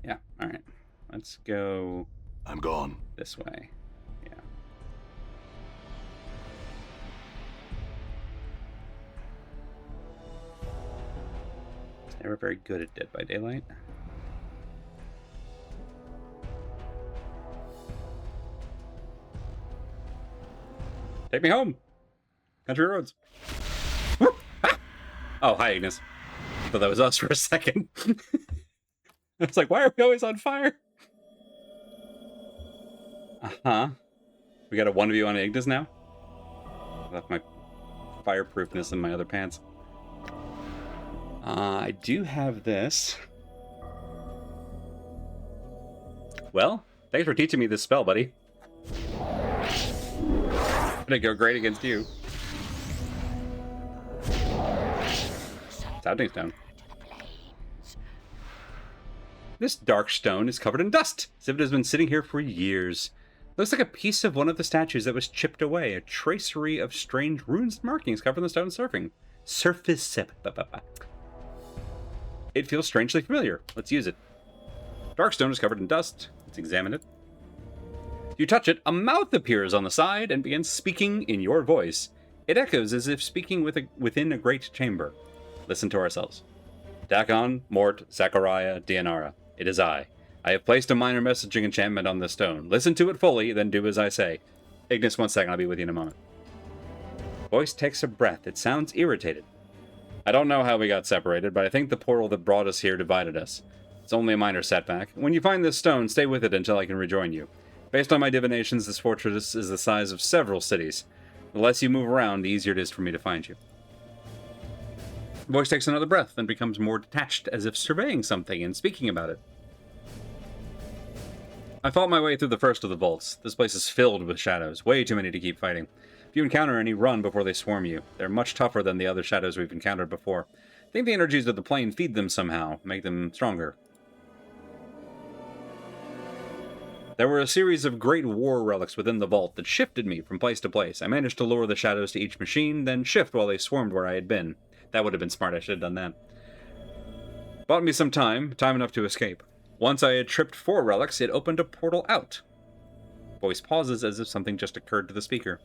Yeah, alright. Let's go... I'm gone. This way. Yeah. It's never very good at Dead by Daylight. Take me home! Country roads. Oh, hi, Ignis. I thought that was us for a second. I was like, why are we always on fire? Uh-huh. We got a 1v on Ignis now? I left my fireproofness in my other pants. I do have this. Well, thanks for teaching me this spell, buddy. Gonna go great against you. Sounding stone. This dark stone is covered in dust, as if it has been sitting here for years. Looks like a piece of one of the statues that was chipped away, a tracery of strange runes and markings covering the stone surface. It feels strangely familiar. Let's use it. Dark stone is covered in dust. Let's examine it. You touch it, a mouth appears on the side and begins speaking in your voice. It echoes as if speaking within a great chamber. Listen to ourselves. Dakon, Mort, Zachariah, Dianara. It is I. I have placed a minor messaging enchantment on this stone. Listen to it fully, then do as I say. Ignis, 1 second, I'll be with you in a moment. Voice takes a breath. It sounds irritated. I don't know how we got separated, but I think the portal that brought us here divided us. It's only a minor setback. When you find this stone, stay with it until I can rejoin you. Based on my divinations, this fortress is the size of several cities. The less you move around, the easier it is for me to find you. The voice takes another breath, then becomes more detached, as if surveying something and speaking about it. I fought my way through the first of the vaults. This place is filled with shadows, way too many to keep fighting. If you encounter any, run before they swarm you. They're much tougher than the other shadows we've encountered before. I think the energies of the plane feed them somehow, make them stronger. There were a series of great war relics within the vault that shifted me from place to place. I managed to lure the shadows to each machine, then shift while they swarmed where I had been. That would have been smart, I should have done that. Bought me some time enough to escape. Once I had tripped 4 relics, it opened a portal out. Voice pauses as if something just occurred to the speaker.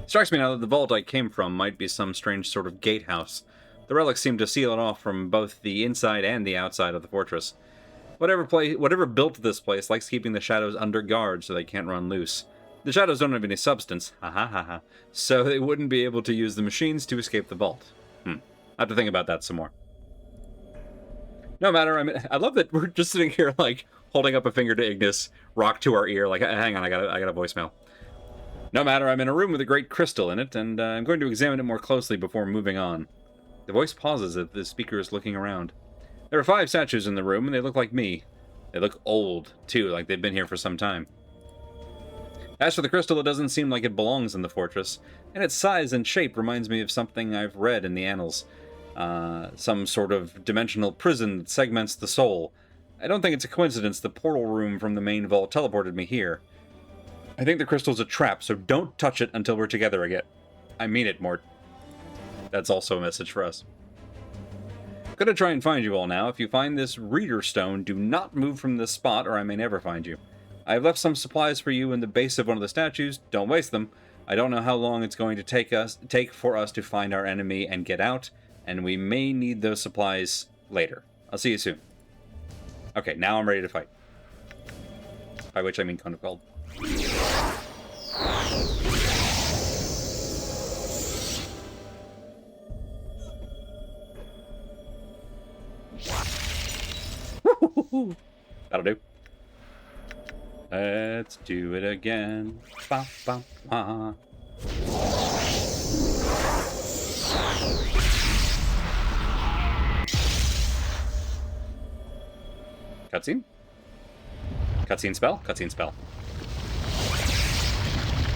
Strikes me now that the vault I came from might be some strange sort of gatehouse. The relics seem to seal it off from both the inside and the outside of the fortress. Whatever built this place likes keeping the shadows under guard so they can't run loose. The shadows don't have any substance, so they wouldn't be able to use the machines to escape the vault. I have to think about that some more. No matter, I mean, I love that we're just sitting here, like, holding up a finger to Ignis, rock to our ear, like, hang on, I got a voicemail. No matter, I'm in a room with a great crystal in it, and I'm going to examine it more closely before moving on. The voice pauses as the speaker is looking around. There are 5 statues in the room, and they look like me. They look old, too, like they've been here for some time. As for the crystal, it doesn't seem like it belongs in the fortress, and its size and shape reminds me of something I've read in the annals. Some sort of dimensional prison that segments the soul. I don't think it's a coincidence the portal room from the main vault teleported me here. I think the crystal's a trap, so don't touch it until we're together again. I mean it, Mort. That's also a message for us. Gonna try and find you all now. If you find this reader stone, do not move from this spot or I may never find you. I have left some supplies for you in the base of one of the statues. Don't waste them. I don't know how long it's going to take for us to find our enemy and get out, and we may need those supplies later. I'll see you soon. Okay, now I'm ready to fight. By which I mean Cone of Gold. That'll do. Let's do it again. Ba, ba, ba. Cutscene? Cutscene spell? Cutscene spell.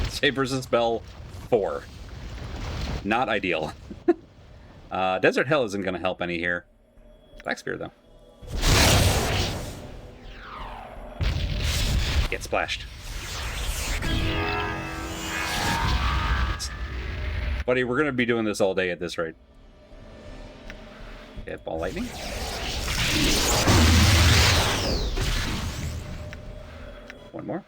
Sabers and spell 4. Not ideal. Desert Hell isn't going to help any here. Black Spear, though. Get splashed. Buddy, we're going to be doing this all day at this rate. Get ball lightning. One more.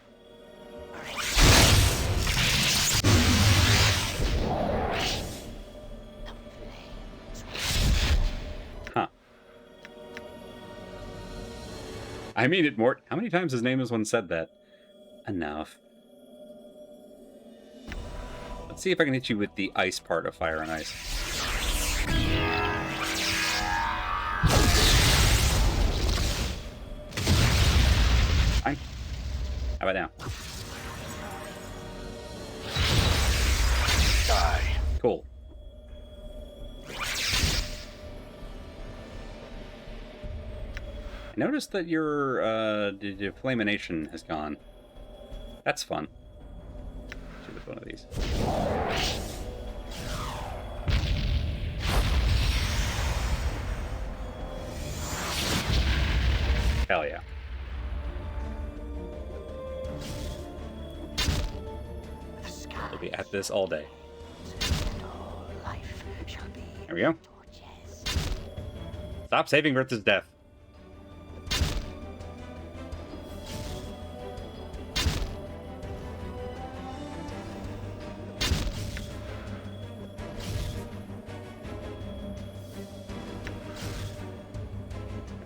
Huh. I mean it, Mort. How many times has Nameless One said that? Enough. Let's see if I can hit you with the ice part of Fire and Ice. Fine. How about now? Die. Cool. I noticed that your flamination has gone. That's fun. Shoot with one of these. Hell yeah. We'll be at this all day. There we go. Stop saving Bertha's death.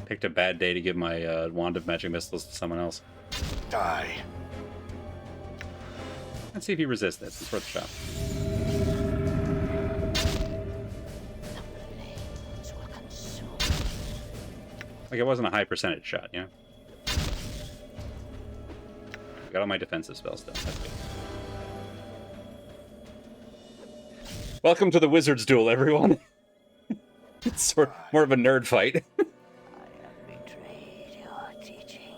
Picked a bad day to give my wand of magic missiles to someone else. Die. Let's see if he resists this. It's worth a shot. Like, it wasn't a high percentage shot, you know? Got all my defensive spells done. That's good. Welcome to the Wizard's Duel, everyone. It's sort more of a nerd fight. I have betrayed your teaching.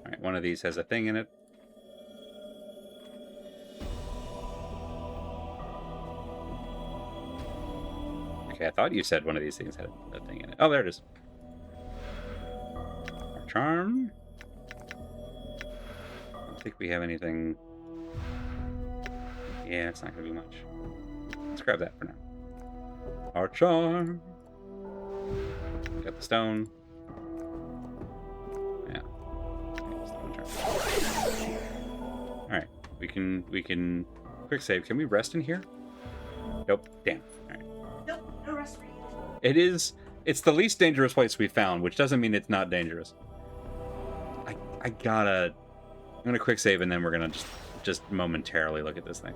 All right, one of these has a thing in it. Okay, I thought you said one of these things had a thing in it. Oh, there it is. Our charm. I don't think we have anything. Yeah, it's not going to be much. Let's grab that for now. Our charm. Got the stone. Yeah. Stone charm. All right, we can quick save. Can we rest in here? Nope. Damn. All right. Nope, no rest for you. It's the least dangerous place we found, which doesn't mean it's not dangerous. I'm gonna quick save and then we're gonna just momentarily look at this thing.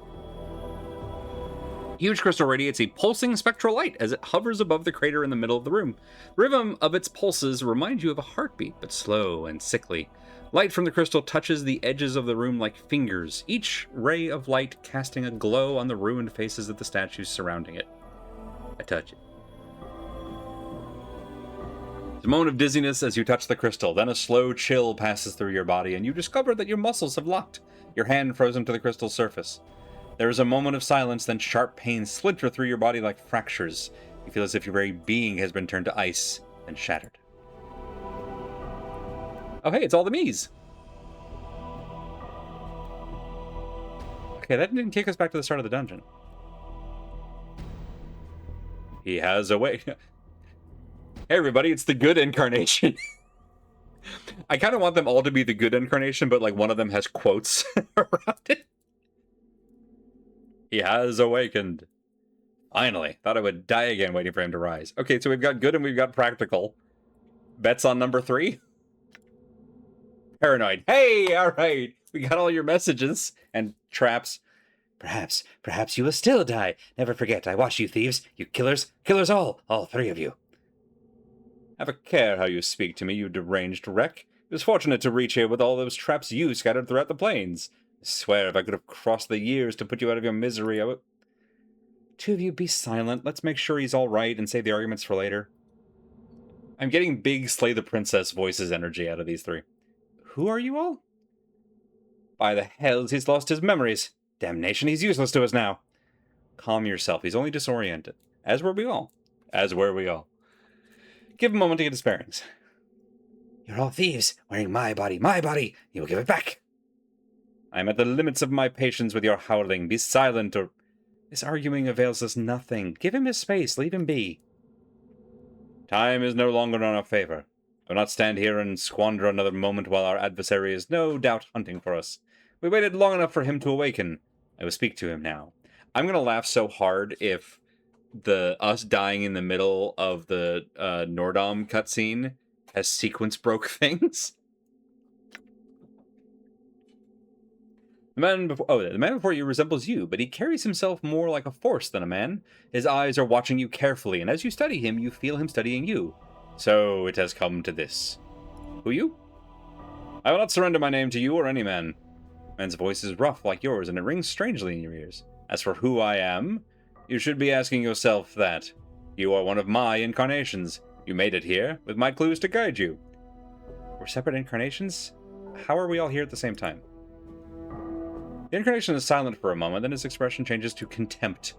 Huge crystal radiates a pulsing spectral light as it hovers above the crater in the middle of the room. The rhythm of its pulses remind you of a heartbeat, but slow and sickly. Light from the crystal touches the edges of the room like fingers, each ray of light casting a glow on the ruined faces of the statues surrounding it. I touch it. There's a moment of dizziness as you touch the crystal, then a slow chill passes through your body, and you discover that your muscles have locked, your hand frozen to the crystal's surface. There is a moment of silence, then sharp pains splinter through your body like fractures. You feel as if your very being has been turned to ice and shattered. Oh hey, it's all the me's! Okay, that didn't take us back to the start of the dungeon. He has a way. Hey everybody, it's the good incarnation. I kind of want them all to be the good incarnation, but like one of them has quotes around it. He has awakened. Finally. Thought I would die again waiting for him to rise. Okay, so we've got good and we've got practical. Bets on number 3? Paranoid. Hey, alright. We got all your messages and traps. Perhaps you will still die. Never forget, I watch you thieves. You killers. Killers all 3 of you. Have a care how you speak to me, you deranged wreck. It was fortunate to reach here with all those traps you scattered throughout the plains. I swear if I could have crossed the years to put you out of your misery, I would... 2 of you, be silent. Let's make sure he's all right and save the arguments for later. I'm getting big Slay the Princess voices energy out of these 3. Who are you all? By the hells, he's lost his memories. Damnation, he's useless to us now. Calm yourself, he's only disoriented. As were we all. Give him a moment to get his bearings. You're all thieves, wearing my body. You will give it back. I'm at the limits of my patience with your howling. Be silent, or... This arguing avails us nothing. Give him his space, leave him be. Time is no longer in our favor. I will not stand here and squander another moment while our adversary is no doubt hunting for us. We waited long enough for him to awaken. I will speak to him now. I'm gonna laugh so hard if us dying in the middle of the Nordom cutscene has sequence broke things. The man before you resembles you, but he carries himself more like a force than a man. His eyes are watching you carefully, and as you study him, you feel him studying you. So it has come to this. Who you? I will not surrender my name to you or any man. Man's voice is rough like yours, and it rings strangely in your ears. As for who I am, you should be asking yourself that. You are one of my incarnations. You made it here, with my clues to guide you. We're separate incarnations? How are we all here at the same time? The incarnation is silent for a moment, then his expression changes to contempt.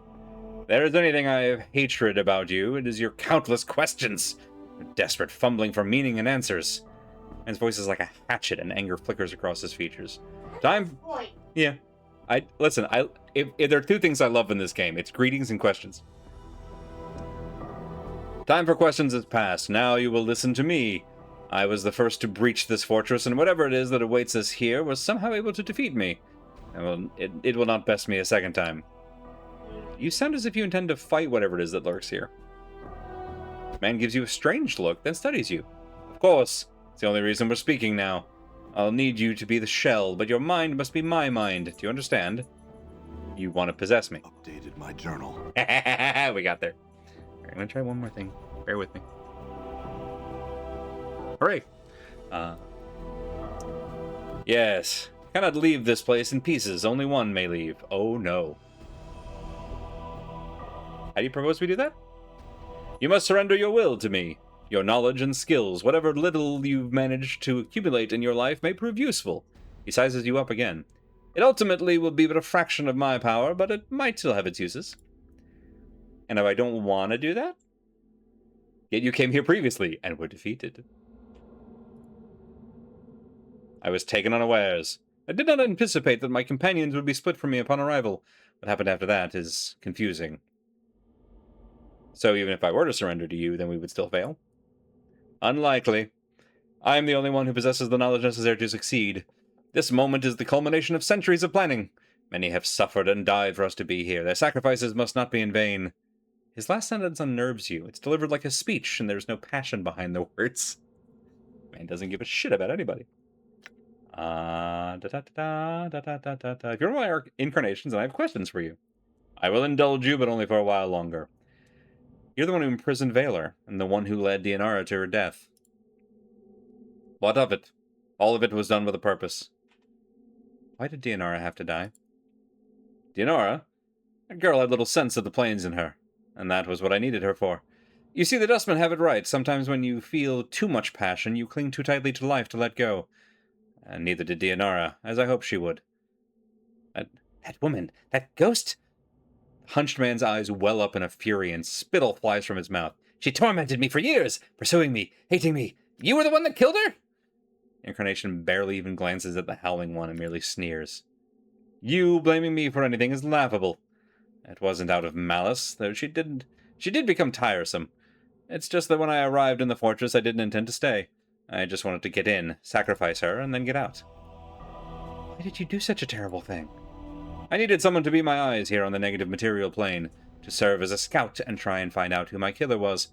If there is anything I have hatred about you, it is your countless questions. Your desperate fumbling for meaning and answers. His voice is like a hatchet, and anger flickers across his features. Time... Yeah. If there are 2 things I love in this game, it's greetings and questions. Time for questions is past. Now you will listen to me. I was the first to breach this fortress, and whatever it is that awaits us here was somehow able to defeat me. It will not best me a second time. You sound as if you intend to fight whatever it is that lurks here. Man gives you a strange look, then studies you. Of course. It's the only reason we're speaking now. I'll need you to be the shell, but your mind must be my mind. Do you understand? You want to possess me. Updated my journal. We got there. Alright, I'm gonna try one more thing. Bear with me. Hooray! Yes. Cannot leave this place in pieces. Only one may leave. Oh no. How do you propose we do that? You must surrender your will to me. Your knowledge and skills, whatever little you've managed to accumulate in your life, may prove useful. He sizes you up again. It ultimately will be but a fraction of my power, but it might still have its uses. And if I don't want to do that? Yet you came here previously, and were defeated. I was taken unawares. I did not anticipate that my companions would be split from me upon arrival. What happened after that is confusing. So even if I were to surrender to you, then we would still fail? Unlikely. I am the only one who possesses the knowledge necessary to succeed. This moment is the culmination of centuries of planning. Many have suffered and died for us to be here. Their sacrifices must not be in vain. His last sentence unnerves you. It's delivered like a speech, and there's no passion behind the words. Man doesn't give a shit about anybody. If you're one of my incarnations, then I have questions for you. I will indulge you, but only for a while longer. You're the one who imprisoned Valor, and the one who led Dianara to her death. What of it? All of it was done with a purpose. Why did Dianara have to die? Dianara? That girl had little sense of the planes in her, and that was what I needed her for. You see, the Dustmen have it right. Sometimes when you feel too much passion, you cling too tightly to life to let go. And neither did Dianara, as I hoped she would. That woman, that ghost... The hunched man's eyes well up in a fury, and spittle flies from his mouth. She tormented me for years, pursuing me, hating me. You were the one that killed her? Incarnation barely even glances at the howling one and merely sneers. You blaming me for anything is laughable. It wasn't out of malice, though she did become tiresome. It's just that when I arrived in the fortress, I didn't intend to stay. I just wanted to get in, sacrifice her, and then get out. Why did you do such a terrible thing? I needed someone to be my eyes here on the negative material plane, to serve as a scout and try and find out who my killer was.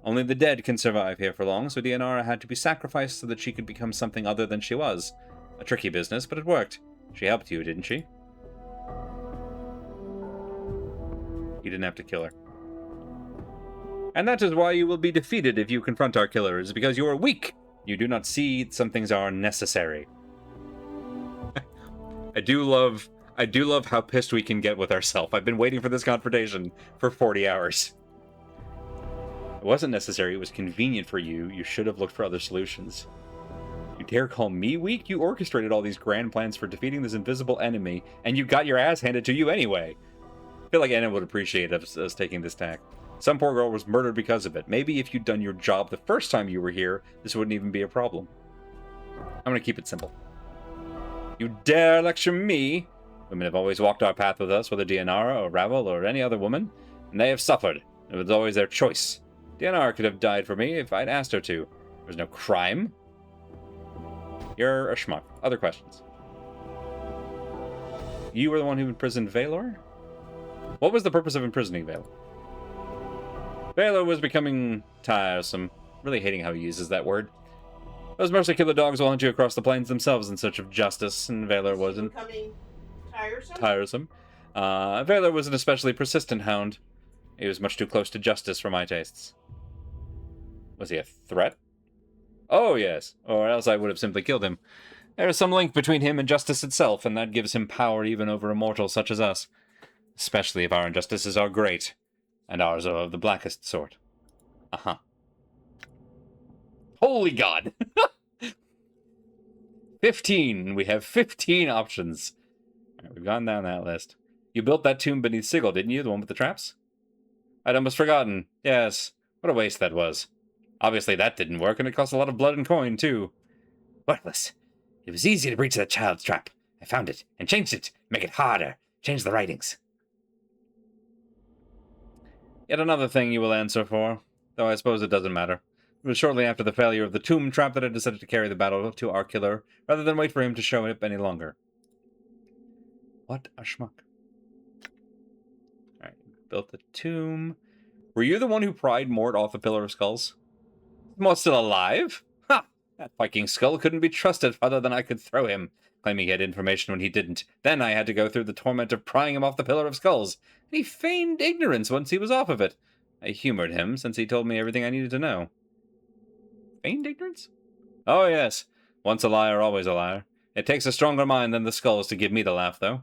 Only the dead can survive here for long, so Dianara had to be sacrificed so that she could become something other than she was. A tricky business, but it worked. She helped you, didn't she? You didn't have to kill her. And that is why you will be defeated if you confront our killer, is because you are weak. You do not see some things are necessary. I do love how pissed we can get with ourselves. I've been waiting for this confrontation for 40 hours. It wasn't necessary, it was convenient for you. You should have looked for other solutions. You dare call me weak? You orchestrated all these grand plans for defeating this invisible enemy, and you got your ass handed to you anyway. I feel like Anna would appreciate us taking this tack. Some poor girl was murdered because of it. Maybe if you'd done your job the first time you were here, this wouldn't even be a problem. I'm gonna keep it simple. You dare lecture me? Women have always walked our path with us, whether Dianara or Ravel or any other woman, and they have suffered. It was always their choice. Dianara could have died for me if I'd asked her to. There was no crime. You're a schmuck. Other questions? You were the one who imprisoned Valor? What was the purpose of imprisoning Valor? Valor was becoming tiresome. Really hating how he uses that word. Those mercy killer dogs will hunt you across the plains themselves in search of justice, and Valor wasn't. Becoming tiresome? Tiresome. Valor was an especially persistent hound. He was much too close to justice for my tastes. Was he a threat? Oh, yes. Or else I would have simply killed him. There is some link between him and justice itself, and that gives him power even over immortals such as us. Especially if our injustices are great, and ours are of the blackest sort. Uh-huh. Holy God! 15! We have 15 options. All right, we've gone down that list. You built that tomb beneath Sigil, didn't you? The one with the traps? I'd almost forgotten. Yes. What a waste that was. Obviously that didn't work, and it cost a lot of blood and coin, too. Worthless. It was easy to breach that child's trap. I found it, and changed it. Make it harder. Change the writings. Yet another thing you will answer for, though I suppose it doesn't matter. It was shortly after the failure of the tomb trap that I decided to carry the battle to our killer, rather than wait for him to show up any longer. What a schmuck. Alright, built the tomb. Were you the one who pried Mort off the Pillar of Skulls? Is Mort still alive? Ha! That Viking skull couldn't be trusted farther than I could throw him, claiming he had information when he didn't. Then I had to go through the torment of prying him off the Pillar of Skulls. And he feigned ignorance once he was off of it. I humored him, since he told me everything I needed to know. Feigned ignorance? Oh, yes. Once a liar, always a liar. It takes a stronger mind than the skulls to give me the laugh, though.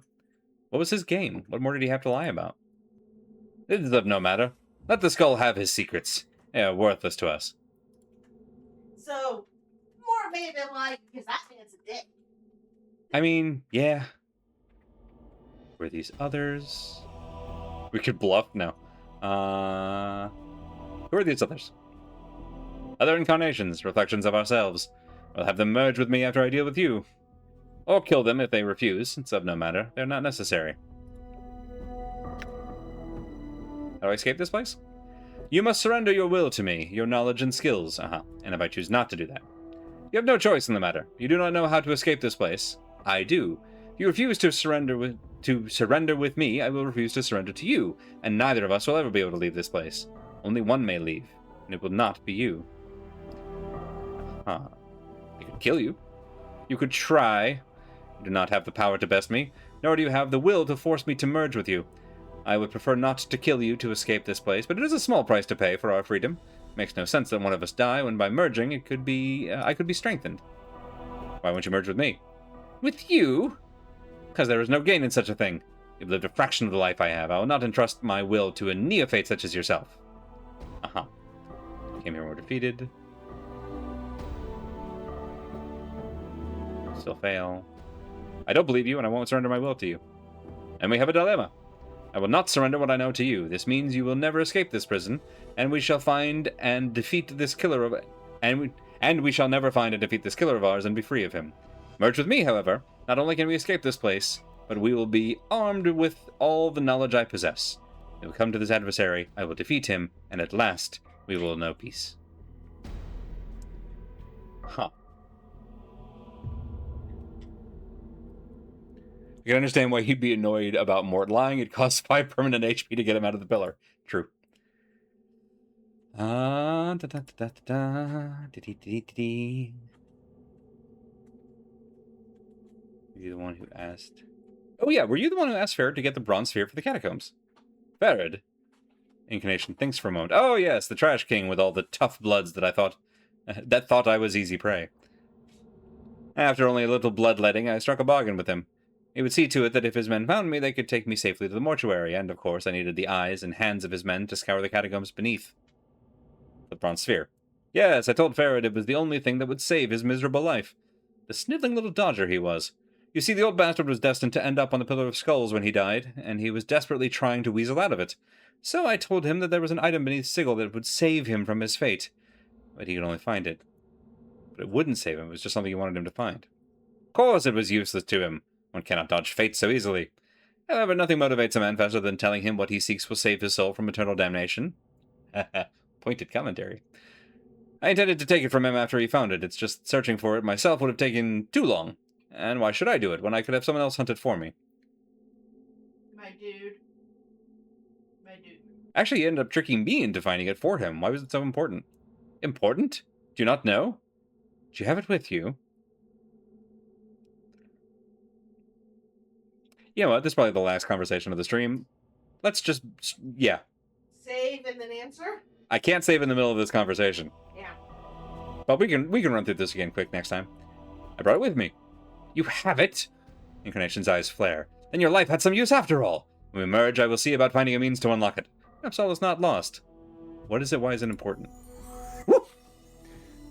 What was his game? What more did he have to lie about? This is of no matter. Let the skull have his secrets. They are worthless to us. So, more made than like, because that man's a dick. I mean, yeah. Were these others? We could bluff? No. Who are these others? Other incarnations, reflections of ourselves. I'll have them merge with me after I deal with you. Or kill them if they refuse. It's of no matter. They're not necessary. How do I escape this place? You must surrender your will to me, your knowledge and skills. And if I choose not to do that? You have no choice in the matter. You do not know how to escape this place. I do. If you refuse to surrender with me, I will refuse to surrender to you, and neither of us will ever be able to leave this place. Only one may leave, and it will not be you. I could kill you. You could try. You do not have the power to best me, nor do you have the will to force me to merge with you. I would prefer not to kill you to escape this place, but it is a small price to pay for our freedom. It makes no sense that one of us die when by merging it could be I could be strengthened. Why won't you merge with me? With you? Because there is no gain in such a thing. You've lived a fraction of the life I have. I will not entrust my will to a neophyte such as yourself. Came here, were defeated. Still fail. I don't believe you, and I won't surrender my will to you. And we have a dilemma. I will not surrender what I know to you. This means you will never escape this prison, and we shall find and defeat this killer of and we shall never find and defeat this killer of ours and be free of him. Merge with me, however. Not only can we escape this place, but we will be armed with all the knowledge I possess. We will come to this adversary, I will defeat him, and at last we will know peace. I can understand why he'd be annoyed about Mort lying. It costs 5 permanent HP to get him out of the pillar. True. You're the one who asked... Oh yeah, were you the one who asked Farad to get the bronze sphere for the catacombs? Farad? Incarnation thinks for a moment. Oh yes, the Trash King with all the tough bloods that thought I was easy prey. After only a little bloodletting, I struck a bargain with him. He would see to it that if his men found me, they could take me safely to the mortuary, and of course I needed the eyes and hands of his men to scour the catacombs beneath. The bronze sphere. Yes, I told Farad it was the only thing that would save his miserable life. The sniveling little dodger he was. You see, the old bastard was destined to end up on the Pillar of Skulls when he died, and he was desperately trying to weasel out of it. So I told him that there was an item beneath Sigil that would save him from his fate. But he could only find it. But it wouldn't save him, it was just something you wanted him to find. Of course it was useless to him. One cannot dodge fate so easily. However, nothing motivates a man faster than telling him what he seeks will save his soul from eternal damnation. Pointed commentary. I intended to take it from him after he found it. It's just searching for it myself would have taken too long. And why should I do it when I could have someone else hunt it for me? My dude. Actually, he ended up tricking me into finding it for him. Why was it so important? Important? Do you not know? Do you have it with you? You know what? This is probably the last conversation of the stream. Let's just... yeah. Save and then answer? I can't save in the middle of this conversation. Yeah. But we can run through this again quick next time. I brought it with me. You have it? Incarnation's eyes flare. Then your life had some use after all. When we merge, I will see about finding a means to unlock it. Perhaps all is not lost. What is it? Why is it important? Woo!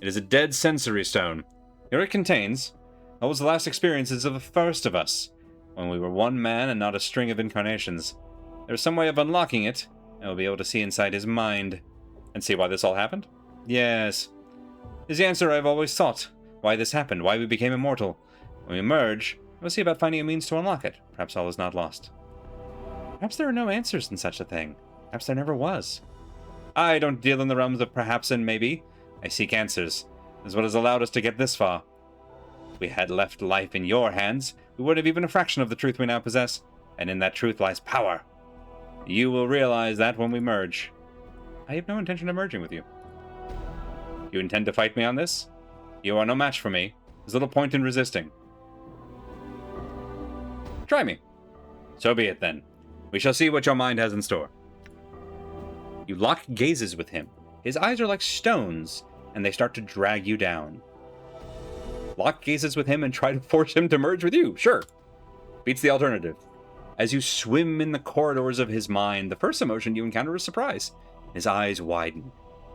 It is a dead sensory stone. Here it contains what was the last experiences of the first of us, when we were one man and not a string of incarnations. There's some way of unlocking it, and we'll be able to see inside his mind. And see why this all happened? Yes. Is the answer I've always sought. Why this happened, why we became immortal. When we merge, we'll see about finding a means to unlock it. Perhaps all is not lost. Perhaps there are no answers in such a thing. Perhaps there never was. I don't deal in the realms of perhaps and maybe. I seek answers. This is what has allowed us to get this far. If we had left life in your hands, we wouldn't have even a fraction of the truth we now possess, and in that truth lies power. You will realize that when we merge. I have no intention of merging with you. You intend to fight me on this? You are no match for me. There's little point in resisting. Try me. So be it then. We shall see what your mind has in store. You lock gazes with him. His eyes are like stones, and they start to drag you down. Lock gazes with him and try to force him to merge with you. Sure. Beats the alternative. As you swim in the corridors of his mind, the first emotion you encounter is surprise. His eyes widen.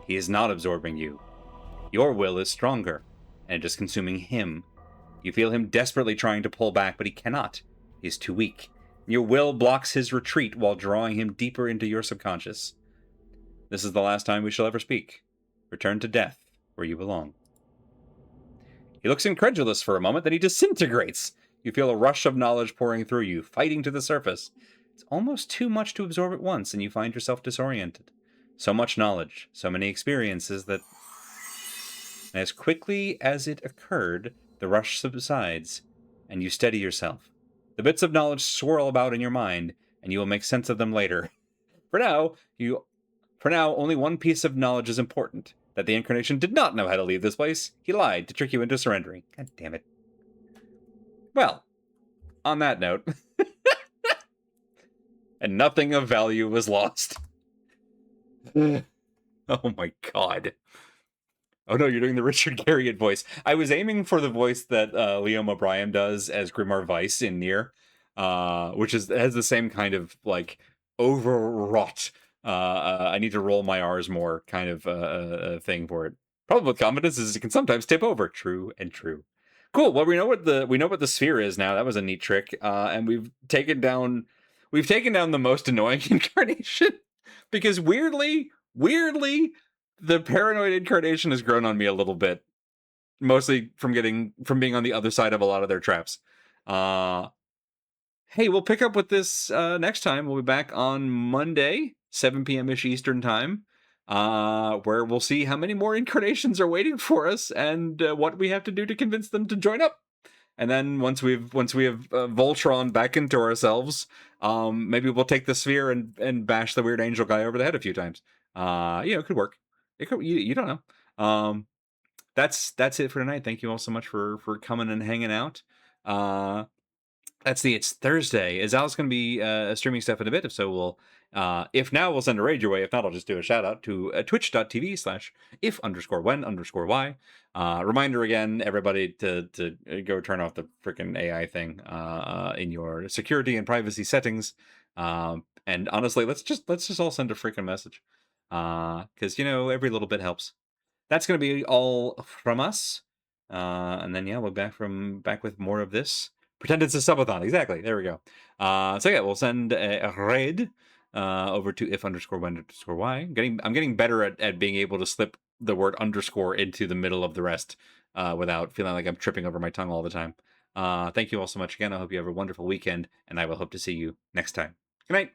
He is not absorbing you. Your will is stronger, and it is consuming him. You feel him desperately trying to pull back, but he cannot. He is too weak. Your will blocks his retreat while drawing him deeper into your subconscious. This is the last time we shall ever speak. Return to death, where you belong. He looks incredulous for a moment, then he disintegrates. You feel a rush of knowledge pouring through you, fighting to the surface. It's almost too much to absorb at once, and you find yourself disoriented. So much knowledge, so many experiences that... As quickly as it occurred, the rush subsides, and you steady yourself. The bits of knowledge swirl about in your mind, and you will make sense of them later. For now, only one piece of knowledge is important. That the Incarnation did not know how to leave this place. He lied to trick you into surrendering. God damn it. Well, on that note... and nothing of value was lost. Oh my god. Oh no, you're doing the Richard Garriott voice. I was aiming for the voice that Liam O'Brien does as Grimoire Weiss in Nier, which has the same kind of like overwrought. I need to roll my R's more kind of thing for it. Problem with confidence is it can sometimes tip over. True and true. Cool. Well, we know what the sphere is now. That was a neat trick, and we've taken down the most annoying incarnation because weirdly. The paranoid incarnation has grown on me a little bit, mostly from being on the other side of a lot of their traps. Hey, we'll pick up with this next time. We'll be back on Monday, 7 p.m.-ish Eastern time, where we'll see how many more incarnations are waiting for us and what we have to do to convince them to join up. And then once we have Voltron back into ourselves, maybe we'll take the sphere and bash the weird angel guy over the head a few times. It could work. It could, you don't know. That's it for tonight. Thank you all so much for coming and hanging out. It's Thursday. Is Alice going to be streaming stuff in a bit? If so, we'll send a raid your way. If not, I'll just do a shout out to twitch.tv/if_when_y. Reminder again, everybody, to go turn off the freaking AI thing in your security and privacy settings. And honestly, let's just all send a freaking message. Because every little bit helps. That's going to be all from us. And then we'll be back with more of this. Pretend it's a subathon. Exactly. There we go. We'll send a raid over to if_when_y. I'm getting better at being able to slip the word underscore into the middle of the rest without feeling like I'm tripping over my tongue all the time. Thank you all so much again. I hope you have a wonderful weekend, and I will hope to see you next time. Good night.